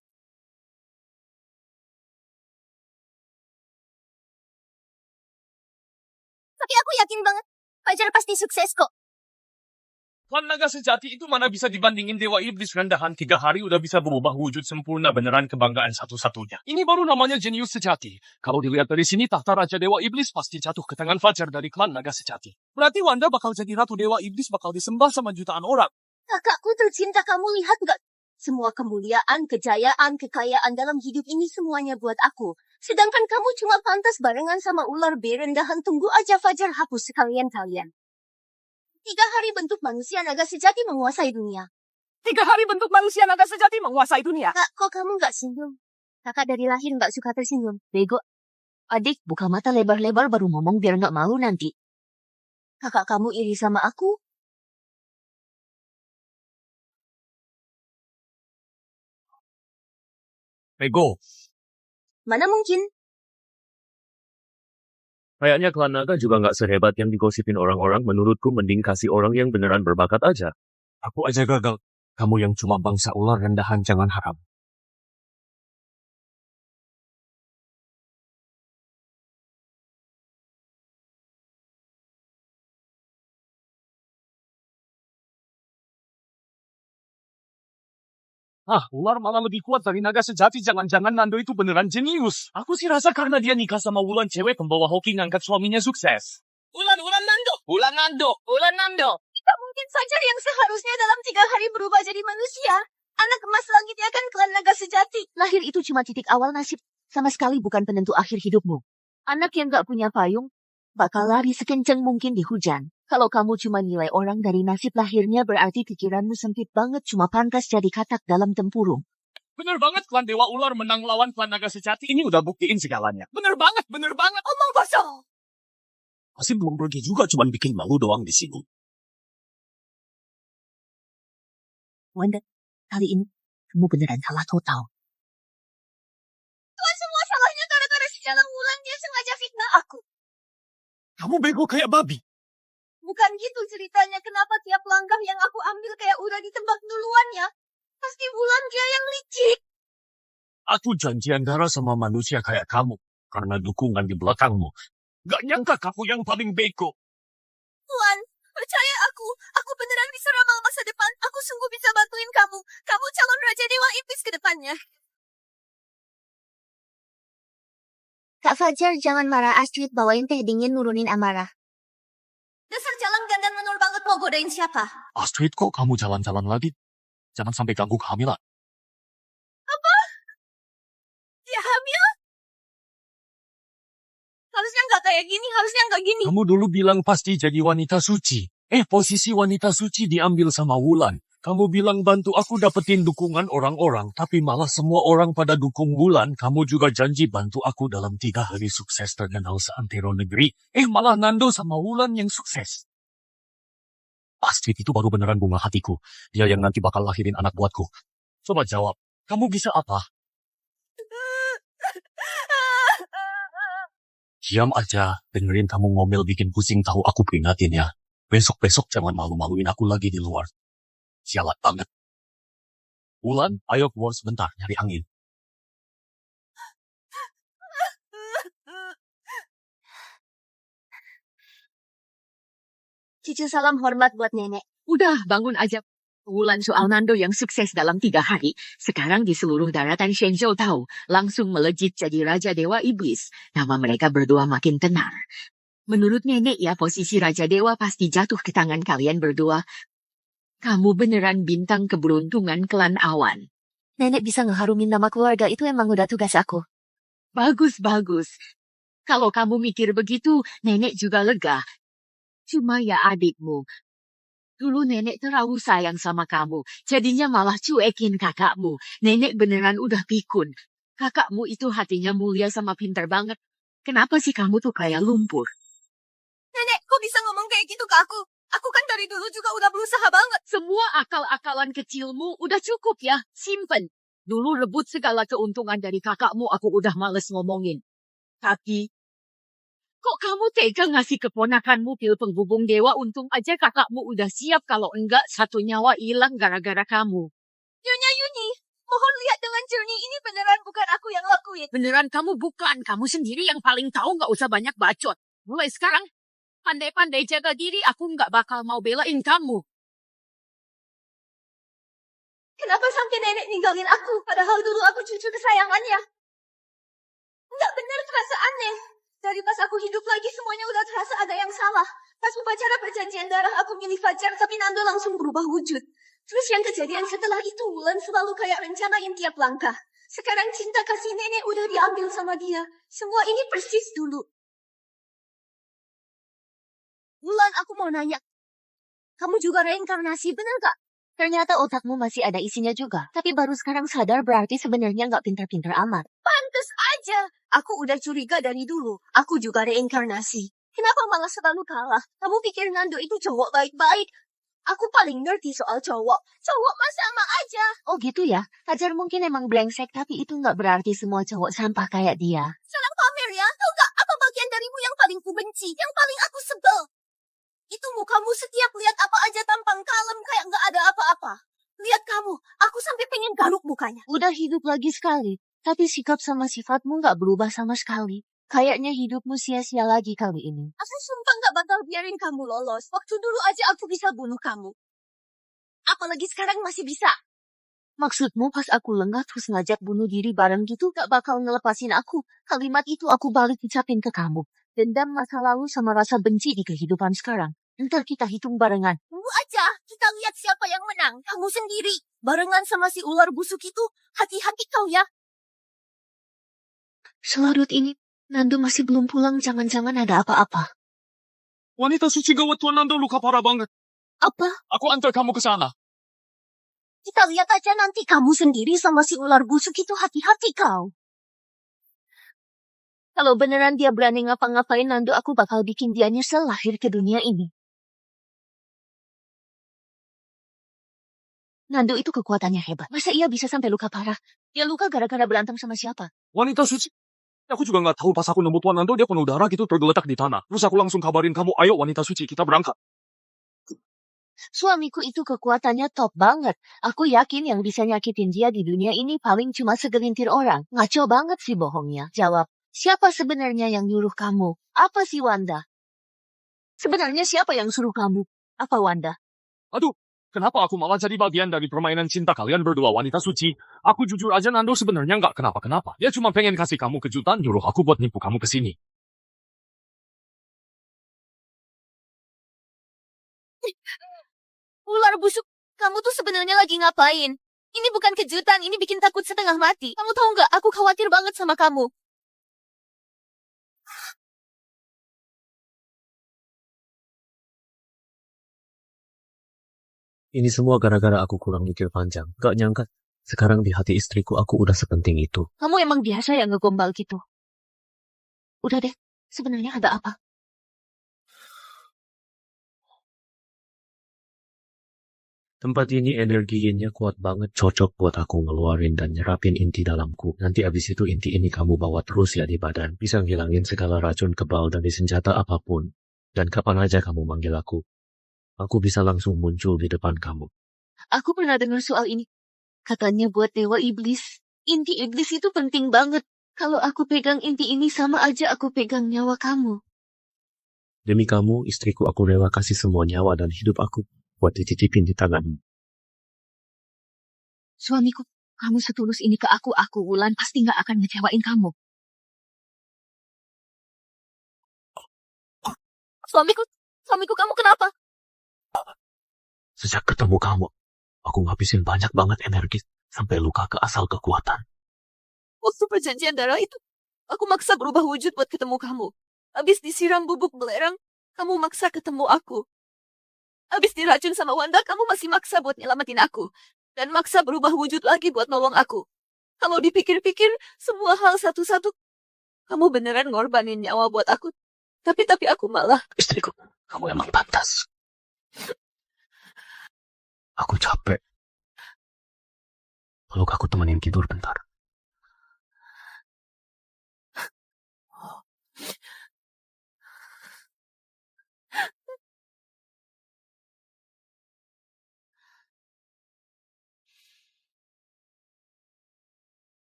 Tapi aku yakin banget, Fajar pasti sukses kok. Klan naga sejati itu mana bisa dibandingin Dewa Iblis rendahan. 3 hari udah bisa berubah wujud sempurna, beneran kebanggaan satu-satunya. Ini baru namanya jenius sejati. Kalau dilihat dari sini, tahta Raja Dewa Iblis pasti jatuh ke tangan Fajar dari klan naga sejati. Berarti Wanda bakal jadi Ratu Dewa Iblis, bakal disembah sama jutaan orang. Kakakku tercinta, kamu lihat gak? Semua kemuliaan, kejayaan, kekayaan dalam hidup ini semuanya buat aku. Sedangkan kamu cuma pantas barengan sama ular B rendahan. Tunggu aja Fajar hapus sekalian kalian. 3 hari bentuk manusia naga sejati menguasai dunia. 3 hari bentuk manusia naga sejati menguasai dunia. Kak, kok kamu gak singgung? Kakak dari lahir nggak suka tersinggung. Bego. Adik, buka mata lebar-lebar baru ngomong biar nggak malu nanti. Kakak kamu iri sama aku? Bego. Mana mungkin? Kayaknya klan naga juga nggak sehebat yang digosipin orang-orang. Menurutku mending kasih orang yang beneran berbakat aja. Aku aja gagal. Kamu yang cuma bangsa ular rendahan jangan harap. Ular malah lebih kuat dari naga sejati. Jangan-jangan Nando itu beneran jenius. Aku sih rasa karena dia nikah sama Wulan, cewek pembawa hoki ngangkat suaminya sukses. Ulan Nando. Tidak mungkin saja yang seharusnya dalam 3 hari berubah jadi manusia. Anak emas langit ya kan klan naga sejati. Lahir itu cuma titik awal nasib, sama sekali bukan penentu akhir hidupmu. Anak yang gak punya payung, bakal lari sekencang mungkin di hujan. Kalau kamu cuma nilai orang dari nasib lahirnya, berarti pikiranmu sempit banget, cuma pantas jadi katak dalam tempurung. Bener banget klan Dewa Ular menang lawan klan naga sejati. Ini udah buktiin segalanya. Bener banget. Omong kosong. Pasti belum pergi juga, cuma bikin malu doang di sini. Wanda, kali ini kamu beneran salah total. Tuhan, semua salahnya gara-gara si jalan Wulan. Dia sengaja fitnah aku. Kamu bego kayak babi. Bukan gitu ceritanya. Kenapa tiap langkah yang aku ambil kayak udah ditebak duluan ya? Pasti Wulan dia yang licik. Aku janjian darah sama manusia kayak kamu. Karena dukungan di belakangmu. Gak nyangka kamu yang paling bego. Wulan, percaya aku. Aku beneran bisa ramal masa depan. Aku sungguh bisa bantuin kamu. Kamu calon Raja Dewa Iblis ke depannya. Kak Fajar, jangan marah. Astrid bawain teh dingin nurunin amarah. Dasar jalan gandan menur banget mau godain siapa? Astrid, kok kamu jalan-jalan lagi? Jangan sampai ganggu kehamilan. Dia hamil? Harusnya nggak kayak gini, harusnya nggak gini. Kamu dulu bilang pasti jadi wanita suci. Posisi wanita suci diambil sama Wulan. Kamu bilang bantu aku dapetin dukungan orang-orang, tapi malah semua orang pada dukung Wulan. Kamu juga janji bantu aku dalam 3 hari sukses terkenal seantero negeri. Malah Nando sama Wulan yang sukses. Astrid itu baru beneran bunga hatiku. Dia yang nanti bakal lahirin anak buatku. Coba jawab, kamu bisa apa? Diam aja, dengerin kamu ngomel bikin pusing, tahu aku peringatin ya. Besok-besok jangan malu-maluin aku lagi di luar. Sialat banget. Wulan, ayo keluar sebentar, nyari angin. Cucu salam hormat buat nenek. Udah, bangun aja. Wulan soal Nando yang sukses dalam 3 hari. Sekarang di seluruh daratan Shenzhou tahu. Langsung melejit jadi Raja Dewa Iblis. Nama mereka berdua makin tenar. Menurut nenek ya, posisi Raja Dewa pasti jatuh ke tangan kalian berdua. Kamu beneran bintang keberuntungan klan awan. Nenek bisa ngeharumin nama keluarga, itu emang udah tugas aku. Bagus. Kalau kamu mikir begitu, nenek juga lega. Cuma ya adikmu. Dulu nenek terlalu sayang sama kamu. Jadinya malah cuekin kakakmu. Nenek beneran udah pikun. Kakakmu itu hatinya mulia sama pintar banget. Kenapa sih kamu tuh kayak lumpur? Nenek, kok bisa ngomong kayak gitu ke aku? Aku kan dari dulu juga udah berusaha banget. Semua akal-akalan kecilmu udah cukup ya. Simpen. Dulu rebut segala keuntungan dari kakakmu, aku udah males ngomongin. Tapi, kok kamu tega ngasih keponakanmu pil penghubung dewa? Untung aja kakakmu udah siap, kalau enggak satu nyawa hilang gara-gara kamu. Nyonya Yuni, mohon lihat dengan jernih, ini beneran bukan aku yang lakuin. Beneran kamu bukan, kamu sendiri yang paling tahu, nggak usah banyak bacot. Mulai sekarang, pandai-pandai jaga diri, aku nggak bakal mau belain kamu. Kenapa sampai nenek ninggalin aku, padahal dulu aku cucu kesayangannya? Nggak bener, terasa aneh. Dari pas aku hidup lagi, semuanya udah terasa ada yang salah. Pas upacara perjanjian darah, aku milih Fajar, tapi Nando langsung berubah wujud. Terus yang kejadian setelah itu, Wulan selalu kayak rencanain tiap langkah. Sekarang cinta kasih nenek udah diambil sama dia. Semua ini persis dulu. Wulan, aku mau nanya. Kamu juga reinkarnasi, bener gak? Ternyata otakmu masih ada isinya juga. Tapi baru sekarang sadar berarti sebenarnya nggak pintar-pintar amat. Pantes aja. Aku udah curiga dari dulu. Aku juga reinkarnasi. Kenapa malah selalu kalah? Kamu pikir Nando itu cowok baik-baik? Aku paling ngerti soal cowok. Cowok mah sama aja. Oh gitu ya? Fajar mungkin emang brengsek tapi itu nggak berarti semua cowok sampah kayak dia. Salah pamer ya. Tahu gak apa bagian darimu yang paling kubenci? Yang paling aku sebel? Itu mukamu setiap lihat apa aja tampang kalem kayak nggak ada apa-apa. Lihat kamu, aku sampai pengen garuk mukanya. Udah hidup lagi sekali. Tapi sikap sama sifatmu nggak berubah sama sekali. Kayaknya hidupmu sia-sia lagi kali ini. Aku sumpah nggak bakal biarin kamu lolos. Waktu dulu aja aku bisa bunuh kamu. Apalagi sekarang masih bisa. Maksudmu pas aku lengah terus ngajak bunuh diri bareng gitu gak bakal ngelepasin aku. Kalimat itu aku balik ucapin ke kamu. Dendam masa lalu sama rasa benci di kehidupan sekarang. Ntar kita hitung barengan. Tunggu aja, kita lihat siapa yang menang. Kamu sendiri, barengan sama si ular busuk itu. Hati-hati kau ya. Selarut ini, Nando masih belum pulang, jangan-jangan ada apa-apa. Wanita suci gawat Tuan Nando luka parah banget. Apa? Aku antar kamu ke sana. Kita lihat aja nanti kamu sendiri sama si ular busuk itu. Hati-hati kau. Kalau beneran dia berani ngapa-ngapain Nando, aku bakal bikin dia nyesel lahir ke dunia ini. Nando itu kekuatannya hebat. Masa ia bisa sampai luka parah? Dia luka gara-gara berantem sama siapa? Wanita suci. Aku juga nggak tahu pas aku nemu Tuan Nando dia penuh darah gitu tergeletak di tanah. Terus aku langsung kabarin kamu, ayo wanita suci kita berangkat. Suamiku itu kekuatannya top banget. Aku yakin yang bisa nyakitin dia di dunia ini paling cuma segelintir orang. Ngaco banget sih bohongnya. Jawab, siapa sebenarnya yang nyuruh kamu? Apa sih Wanda? Sebenarnya siapa yang suruh kamu? Apa Wanda? Aduh, kenapa aku malah jadi bagian dari permainan cinta kalian berdua wanita suci? Aku jujur aja Nando sebenarnya nggak kenapa-kenapa. Dia cuma pengen kasih kamu kejutan, nyuruh aku buat nipu kamu ke sini. Ular busuk, kamu tuh sebenarnya lagi ngapain? Ini bukan kejutan, ini bikin takut setengah mati. Kamu tahu nggak, aku khawatir banget sama kamu. Ini semua gara-gara aku kurang mikir panjang. Gak nyangka, sekarang di hati istriku aku udah sepenting itu. Kamu emang biasa ya ngegombal gitu? Udah deh, sebenarnya ada apa? Tempat ini energinya kuat banget, cocok buat aku ngeluarin dan nyerapin inti dalamku. Nanti abis itu inti ini kamu bawa terus ya di badan. Bisa ngilangin segala racun kebal dari senjata apapun. Dan kapan aja kamu manggil aku bisa langsung muncul di depan kamu. Aku pernah dengar soal ini. Katanya buat dewa iblis. Inti iblis itu penting banget. Kalau aku pegang inti ini sama aja aku pegang nyawa kamu. Demi kamu, istriku, aku rela kasih semua nyawa dan hidup aku buat dititipin di tanganmu. Suamiku, kamu setulus ini ke aku Wulan pasti gak akan ngecewain kamu. Suamiku kamu kenapa? Sejak ketemu kamu, aku ngabisin banyak banget energi sampai luka ke asal kekuatan. Waktu perjanjian darah itu, aku maksa berubah wujud buat ketemu kamu. Habis disiram bubuk belerang, kamu maksa ketemu aku. Habis diracun sama Wanda, kamu masih maksa buat nyelamatin aku. Dan maksa berubah wujud lagi buat nolong aku. Kalau dipikir-pikir, semua hal satu-satu, kamu beneran ngorbanin nyawa buat aku. Tapi aku malah... Istriku, kamu emang pantas. Aku capek. Peluk aku temenin tidur bentar.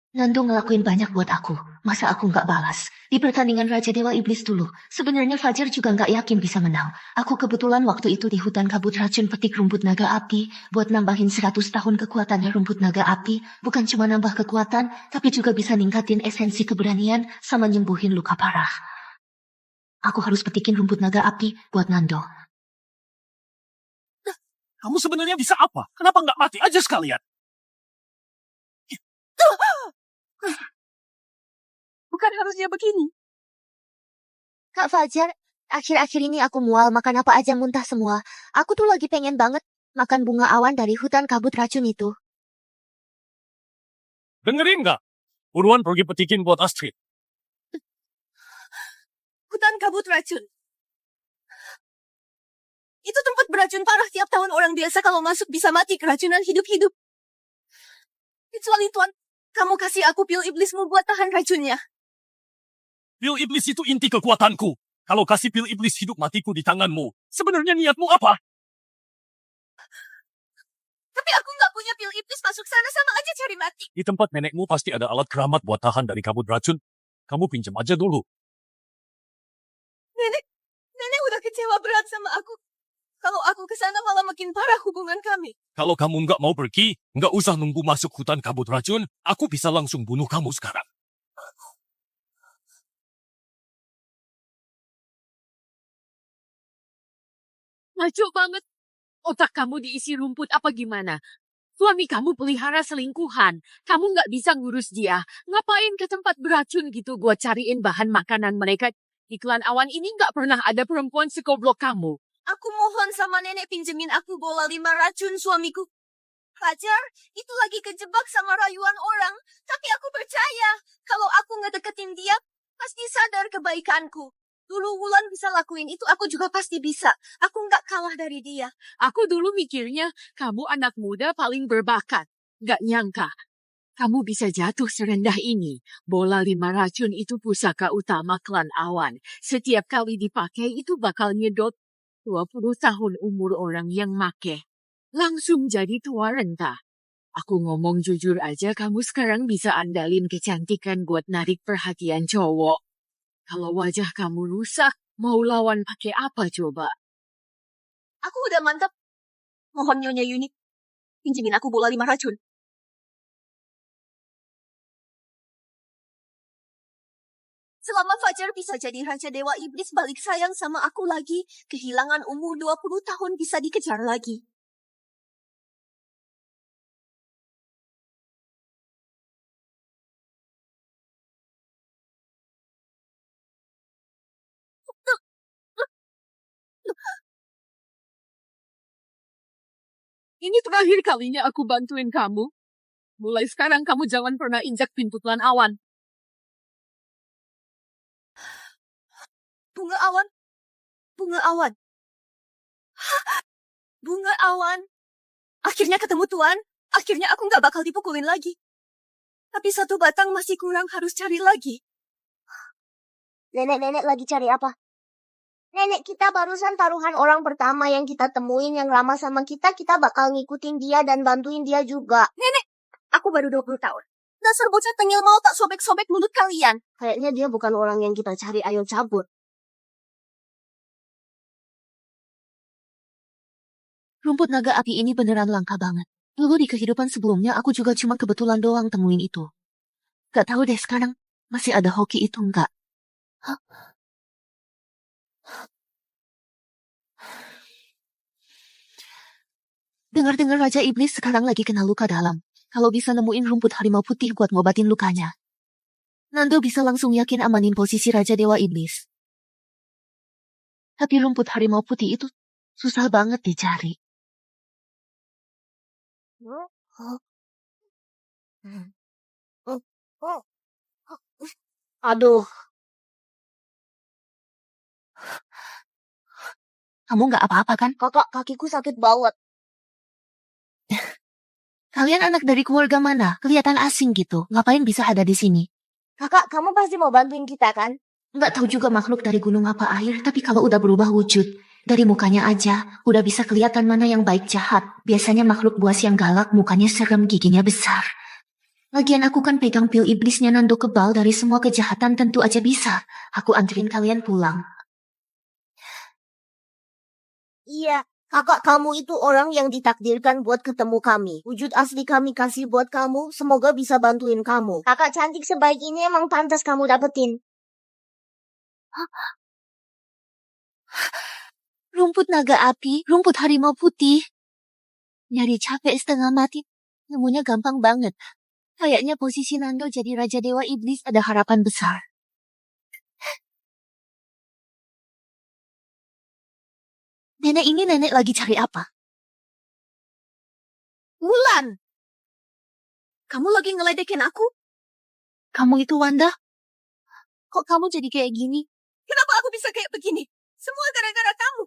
Nando ngelakuin banyak buat aku. Masa aku nggak balas? Di pertandingan Raja Dewa Iblis dulu, sebenarnya Fajar juga nggak yakin bisa menang. Aku kebetulan waktu itu di hutan kabut racun petik rumput naga api, buat nambahin 100 tahun kekuatannya rumput naga api. Bukan cuma nambah kekuatan, tapi juga bisa ningkatin esensi keberanian sama nyembuhin luka parah. Aku harus petikin rumput naga api buat Nando. Kamu sebenarnya bisa apa? Kenapa nggak mati aja sekalian? Bukan harusnya begini. Kak Fajar, Akhir-akhir ini aku mual makan apa aja muntah semua. Aku tuh lagi pengen banget makan bunga awan dari hutan kabut racun itu. Dengerin nggak? Buruan pergi petikin buat Astrid. Hutan kabut racun. Itu tempat beracun parah, tiap tahun orang biasa kalau masuk bisa mati keracunan hidup-hidup. Kecuali Tuan, kamu kasih aku pil iblismu buat tahan racunnya. Pil iblis itu inti kekuatanku. Kalau kasih pil iblis hidup matiku di tanganmu, sebenarnya niatmu apa? Tapi aku nggak punya pil iblis, masuk sana sama aja cari mati. Di tempat nenekmu pasti ada alat keramat buat tahan dari kabut racun. Kamu pinjam aja dulu. Nenek udah kecewa berat sama aku. Kalau aku ke sana malah makin parah hubungan kami. Kalau kamu nggak mau pergi, nggak usah nunggu masuk hutan kabut racun, aku bisa langsung bunuh kamu sekarang. Ngaco banget. Otak kamu diisi rumput apa gimana? Suami kamu pelihara selingkuhan. Kamu nggak bisa ngurus dia. Ngapain ke tempat beracun gitu buat cariin bahan makanan mereka? Iklan awan ini nggak pernah ada perempuan segoblok kamu. Aku mohon sama nenek pinjemin aku bola 5 racun suamiku. Fajar, itu lagi kejebak sama rayuan orang. Tapi aku percaya, kalau aku ngedeketin dia, pasti sadar kebaikanku. Dulu Wulan bisa lakuin itu, aku juga pasti bisa. Aku nggak kalah dari dia. Aku dulu mikirnya kamu anak muda paling berbakat. Nggak nyangka. Kamu bisa jatuh serendah ini. Bola 5 racun itu pusaka utama klan awan. Setiap kali dipakai itu bakal nyedot 20 tahun umur orang yang make. Langsung jadi tua renta. Aku ngomong jujur aja, kamu sekarang bisa andalin kecantikan buat narik perhatian cowok. Kalau wajah kamu rusak, mau lawan pakai apa coba? Aku udah mantap. Mohon Nyonya Yuni, pinjemin aku bola 5 racun. Selama Fajar bisa jadi Raja Dewa Iblis balik sayang sama aku lagi, kehilangan umur 20 tahun bisa dikejar lagi. Ini terakhir kalinya aku bantuin kamu. Mulai sekarang kamu jangan pernah injak pintu klan awan. Bunga awan. Bunga awan. Bunga awan. Akhirnya ketemu Tuan. Akhirnya aku nggak bakal dipukulin lagi. Tapi 1 batang masih kurang, harus cari lagi. Nenek-nenek lagi cari apa? Nenek, kita barusan taruhan orang pertama yang kita temuin yang ramah sama kita bakal ngikutin dia dan bantuin dia juga. Aku baru 20 tahun. Dasar bocah tengil, mau tak sobek-sobek mulut kalian. Kayaknya dia bukan orang yang kita cari, ayo cabut. Rumput naga api ini beneran langka banget. Dulu di kehidupan sebelumnya aku juga cuma kebetulan doang temuin itu. Gak tahu deh sekarang masih ada hoki itu enggak. Dengar-dengar Raja Iblis sekarang lagi kena luka dalam. Kalau bisa nemuin rumput harimau putih buat ngobatin lukanya, Nando bisa langsung yakin amanin posisi Raja Dewa Iblis. Tapi rumput harimau putih itu susah banget dicari. Aduh. Kamu nggak apa-apa kan? Kakak, kakiku sakit banget. Kalian anak dari keluarga mana? Kelihatan asing gitu. Ngapain bisa ada di sini? Kakak, kamu pasti mau bantuin kita kan? Nggak tahu juga makhluk dari gunung apa air, tapi kalau udah berubah wujud, dari mukanya aja, udah bisa kelihatan mana yang baik jahat. Biasanya makhluk buas yang galak, mukanya serem, giginya besar. Lagian aku kan pegang pil iblisnya Nando kebal dari semua kejahatan, tentu aja bisa. Aku anterin kalian pulang. Iya, kakak kamu itu orang yang ditakdirkan buat ketemu kami. Wujud asli kami kasih buat kamu, semoga bisa bantuin kamu. Kakak cantik sebaik ini emang pantas kamu dapetin. Rumput naga api, rumput harimau putih. Nyari capek setengah mati, nemunya gampang banget. Kayaknya posisi Nando jadi Raja Dewa Iblis ada harapan besar. Nenek ini nenek lagi cari apa? Wulan! Kamu lagi ngeledekin aku? Kamu itu Wanda? Kok kamu jadi kayak gini? Kenapa aku bisa kayak begini? Semua gara-gara kamu.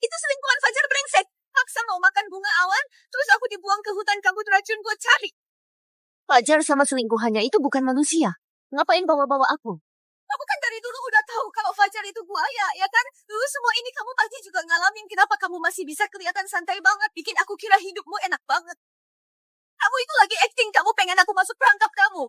Itu selingkuhan Fajar brengsek. Paksa mau makan bunga awan, terus aku dibuang ke hutan kabut racun buat cari. Fajar sama selingkuhannya itu bukan manusia. Ngapain bawa-bawa aku? Kamu kan dari dulu udah tahu kalau Fajar itu buaya, ya kan? Dulu semua ini kamu pasti juga ngalamin. Kenapa kamu masih bisa kelihatan santai banget? Bikin aku kira hidupmu enak banget. Kamu itu lagi acting, kamu pengen aku masuk perangkap kamu.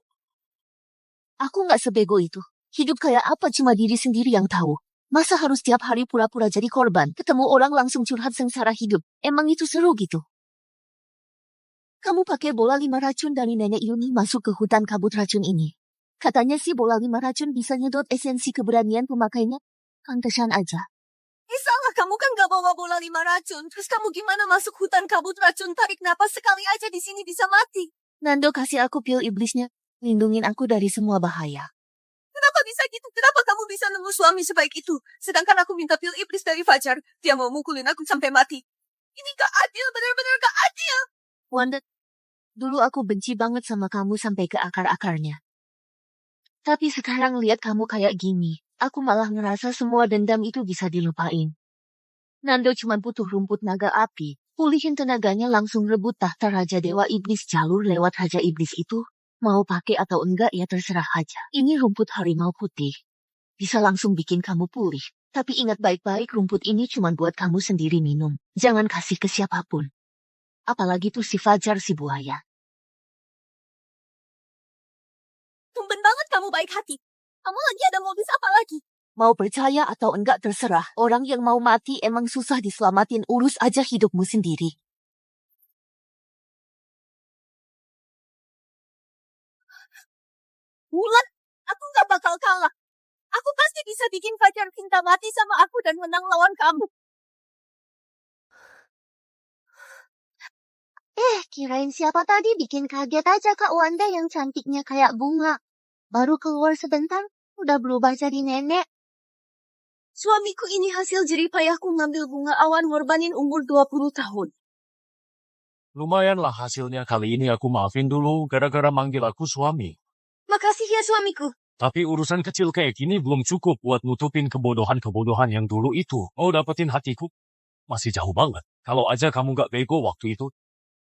Aku nggak sebego itu. Hidup kayak apa cuma diri sendiri yang tahu. Masa harus tiap hari pura-pura jadi korban? Ketemu orang langsung curhat sengsara hidup. Emang itu seru gitu? Kamu pakai bola 5 racun dari nenek Yuni masuk ke hutan kabut racun ini. Katanya sih bola 5 racun bisa nyedot esensi keberanian pemakainya. Pantesan aja. Salah, kamu kan gak bawa bola 5 racun. Terus kamu gimana masuk hutan kabut racun? Tarik napas sekali aja di sini bisa mati. Nando kasih aku pil iblisnya. Lindungin aku dari semua bahaya. Kenapa bisa gitu? Kenapa kamu bisa nemu suami sebaik itu? Sedangkan aku minta pil iblis dari Fajar. Dia mau mukulin aku sampai mati. Ini gak adil, benar-benar gak adil. Wanda, dulu aku benci banget sama kamu sampai ke akar-akarnya. Tapi sekarang lihat kamu kayak gini. Aku malah ngerasa semua dendam itu bisa dilupain. Nando cuma butuh rumput naga api. Pulihin tenaganya langsung rebut tahta Raja Dewa Iblis jalur lewat Raja Iblis itu. Mau pakai atau enggak ya terserah aja. Ini rumput harimau putih. Bisa langsung bikin kamu pulih. Tapi ingat baik-baik rumput ini cuma buat kamu sendiri minum. Jangan kasih ke siapapun. Apalagi tuh si Fajar si buaya. Tumben banget kamu baik hati. Kamu lagi ada modus apa lagi? Mau percaya atau enggak terserah. Orang yang mau mati emang susah diselamatin. Urus aja hidupmu sendiri. Wulan, aku gak bakal kalah. Aku pasti bisa bikin Fajar cinta mati sama aku dan menang lawan kamu. Kirain siapa tadi bikin kaget aja Kak Wanda yang cantiknya kayak bunga. Baru keluar sebentar, udah berubah jadi nenek. Suamiku ini hasil jerih payahku ngambil bunga awan ngorbanin umur 20 tahun. Lumayanlah hasilnya kali ini aku maafin dulu gara-gara manggil aku suami. Makasih ya suamiku. Tapi urusan kecil kayak gini belum cukup buat nutupin kebodohan-kebodohan yang dulu itu. Mau dapetin hatiku? Masih jauh banget. Kalau aja kamu gak bego waktu itu,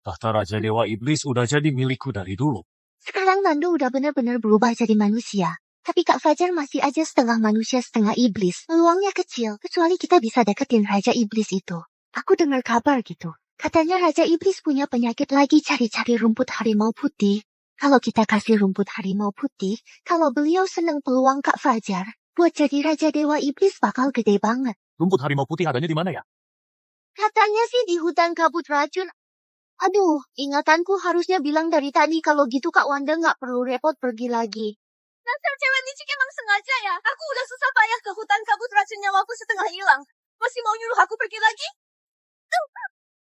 tahta Raja Dewa Iblis udah jadi milikku dari dulu. Sekarang Nando udah benar-benar berubah jadi manusia. Tapi Kak Fajar masih aja setengah manusia setengah iblis. Peluangnya kecil, kecuali kita bisa deketin Raja Iblis itu. Aku dengar kabar gitu. Katanya Raja Iblis punya penyakit lagi cari-cari rumput harimau putih. Kalau kita kasih rumput harimau putih, kalau beliau seneng peluang Kak Fajar, buat jadi Raja Dewa Iblis bakal gede banget. Rumput harimau putih adanya di mana ya? Katanya sih di hutan kabut racun. Aduh, ingatanku harusnya bilang dari tadi kalau gitu Kak Wanda nggak perlu repot pergi lagi. Dasar cewek licik emang sengaja ya. Aku udah susah payah ke hutan kabut racun nyawaku setengah hilang. Masih mau nyuruh aku pergi lagi?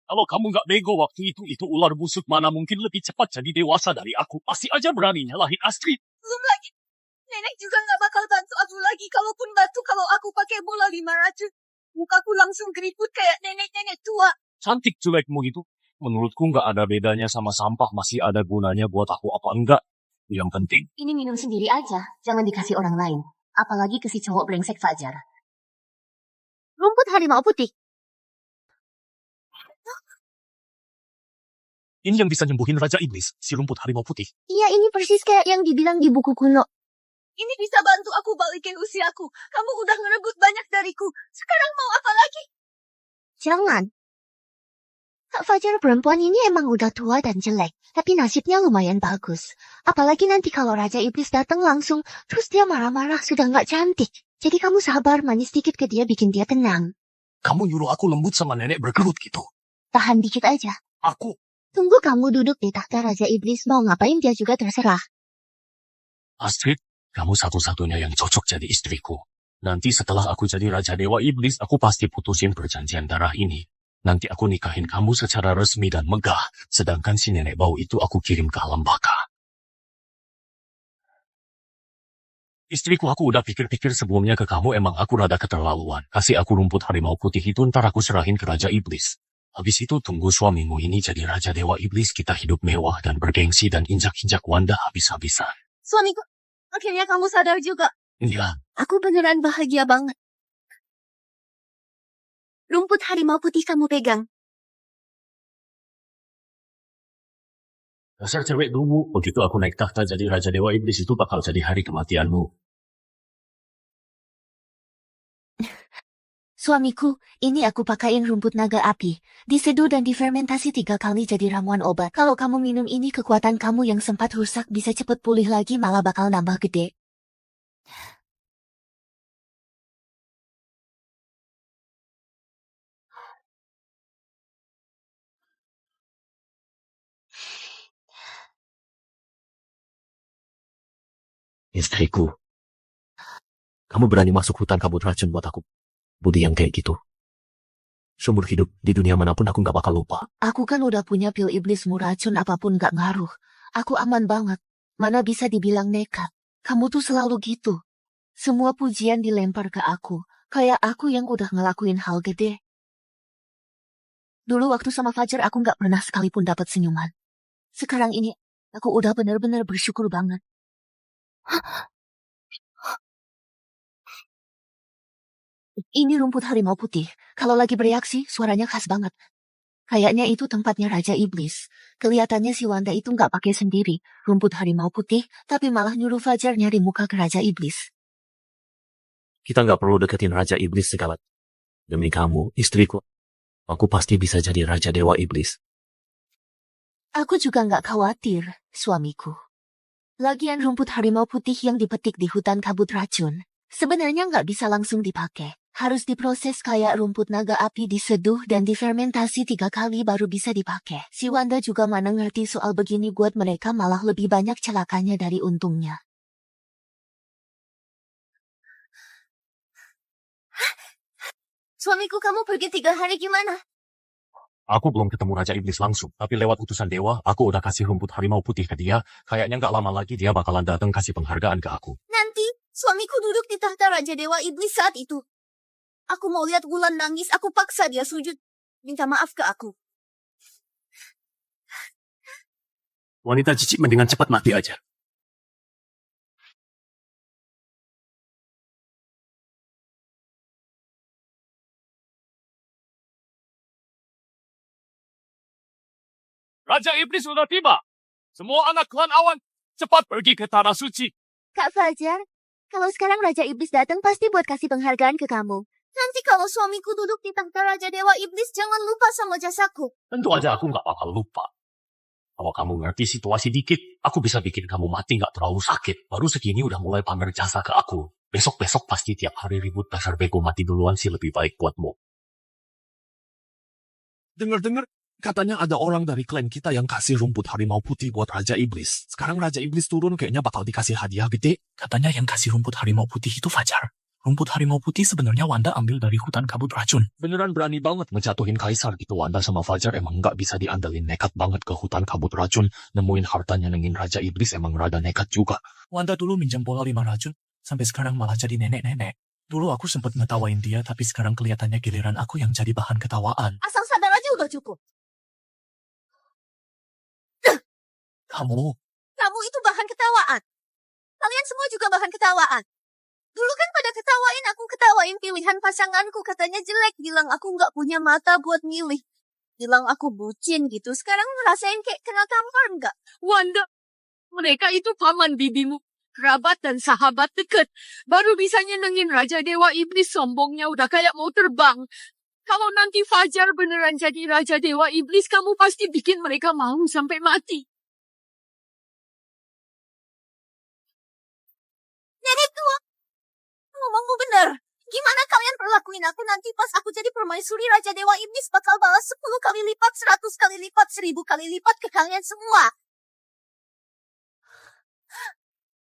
Kalau kamu gak bego waktu itu ular busuk mana mungkin lebih cepat jadi dewasa dari aku. Pasti aja berani nyalahin Astrid. Belum lagi. Nenek juga gak bakal bantu aku lagi. Kalaupun bantu kalau aku pakai bola 5 racun. Mukaku langsung keriput kayak nenek-nenek tua. Cantik jelekmu itu. Menurutku gak ada bedanya sama sampah. Masih ada gunanya buat aku apa enggak. Yang penting. Ini minum sendiri aja, jangan dikasih orang lain. Apalagi ke si cowok brengsek Fajar. Rumput harimau putih. Ini yang bisa nyembuhin Raja Iblis, si rumput harimau putih. Iya, ini persis kayak yang dibilang di buku kuno. Ini bisa bantu aku balikin usiaku. Kamu udah ngerebut banyak dariku. Sekarang mau apa lagi? Jangan. Kak Fajar perempuan ini emang udah tua dan jelek, tapi nasibnya lumayan bagus. Apalagi nanti kalau Raja Iblis datang langsung, terus dia marah-marah sudah nggak cantik. Jadi kamu sabar manis dikit ke dia bikin dia tenang. Kamu nyuruh aku lembut sama nenek berkerut gitu. Tahan dikit aja. Aku. Tunggu kamu duduk di takhta Raja Iblis mau ngapain dia juga terserah. Astrid, kamu satu-satunya yang cocok jadi istriku. Nanti setelah aku jadi Raja Dewa Iblis, aku pasti putusin perjanjian darah ini. Nanti aku nikahin kamu secara resmi dan megah. Sedangkan si nenek bau itu aku kirim ke alam baka. Istriku, aku udah pikir-pikir sebelumnya ke kamu, emang aku rada keterlaluan. Kasih aku rumput harimau putih itu, ntar aku serahin ke Raja Iblis. Habis itu tunggu suamimu ini jadi Raja Dewa Iblis, kita hidup mewah dan bergengsi dan injak-injak Wanda habis-habisan. Suamiku, akhirnya kamu sadar juga. Iya, Aku beneran bahagia banget. Rumput harimau putih kamu pegang. dasar cewek dulu. Begitu aku naik tahta jadi Raja Dewa Iblis itu bakal jadi hari kematianmu. Suamiku, ini aku pakaiin rumput naga api. Diseduh dan difermentasi 3 kali jadi ramuan obat. Kalau kamu minum ini, kekuatan kamu yang sempat rusak bisa cepet pulih lagi, malah bakal nambah gede. Istriku, kamu berani masuk hutan kabut racun buat aku. Budi yang kayak gitu. Seumur hidup di dunia manapun aku gak bakal lupa. Aku kan udah punya pil iblismu, racun apapun gak ngaruh. Aku aman banget. Mana bisa dibilang nekat. Kamu tuh selalu gitu. Semua pujian dilempar ke aku. Kayak aku yang udah ngelakuin hal gede. Dulu waktu sama Fajar aku gak pernah sekalipun dapat senyuman. Sekarang ini aku udah bener-bener bersyukur banget. Ini rumput harimau putih. Kalau lagi bereaksi, suaranya khas banget. Kayaknya itu tempatnya Raja Iblis. Kelihatannya si Wanda itu nggak pakai sendiri rumput harimau putih, tapi malah nyuruh Fajar nyari muka ke Raja Iblis. Kita gak perlu deketin Raja Iblis segala. Demi kamu, istriku, aku pasti bisa jadi Raja Dewa Iblis. Aku juga nggak khawatir, suamiku. Lagian rumput harimau putih yang dipetik di hutan kabut racun, sebenarnya nggak bisa langsung dipakai. Harus diproses kayak rumput naga api, diseduh dan difermentasi 3 kali baru bisa dipakai. Si Wanda juga mana ngerti soal begini, buat mereka malah lebih banyak celakanya dari untungnya. Suamiku, kamu pergi 3 hari gimana? Aku belum ketemu Raja Iblis langsung, tapi lewat utusan dewa, aku udah kasih rumput harimau putih ke dia. Kayaknya gak lama lagi dia bakalan datang kasih penghargaan ke aku. Nanti, suamiku duduk di tahta Raja Dewa Iblis saat itu. Aku mau lihat Wulan nangis, aku paksa dia sujud. Minta maaf ke aku. Wanita cicik mendingan cepat mati aja. Raja Iblis sudah tiba. Semua anak klan awan, cepat pergi ke Tanah Suci. Kak Fajar, kalau sekarang Raja Iblis datang pasti buat kasih penghargaan ke kamu. Nanti kalau suamiku duduk di tahta Raja Dewa Iblis, jangan lupa sama jasaku. Tentu aja aku gak bakal lupa. Kalau kamu ngerti situasi dikit, aku bisa bikin kamu mati gak terlalu sakit. Baru segini udah mulai pamer jasa ke aku. Besok-besok pasti tiap hari ribut, dasar bego, mati duluan sih lebih baik buatmu. Dengar-dengar, katanya ada orang dari klan kita yang kasih rumput harimau putih buat Raja Iblis. Sekarang Raja Iblis turun, kayaknya bakal dikasih hadiah gede. Katanya yang kasih rumput harimau putih itu Fajar. Rumput harimau putih sebenarnya Wanda ambil dari hutan kabut racun. Beneran berani banget ngejatuhin Kaisar gitu. Wanda sama Fajar emang nggak bisa diandalin, nekat banget ke hutan kabut racun. Nemuin hartanya nengin Raja Iblis, emang rada nekat juga. Wanda dulu minjem bola 5 racun, sampai sekarang malah jadi nenek-nenek. Dulu aku sempet ngetawain dia, tapi sekarang kelihatannya giliran aku yang jadi bahan ketawaan. Asal sadar aja udah cukup. Kamu, Kamu itu bahan ketawaan. Kalian semua juga bahan ketawaan. Dulu kan pada ketawain aku, ketawain pilihan pasanganku, katanya jelek, bilang aku nggak punya mata buat milih. Bilang aku bucin gitu. Sekarang ngerasain kayak kena tampar nggak? Wanda, mereka itu paman bibimu, kerabat dan sahabat dekat. Baru bisa nyenengin Raja Dewa Iblis, sombongnya udah kayak mau terbang. Kalau nanti Fajar beneran jadi Raja Dewa Iblis, kamu pasti bikin mereka malu sampai mati. Nenek tua, ngomongmu bener. Gimana kalian perlakuin aku nanti pas aku jadi permaisuri Raja Dewa Iblis, bakal balas 10 kali lipat, 100 kali lipat, 1000 kali lipat ke kalian semua.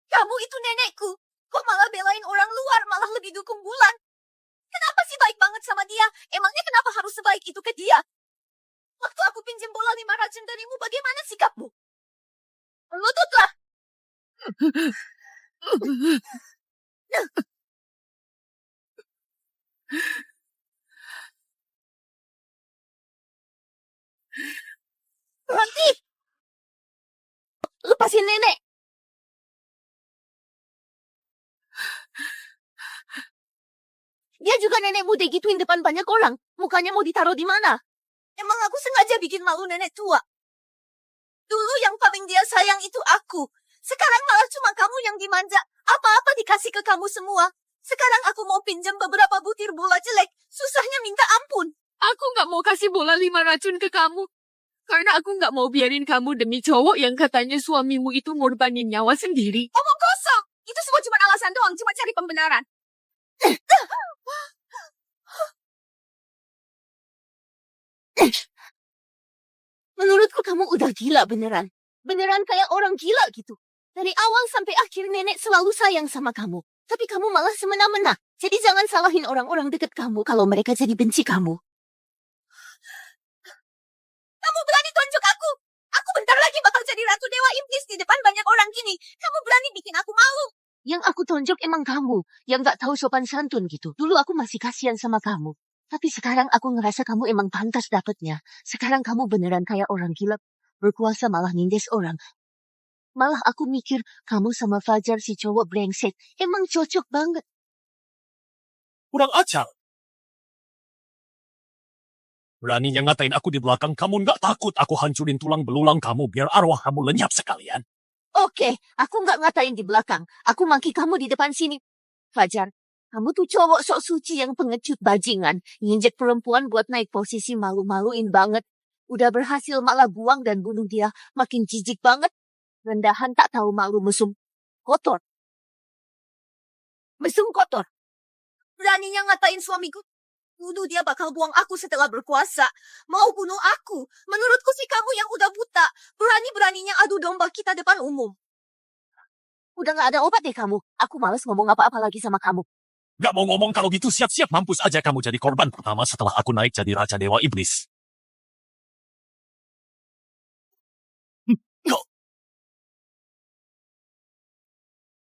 Kamu itu nenekku. Kok malah belain orang luar, malah lebih dukung Wulan? Kenapa sih baik banget sama dia? Emangnya kenapa harus sebaik itu ke dia? Waktu aku pinjam bola 5 racun darimu, bagaimana sikapmu? Lututlah. Ranti! Lepasin nenek! Dia juga nenekmu digituin depan banyak orang. Mukanya mau ditaruh di mana? Emang aku sengaja bikin malu nenek tua. Dulu yang paling dia sayang itu aku. Sekarang malah cuma kamu yang dimanja. Apa-apa dikasih ke kamu semua. Sekarang aku mau pinjam beberapa butir bola jelek. Susahnya minta ampun. Aku nggak mau kasih bola 5 racun ke kamu. Karena aku nggak mau biarin kamu demi cowok yang katanya suamimu itu ngorbanin nyawa sendiri. Omong kosong. Itu semua cuma alasan doang. Cuma cari pembenaran. Menurutku kamu udah gila beneran. Beneran kayak orang gila gitu. Dari awal sampai akhir nenek selalu sayang sama kamu. Tapi kamu malah semena-mena. Jadi jangan salahin orang-orang deket kamu kalau mereka jadi benci kamu. Kamu berani tonjok aku. Aku bentar lagi bakal jadi ratu dewa iblis di depan banyak orang gini. Kamu berani bikin aku malu. Yang aku tonjok emang kamu, yang gak tahu sopan santun gitu. Dulu aku masih kasihan sama kamu. Tapi sekarang aku ngerasa kamu emang pantas dapetnya. Sekarang kamu beneran kayak orang gila. Berkuasa malah nindes orang. Malah aku mikir, kamu sama Fajar si cowok brengsek. Emang cocok banget. Kurang ajar. Beraninya ngatain aku di belakang kamu, nggak takut aku hancurin tulang belulang kamu biar arwah kamu lenyap sekalian. Oke, aku nggak ngatain di belakang. Aku maki kamu di depan sini. Fajar, kamu tuh cowok sok suci yang pengecut bajingan. Nginjek perempuan buat naik posisi malu-maluin banget. Udah berhasil malah buang dan bunuh dia. Makin jijik banget. Rendahan tak tahu malu mesum. Kotor. Mesum kotor. Beraninya ngatain suamiku. Dulu dia bakal buang aku setelah berkuasa. Mau bunuh aku. Menurutku sih kamu yang udah buta. Berani-beraninya adu domba kita depan umum. Udah gak ada obat deh kamu. Aku males ngomong apa-apa lagi sama kamu. Nggak mau ngomong kalau gitu, siap-siap mampus aja kamu jadi korban pertama setelah aku naik jadi Raja Dewa Iblis.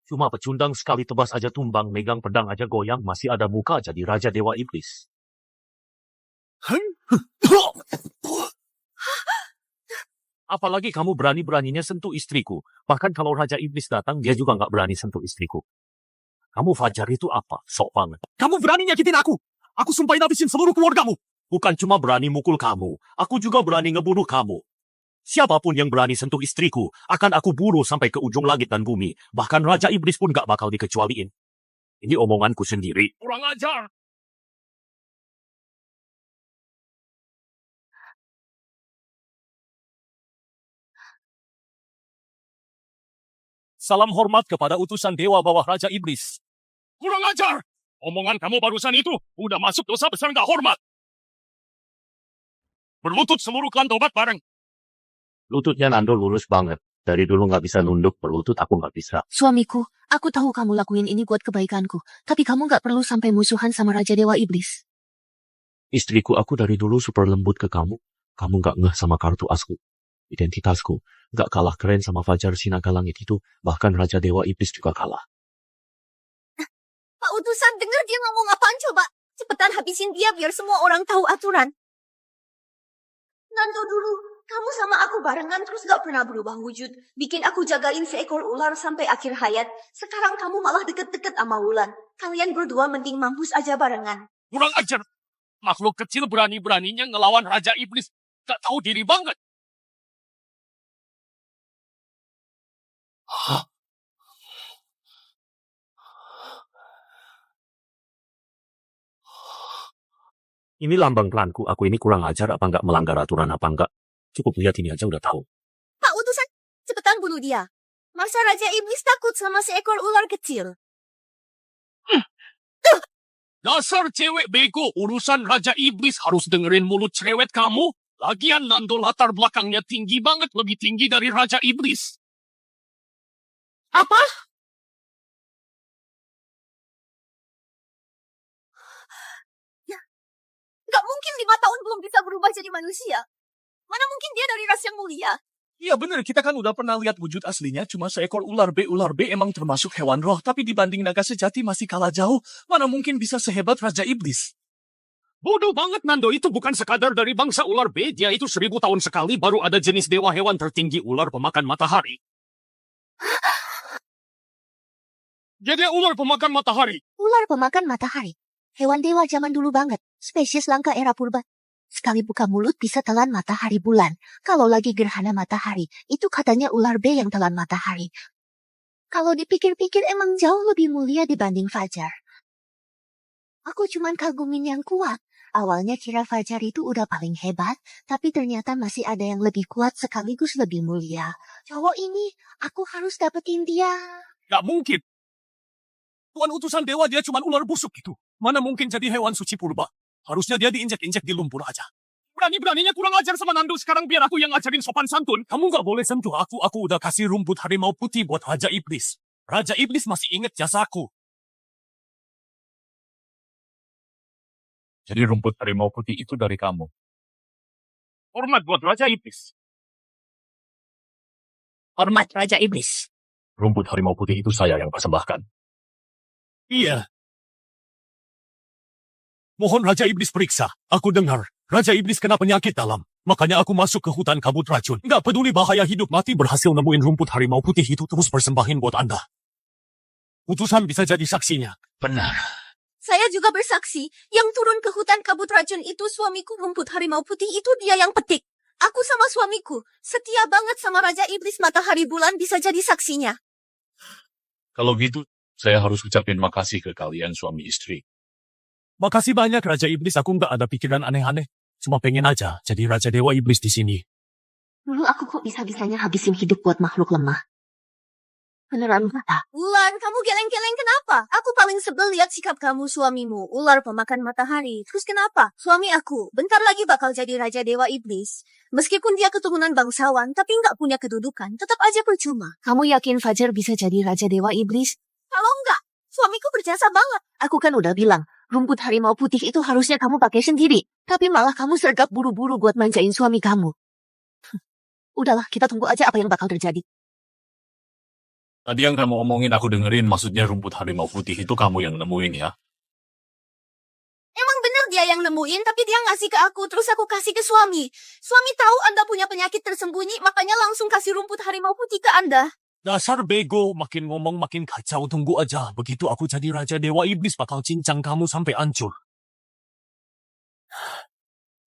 Cuma pecundang sekali tebas aja tumbang, megang pedang aja goyang, masih ada muka jadi Raja Dewa Iblis. Apalagi kamu berani-beraninya sentuh istriku. Bahkan kalau Raja Iblis datang, dia juga nggak berani sentuh istriku. Kamu Fajar itu apa? Sok banget. Kamu berani nyakitin aku. Aku sumpahin habisin seluruh keluargamu. Bukan cuma berani mukul kamu, aku juga berani ngebunuh kamu. Siapapun yang berani sentuh istriku, akan aku bunuh sampai ke ujung langit dan bumi. Bahkan Raja Iblis pun gak bakal dikecualiin. Ini omonganku sendiri. Kurang ajar! Salam hormat kepada utusan dewa bawah Raja Iblis. Kurang ajar! Omongan kamu barusan itu udah masuk dosa besar gak hormat. Berlutut seluruh klan tobat bareng. Lututnya Nando lurus banget. Dari dulu nggak bisa nunduk, berlutut aku nggak bisa. Suamiku, aku tahu kamu lakuin ini buat kebaikanku. Tapi kamu gak perlu sampai musuhan sama Raja Dewa Iblis. Istriku aku dari dulu super lembut ke kamu. Kamu nggak ngeh sama kartu asku. Identitasku. Nggak kalah keren sama Fajar si naga langit itu. Bahkan Raja Dewa Iblis juga kalah. Pak Utusan, dengar dia ngomong apaan coba? Cepetan habisin dia biar semua orang tahu aturan. Nando dulu, kamu sama aku barengan terus gak pernah berubah wujud. Bikin aku jagain seekor ular sampai akhir hayat. Sekarang kamu malah deket-deket sama Wulan. Kalian berdua mending mampus aja barengan. Kurang ajar. Makhluk kecil berani-beraninya ngelawan Raja Iblis. Gak tahu diri banget. Ini lambang klanku. Aku ini kurang ajar apa nggak, melanggar aturan apa nggak. Cukup lihat ini aja udah tahu. Pak Utusan, cepetan bunuh dia. Masa Raja Iblis takut sama seekor ular kecil? Dasar cewek bego, urusan Raja Iblis harus dengerin mulut cerewet kamu. Lagian Nando latar belakangnya tinggi banget, lebih tinggi dari Raja Iblis. Apa? Ya, gak mungkin 5 tahun belum bisa berubah jadi manusia. Mana mungkin dia dari ras yang mulia. Iya bener, kita kan udah pernah lihat wujud aslinya, cuma seekor ular B. Ular B emang termasuk hewan roh, tapi dibanding naga sejati masih kalah jauh. Mana mungkin bisa sehebat Raja Iblis? Bodoh banget, Nando. Itu bukan sekadar dari bangsa ular B. Dia itu 1000 tahun sekali baru ada jenis dewa hewan tertinggi, ular pemakan matahari. Jadi ular pemakan matahari. Ular pemakan matahari. Hewan dewa zaman dulu banget. Spesies langka era purba. Sekali buka mulut bisa telan matahari bulan. Kalau lagi gerhana matahari, itu katanya ular B yang telan matahari. Kalau dipikir-pikir emang jauh lebih mulia dibanding Fajar. Aku cuman kagumin yang kuat. Awalnya kira Fajar itu udah paling hebat, tapi ternyata masih ada yang lebih kuat sekaligus lebih mulia. Cowok ini, aku harus dapetin dia. Gak mungkin. Tuan utusan dewa dia cuma ular busuk gitu. Mana mungkin jadi hewan suci purba? Harusnya dia diinjek-injek di lumpur aja. Berani-beraninya kurang ajar sama Nando. Sekarang biar aku yang ngajarin sopan santun. Kamu gak boleh sentuh aku. Aku udah kasih rumput harimau putih buat Raja Iblis. Raja Iblis masih inget jasaku. Jadi rumput harimau putih itu dari kamu. Hormat buat Raja Iblis. Hormat Raja Iblis. Rumput harimau putih itu saya yang persembahkan. Iya. Mohon Raja Iblis periksa. Aku dengar, Raja Iblis kena penyakit dalam. Makanya aku masuk ke hutan kabut racun. Nggak peduli bahaya hidup mati, berhasil nemuin rumput harimau putih itu, terus persembahin buat Anda. Utusan bisa jadi saksinya. Benar. Saya juga bersaksi, yang turun ke hutan kabut racun itu suamiku. Rumput harimau putih itu dia yang petik. Aku sama suamiku, setia banget sama Raja Iblis. Matahari bulan bisa jadi saksinya. Kalau gitu, saya harus ucapin makasih ke kalian suami istri. Makasih banyak Raja Iblis, aku nggak ada pikiran aneh-aneh. Cuma pengen aja jadi Raja Dewa Iblis di sini. Dulu aku kok bisa-bisanya habisin hidup buat makhluk lemah. Beneran mata. Wulan, kamu geleng-geleng kenapa? Aku paling sebel lihat sikap kamu suamimu, ular pemakan matahari. Terus kenapa? Suami aku, bentar lagi bakal jadi Raja Dewa Iblis. Meskipun dia keturunan bangsawan, tapi nggak punya kedudukan, tetap aja percuma. Kamu yakin Fajar bisa jadi Raja Dewa Iblis? Kalau enggak, suamiku berjasa banget. Aku kan udah bilang, rumput harimau putih itu harusnya kamu pakai sendiri. Tapi malah kamu sergap buru-buru buat manjain suami kamu. Udahlah, kita tunggu aja apa yang bakal terjadi. Tadi yang kamu omongin aku dengerin, maksudnya rumput harimau putih itu kamu yang nemuin ya? Emang bener dia yang nemuin, tapi dia ngasih ke aku, terus aku kasih ke suami. Suami tahu Anda punya penyakit tersembunyi, makanya langsung kasih rumput harimau putih ke Anda. Dasar bego, makin ngomong makin kacau, tunggu aja. Begitu aku jadi Raja Dewa Iblis bakal cincang kamu sampai hancur.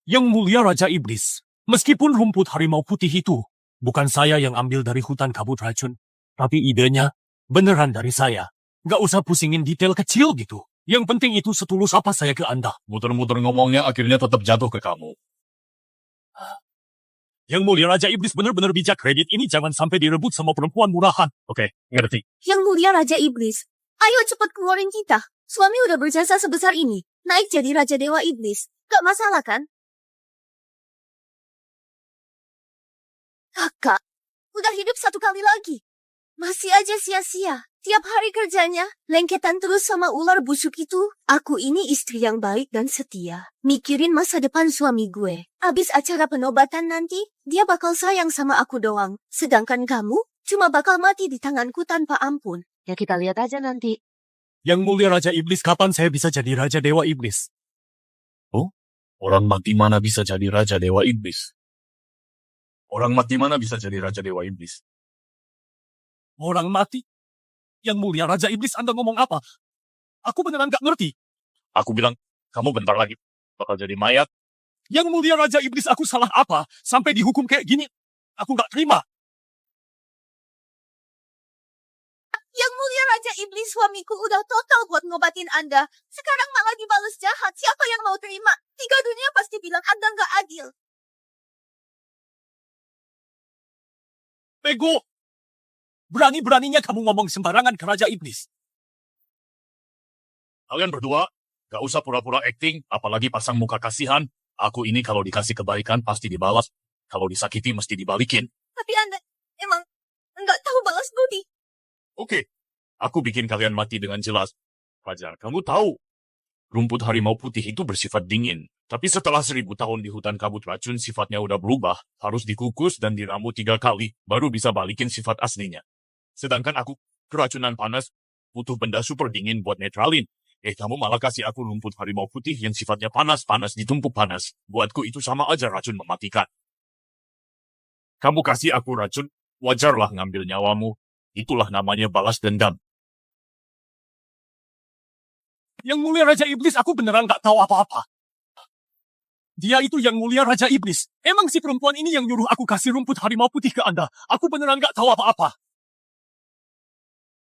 Yang mulia Raja Iblis, meskipun rumput harimau putih itu bukan saya yang ambil dari hutan kabut racun, tapi idenya beneran dari saya. Nggak usah pusingin detail kecil gitu. Yang penting itu setulus apa saya ke Anda. Muter-muter ngomongnya akhirnya tetap jatuh ke kamu. Yang mulia Raja Iblis bener-bener bijak, kredit ini jangan sampai direbut sama perempuan murahan. Oke, ngerti. Yang mulia Raja Iblis, ayo cepat keluarin kita. Suami udah berjasa sebesar ini, naik jadi Raja Dewa Iblis. Gak masalah kan? Kakak, udah hidup satu kali lagi. Masih aja sia-sia. Tiap hari kerjanya, lengketan terus sama ular busuk itu. Aku ini istri yang baik dan setia. Mikirin masa depan suami gue. Abis acara penobatan nanti, dia bakal sayang sama aku doang. Sedangkan kamu, cuma bakal mati di tanganku tanpa ampun. Ya kita lihat aja nanti. Yang mulia Raja Iblis, kapan saya bisa jadi Raja Dewa Iblis? Oh, orang mati mana bisa jadi Raja Dewa Iblis? Orang mati mana bisa jadi Raja Dewa Iblis? Orang mati? Yang mulia Raja Iblis, Anda ngomong apa? Aku beneran gak ngerti. Aku bilang, kamu bentar lagi bakal jadi mayat. Yang mulia Raja Iblis, aku salah apa? Sampai dihukum kayak gini, aku gak terima. Yang mulia Raja Iblis, suamiku udah total buat ngobatin Anda. Sekarang malah dibales jahat. Siapa yang mau terima? 3 dunia pasti bilang Anda gak adil. Bego! Berani-beraninya kamu ngomong sembarangan ke Raja Iblis. Kalian berdua, gak usah pura-pura acting, apalagi pasang muka kasihan. Aku ini kalau dikasih kebaikan pasti dibalas. Kalau disakiti mesti dibalikin. Tapi Anda emang nggak tahu balas budi. Oke, aku bikin kalian mati dengan jelas. Fajar, kamu tahu Rumput harimau putih itu bersifat dingin. Tapi setelah 1000 tahun di hutan kabut racun, sifatnya udah berubah. Harus dikukus dan diramu 3 kali, baru bisa balikin sifat aslinya. Sedangkan aku keracunan panas, butuh benda super dingin buat netralin. Kamu malah kasih aku rumput harimau putih yang sifatnya panas-panas ditumpuk panas. Buatku itu sama aja racun mematikan. Kamu kasih aku racun, wajarlah ngambil nyawamu. Itulah namanya balas dendam. Yang mulia Raja Iblis, aku beneran gak tahu apa-apa. Dia itu yang mulia Raja Iblis. Emang si perempuan ini yang nyuruh aku kasih rumput harimau putih ke Anda. Aku beneran gak tahu apa-apa.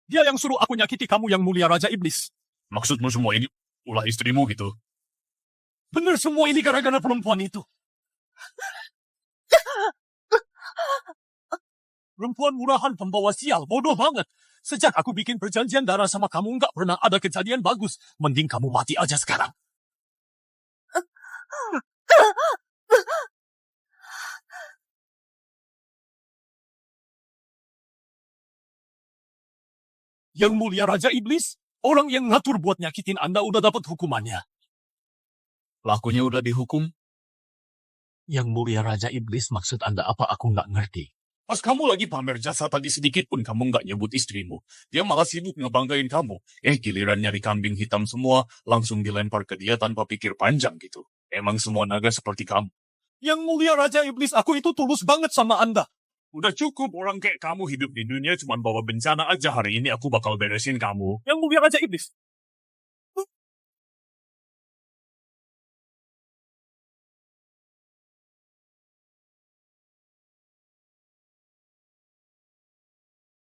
Dia yang suruh aku nyakiti kamu yang mulia Raja Iblis. Maksudmu semua ini ulah istrimu gitu? Bener semua ini gara-gara perempuan itu. Perempuan murahan pembawa sial, bodoh banget. Sejak aku bikin perjanjian darah sama kamu, nggak pernah ada kejadian bagus. Mending kamu mati aja sekarang. Yang mulia Raja Iblis, orang yang ngatur buat nyakitin Anda udah dapat hukumannya. Lakunya udah dihukum? Yang mulia Raja Iblis, maksud Anda apa? Aku nggak ngerti. Pas kamu lagi pamer jasa tadi sedikit pun kamu nggak nyebut istrimu. Dia malah sibuk ngebanggain kamu. Giliran nyari kambing hitam semua, langsung dilempar ke dia tanpa pikir panjang gitu. Emang semua naga seperti kamu. Yang mulia Raja Iblis, aku itu tulus banget sama Anda. Udah cukup orang kayak kamu hidup di dunia cuma bawa bencana aja. Hari ini aku bakal beresin kamu. Yang mulia Raja Iblis.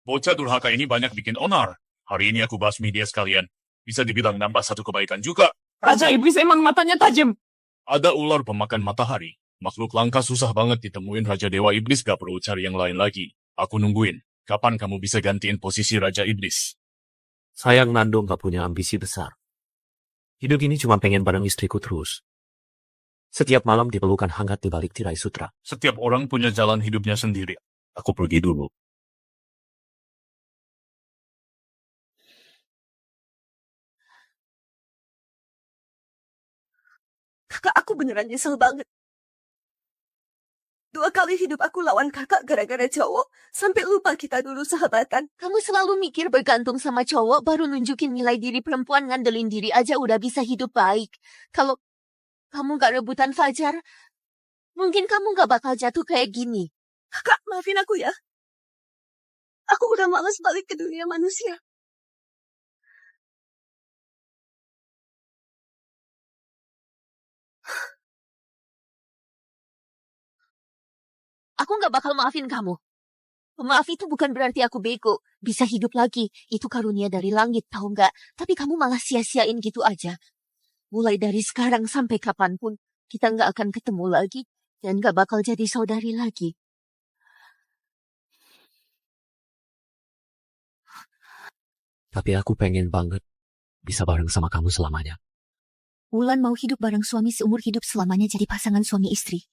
Bocah durhaka ini banyak bikin onar. Hari ini aku basmi dia sekalian. Bisa dibilang nambah satu kebaikan juga. Raja Iblis emang matanya tajam. Ada ular pemakan matahari. Makhluk langka susah banget ditemuin. Raja Dewa Iblis gak perlu cari yang lain lagi. Aku nungguin. Kapan kamu bisa gantiin posisi Raja Iblis? Sayang Nando nggak punya ambisi besar. Hidup ini cuma pengen bareng istriku terus. Setiap malam dipelukan hangat di balik tirai sutra. Setiap orang punya jalan hidupnya sendiri. Aku pergi dulu. Kakak, aku beneran nyesel banget. 2 kali hidup aku lawan kakak gara-gara cowok. Sampai lupa kita dulu sahabatan. Kamu selalu mikir bergantung sama cowok, baru nunjukin nilai diri perempuan, ngandelin diri aja udah bisa hidup baik. Kalau kamu gak rebutan Fajar, mungkin kamu gak bakal jatuh kayak gini. Kakak, maafin aku ya. Aku udah malas balik ke dunia manusia. Aku gak bakal maafin kamu. Maaf itu bukan berarti aku bego. Bisa hidup lagi. Itu karunia dari langit, tahu nggak? Tapi kamu malah sia-siain gitu aja. Mulai dari sekarang sampai kapanpun, kita nggak akan ketemu lagi. Dan nggak bakal jadi saudari lagi. Tapi aku pengen banget bisa bareng sama kamu selamanya. Wulan mau hidup bareng suami seumur hidup selamanya jadi pasangan suami istri.